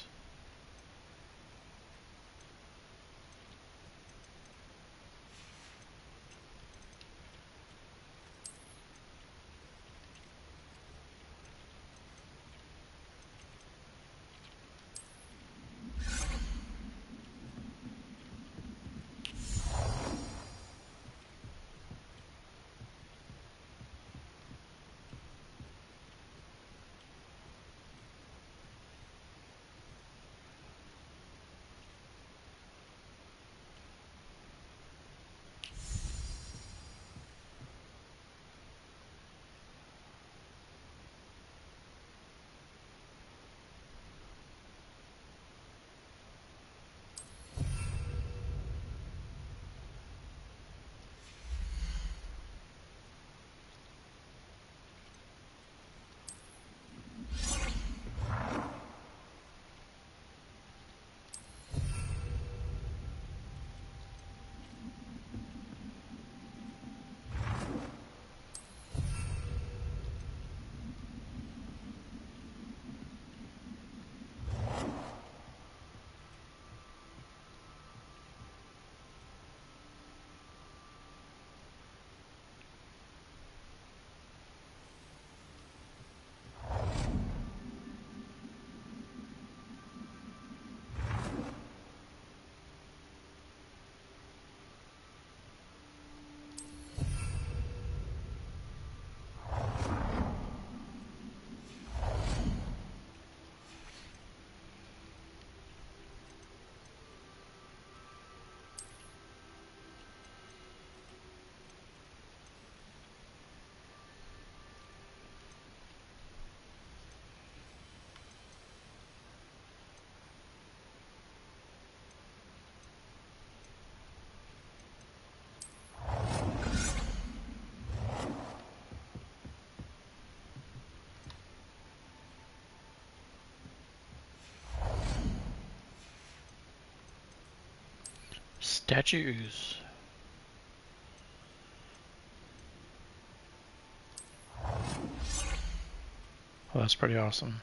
Statues. Well, that's pretty awesome.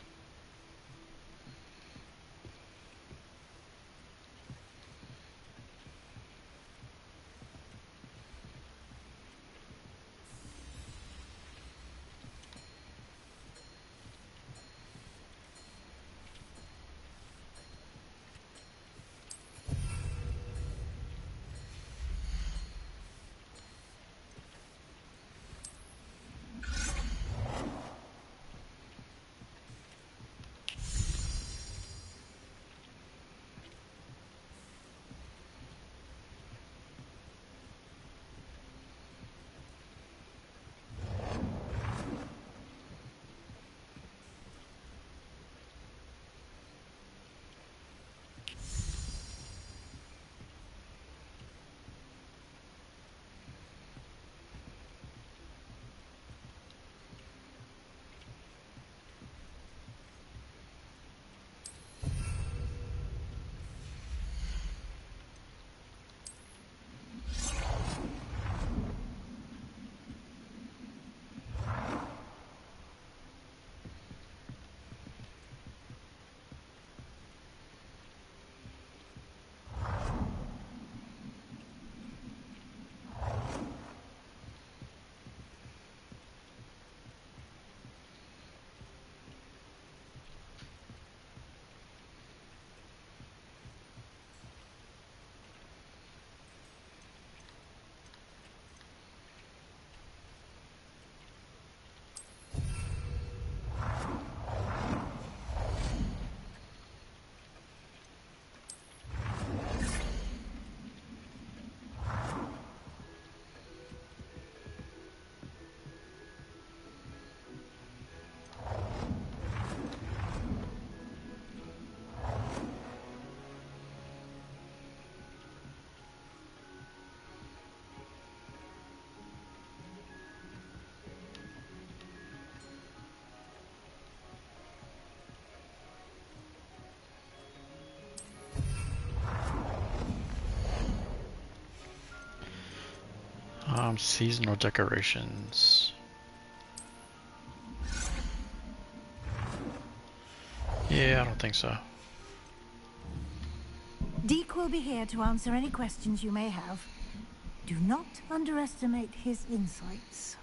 Seasonal decorations. Yeah, I don't think so. Deke will be here to answer any questions you may have. Do not underestimate his insights.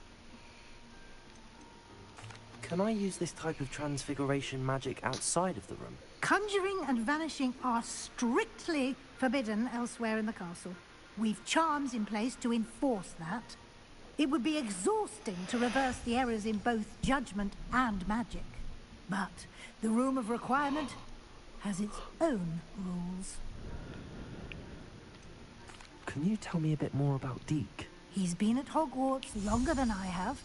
Can I use this type of transfiguration magic outside of the room? Conjuring and vanishing are strictly forbidden elsewhere in the castle. We've charms in place to enforce that. It would be exhausting to reverse the errors in both judgment and magic. But the Room of Requirement has its own rules. Can you tell me a bit more about Deke? He's been at Hogwarts longer than I have,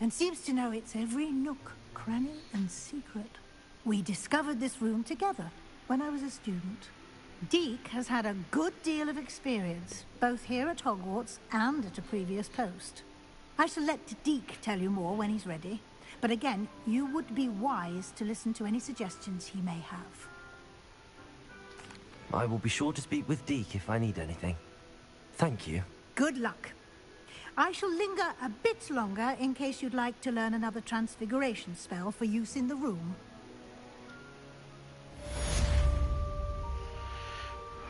and seems to know its every nook, cranny, and secret. We discovered this room together when I was a student. Deke has had a good deal of experience, both here at Hogwarts and at a previous post. I shall let Deke tell you more when he's ready, but again, you would be wise to listen to any suggestions he may have. I will be sure to speak with Deke if I need anything. Thank you. Good luck. I shall linger a bit longer in case you'd like to learn another transfiguration spell for use in the room.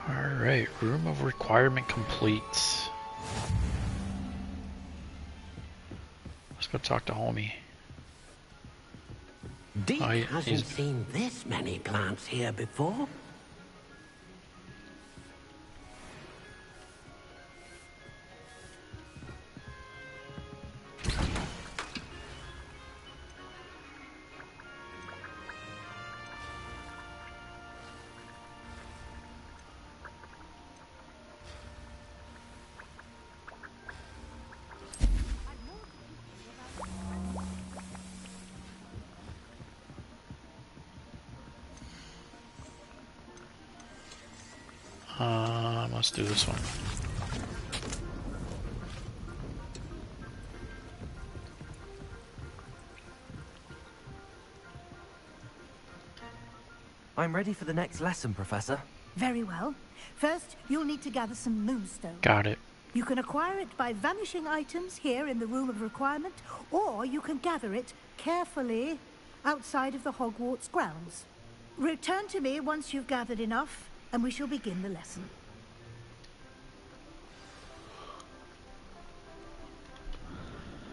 Alright, Room of Requirement complete. Let's go talk to homie. Deke Oh, yeah, hasn't seen this many plants here before. Let's do this one. I'm ready for the next lesson, Professor. Very well. First, you'll need to gather some moonstone. Got it. You can acquire it by vanishing items here in the Room of Requirement, or you can gather it carefully outside of the Hogwarts grounds. Return to me once you've gathered enough, and we shall begin the lesson.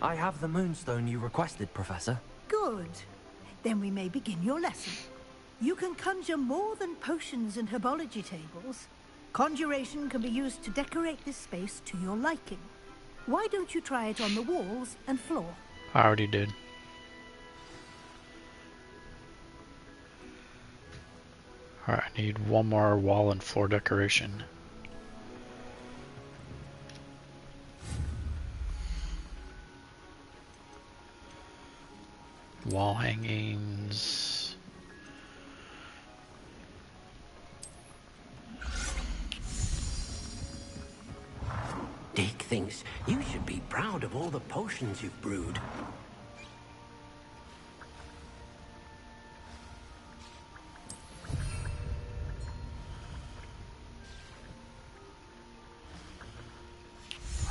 I have the moonstone you requested, Professor. Good. Then we may begin your lesson. You can conjure more than potions and herbology tables. Conjuration can be used to decorate this space to your liking. Why don't you try it on the walls and floor? I already did. Alright, I need one more wall and floor decoration. Wall hangings. Dick thinks you should be proud of all the potions you've brewed.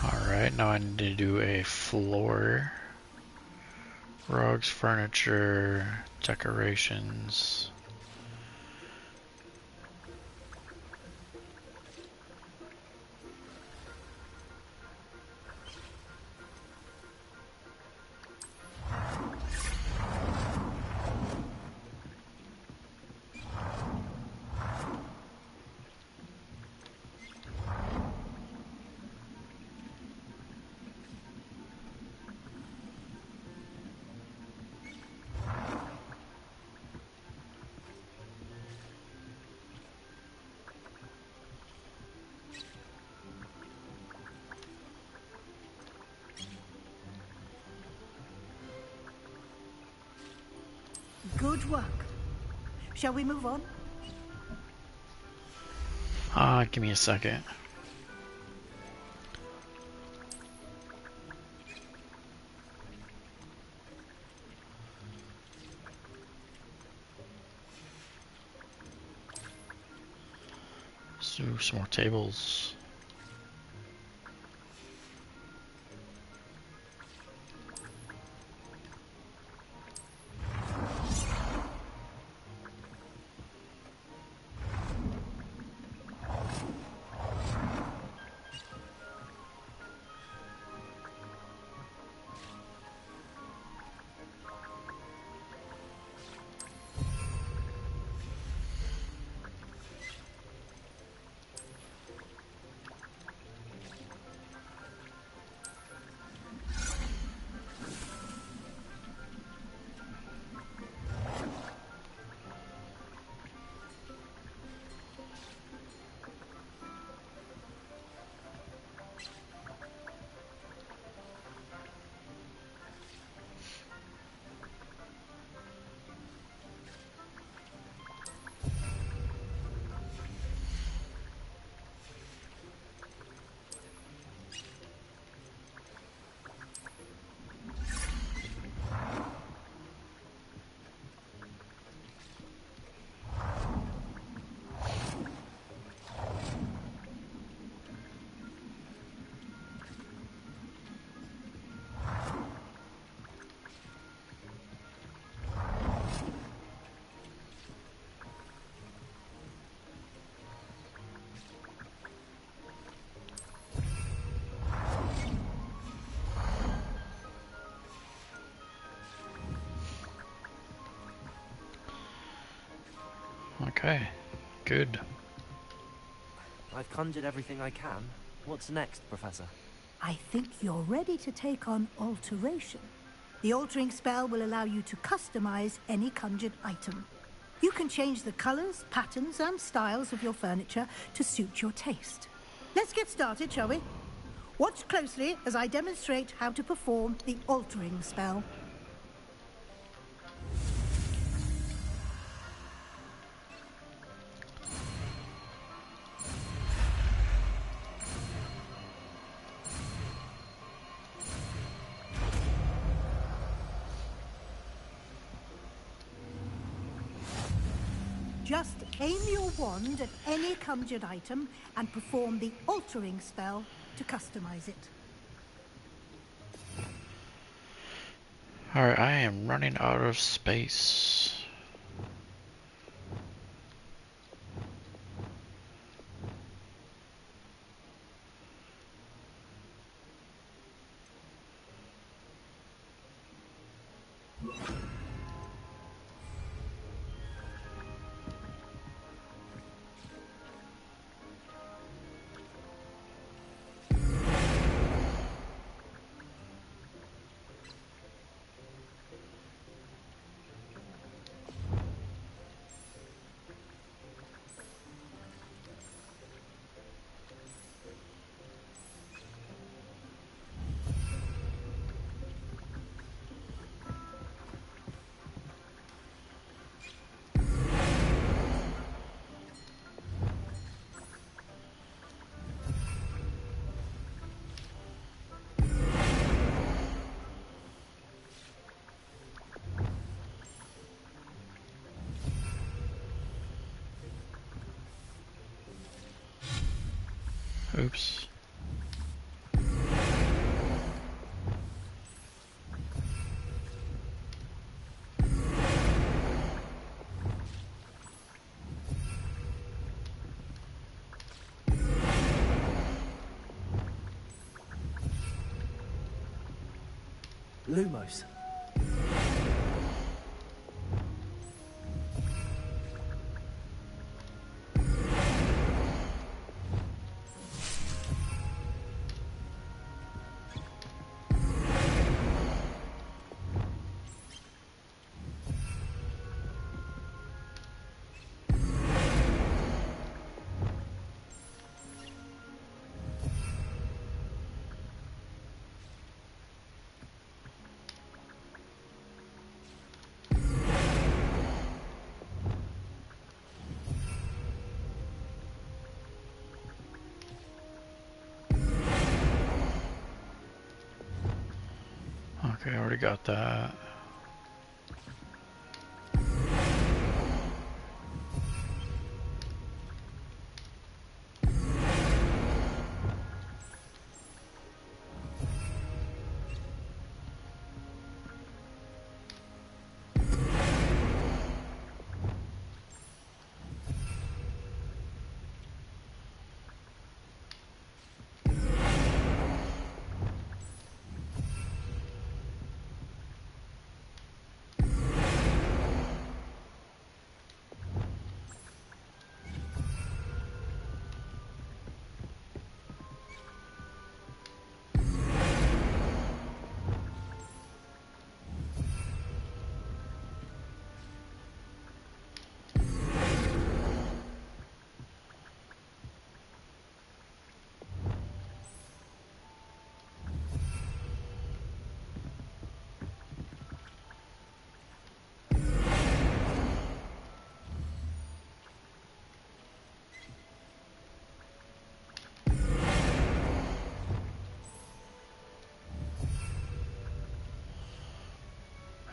Alright, now I need to do a floor. Rugs, furniture, decorations. Good work. Shall we move on? Give me a second. So, some more tables. Okay, good. I've conjured everything I can. What's next, Professor? I think you're ready to take on alteration. The altering spell will allow you to customize any conjured item. You can change the colors, patterns, and styles of your furniture to suit your taste. Let's get started, shall we? Watch closely as I demonstrate how to perform the altering spell. Just aim your wand at any conjured item and perform the altering spell to customize it. Alright, I am running out of space. Oops. Lumos. Okay, I already got that.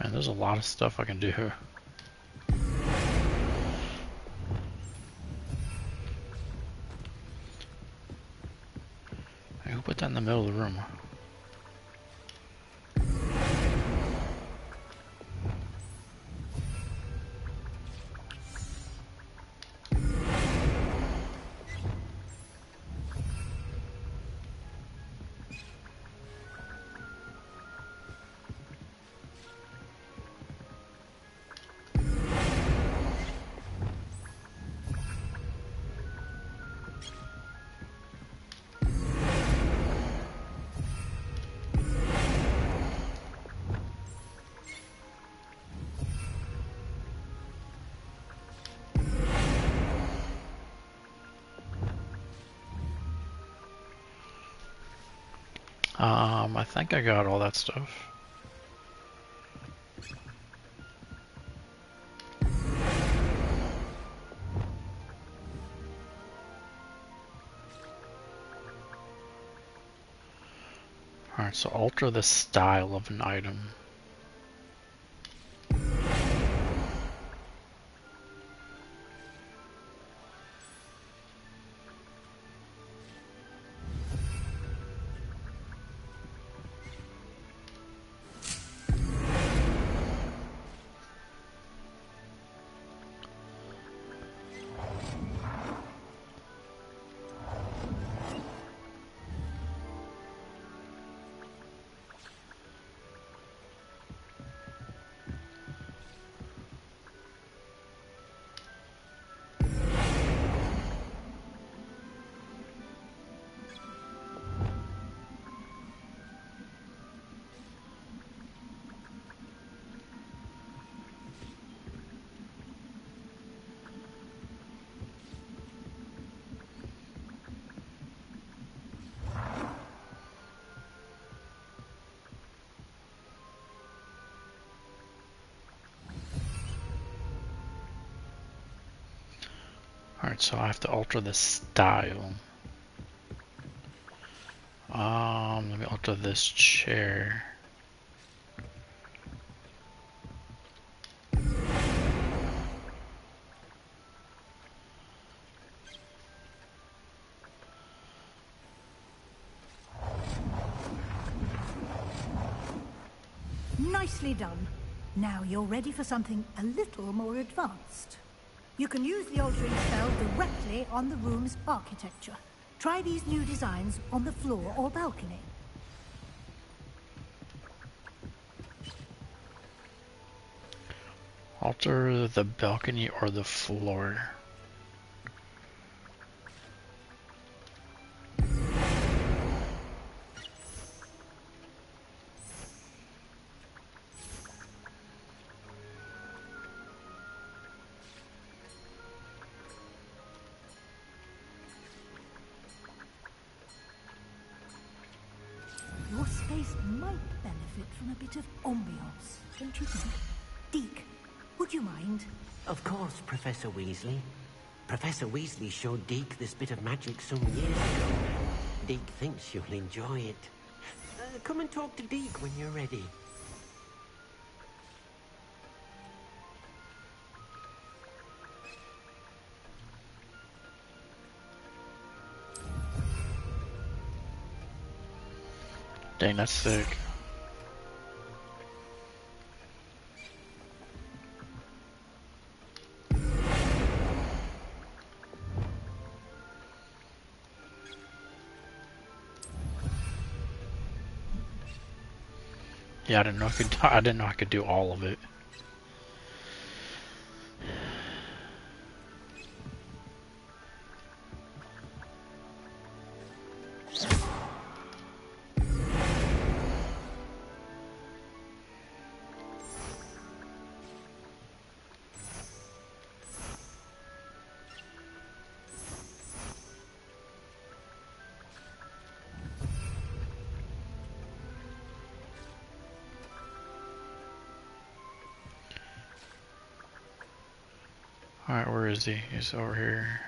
Man, there's a lot of stuff I can do. Hey, who put that in the middle of the room? I think I got all that stuff. Alright, so alter the style of an item. Alright, so I have to alter the style. Let me alter this chair. Nicely done. Now you're ready for something a little more advanced. You can use the altering spell directly on the room's architecture. Try these new designs on the floor or balcony. Alter the balcony or the floor. Your space might benefit from a bit of ambiance, don't you think? Deke, would you mind? Of course, Professor Weasley. Professor Weasley showed Deke this bit of magic some years ago. Deke thinks you'll enjoy it. Come and talk to Deke when you're ready. Dang, that's sick. Yeah, I didn't know I could do all of it. Alright, where is he? He's over here.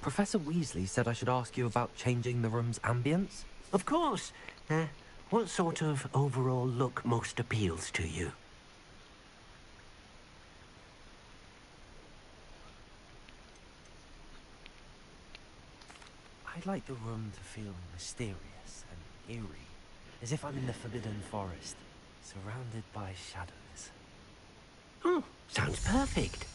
Professor Weasley said I should ask you about changing the room's ambience. Of course. What sort of overall look most appeals to you? I'd like the room to feel mysterious and eerie, as if I'm in the Forbidden Forest, surrounded by shadows. Oh, sounds perfect.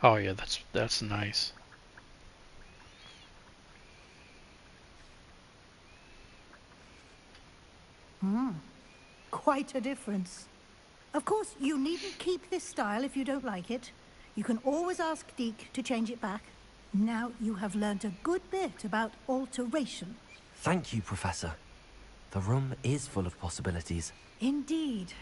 Oh yeah, that's nice. Quite a difference. Of course, you needn't keep this style if you don't like it. You can always ask Deke to change it back. Now you have learnt a good bit about alteration. Thank you, Professor. The room is full of possibilities. Indeed.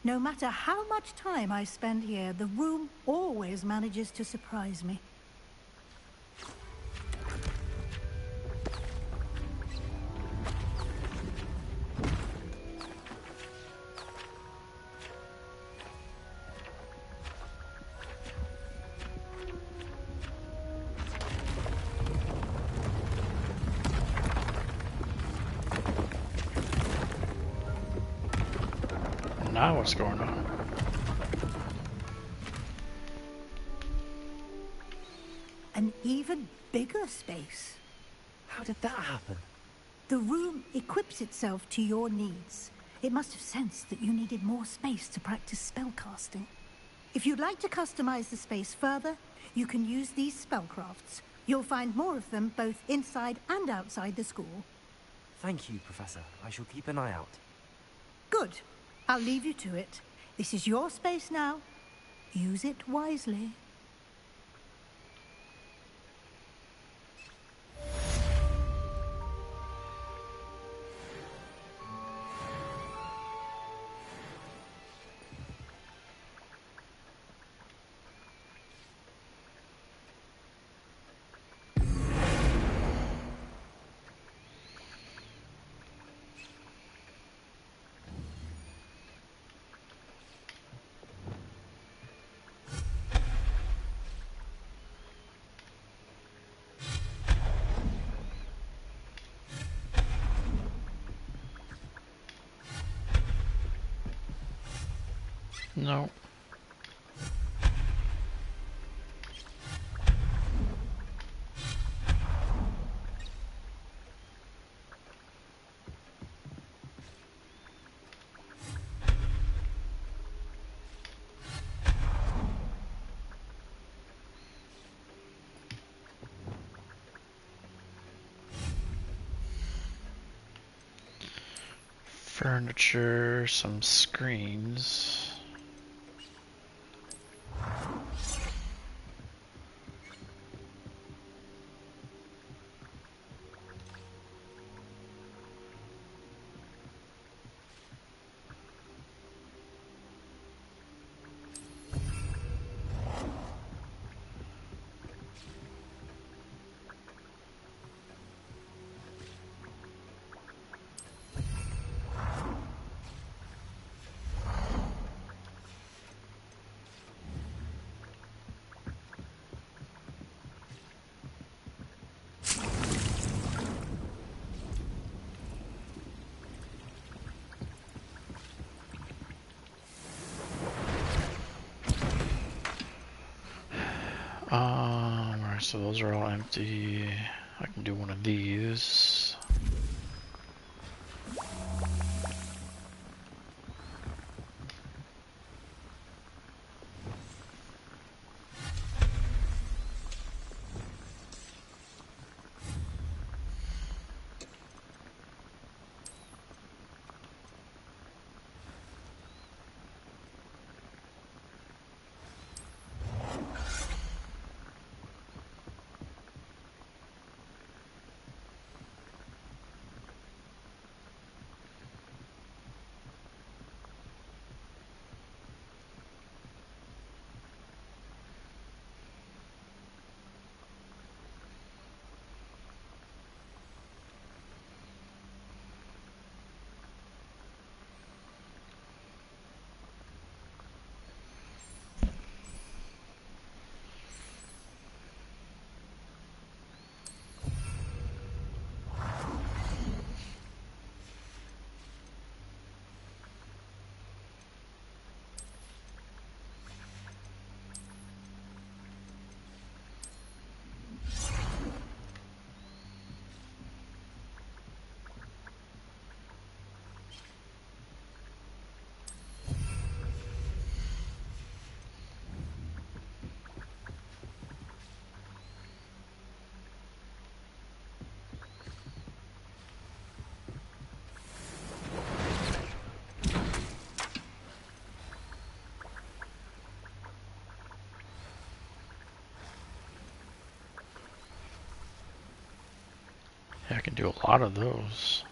No matter how much time I spend here, the room always manages to surprise me. Now what's going on? An even bigger space. How did that happen? The room equips itself to your needs. It must have sensed that you needed more space to practice spellcasting. If you'd like to customize the space further, you can use these spellcrafts. You'll find more of them both inside and outside the school. Thank you, Professor. I shall keep an eye out. Good. I'll leave you to it. This is your space now. Use it wisely. No. Furniture, some screens. Alright, so those are all empty. I can do one of these. Yeah, I can do a lot of those.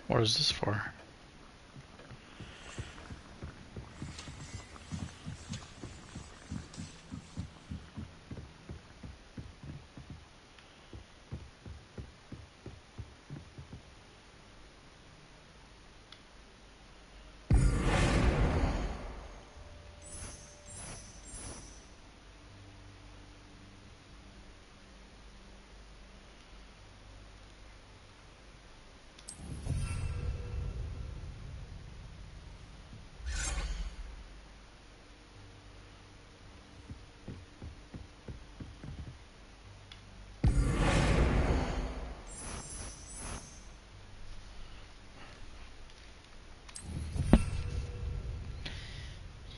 What is this for?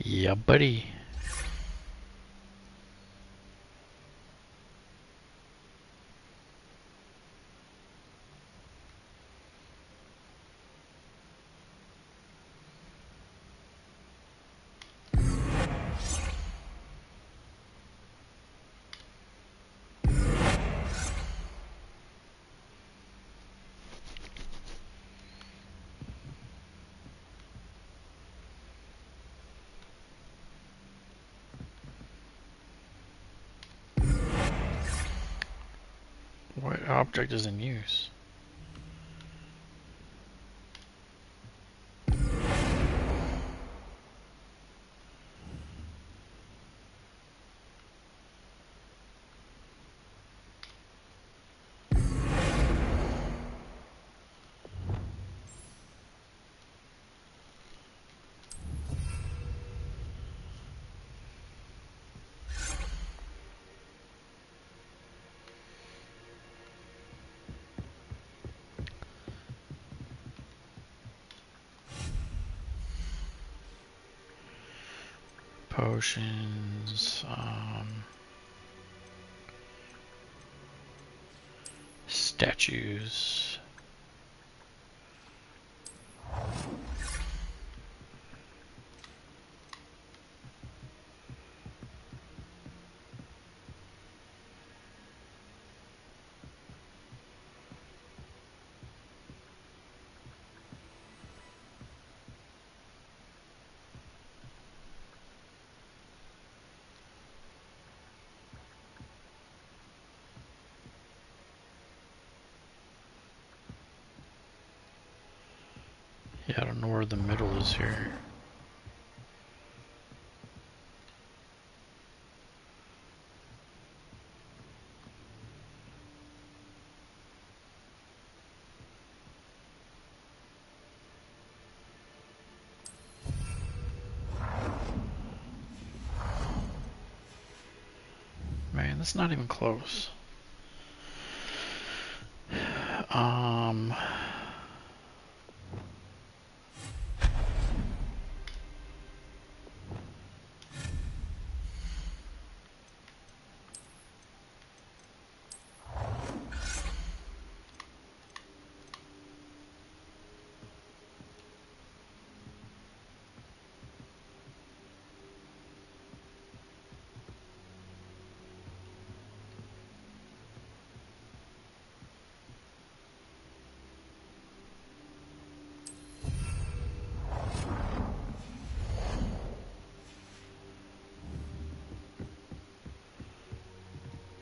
Yeah, buddy. What object is in use? Potions, statues. Yeah, I don't know where the middle is here. Man, that's not even close. Um...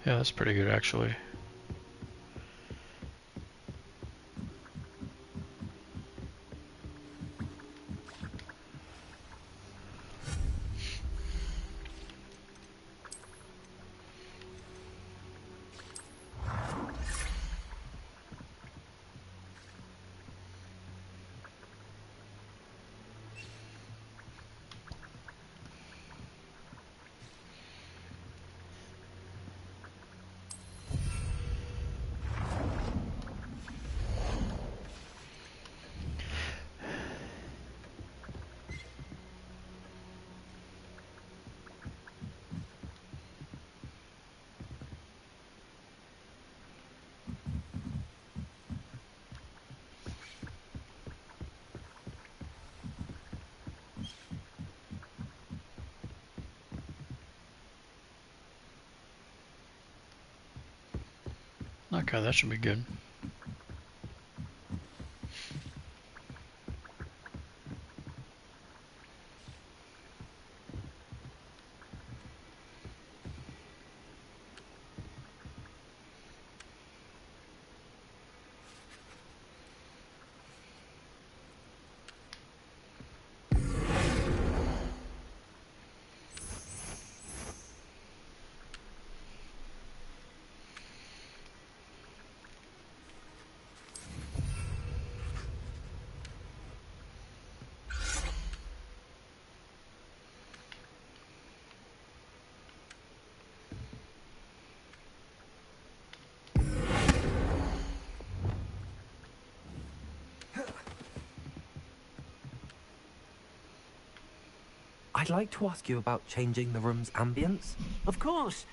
Yeah, that's pretty good actually. Okay, that should be good. I'd like to ask you about changing the room's ambience. Of course.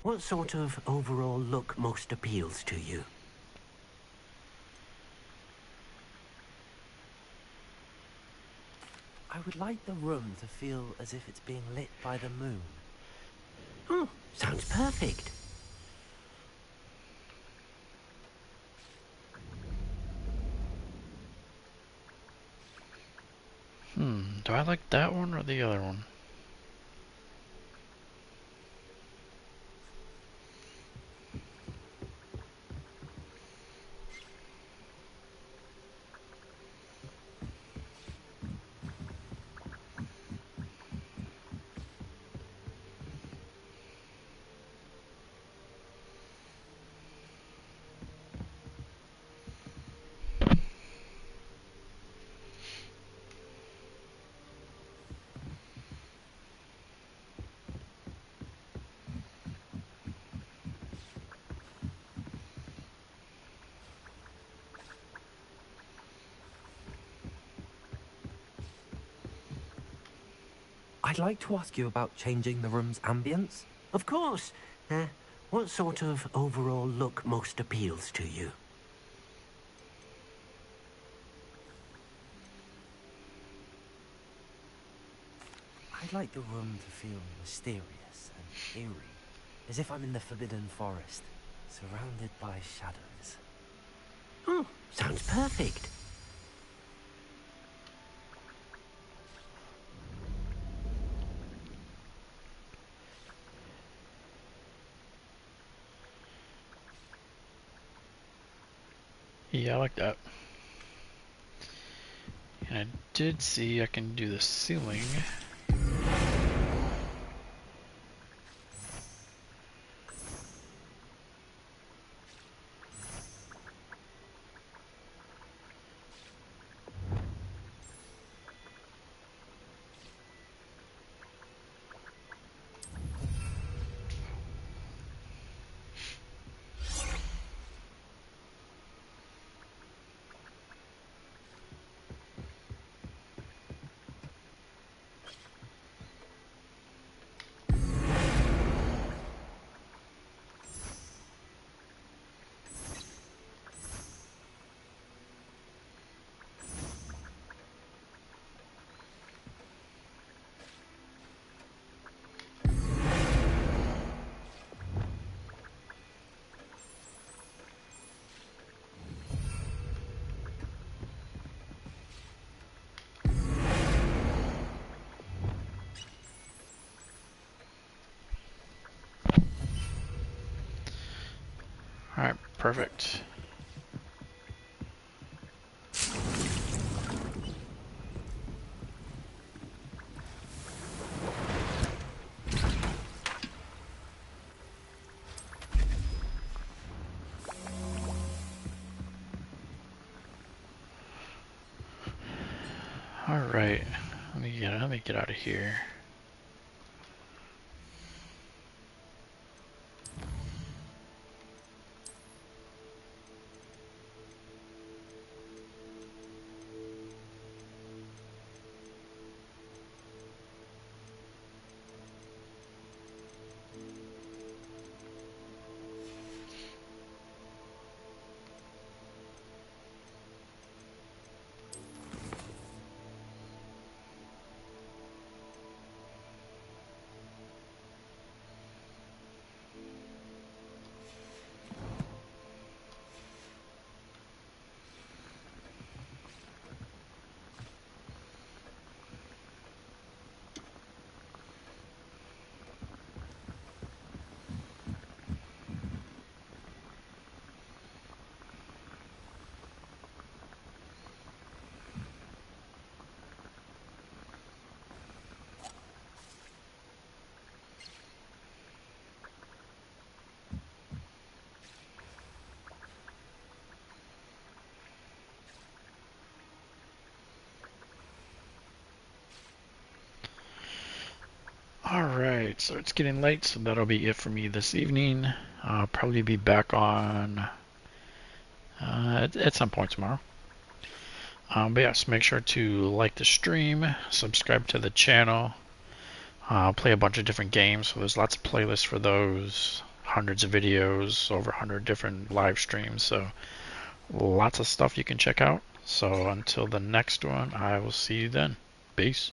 What sort of overall look most appeals to you? I would like the room to feel as if it's being lit by the moon. Oh, sounds perfect. Do I like that one or the other one? I'd like to ask you about changing the room's ambience. Of course. What sort of overall look most appeals to you? I'd like the room to feel mysterious and eerie, as if I'm in the Forbidden Forest, surrounded by shadows. Oh, sounds perfect. Yeah, I like that. And I did see I can do the ceiling. Alright, perfect. Alright, let me get out of here. Alright, so it's getting late, so that'll be it for me this evening. I'll probably be back on at some point tomorrow. But yes, make sure to like the stream, subscribe to the channel. I'll play a bunch of different games, so there's lots of playlists for those. Hundreds of videos, over 100 different live streams, so lots of stuff you can check out. So until the next one, I will see you then. Peace.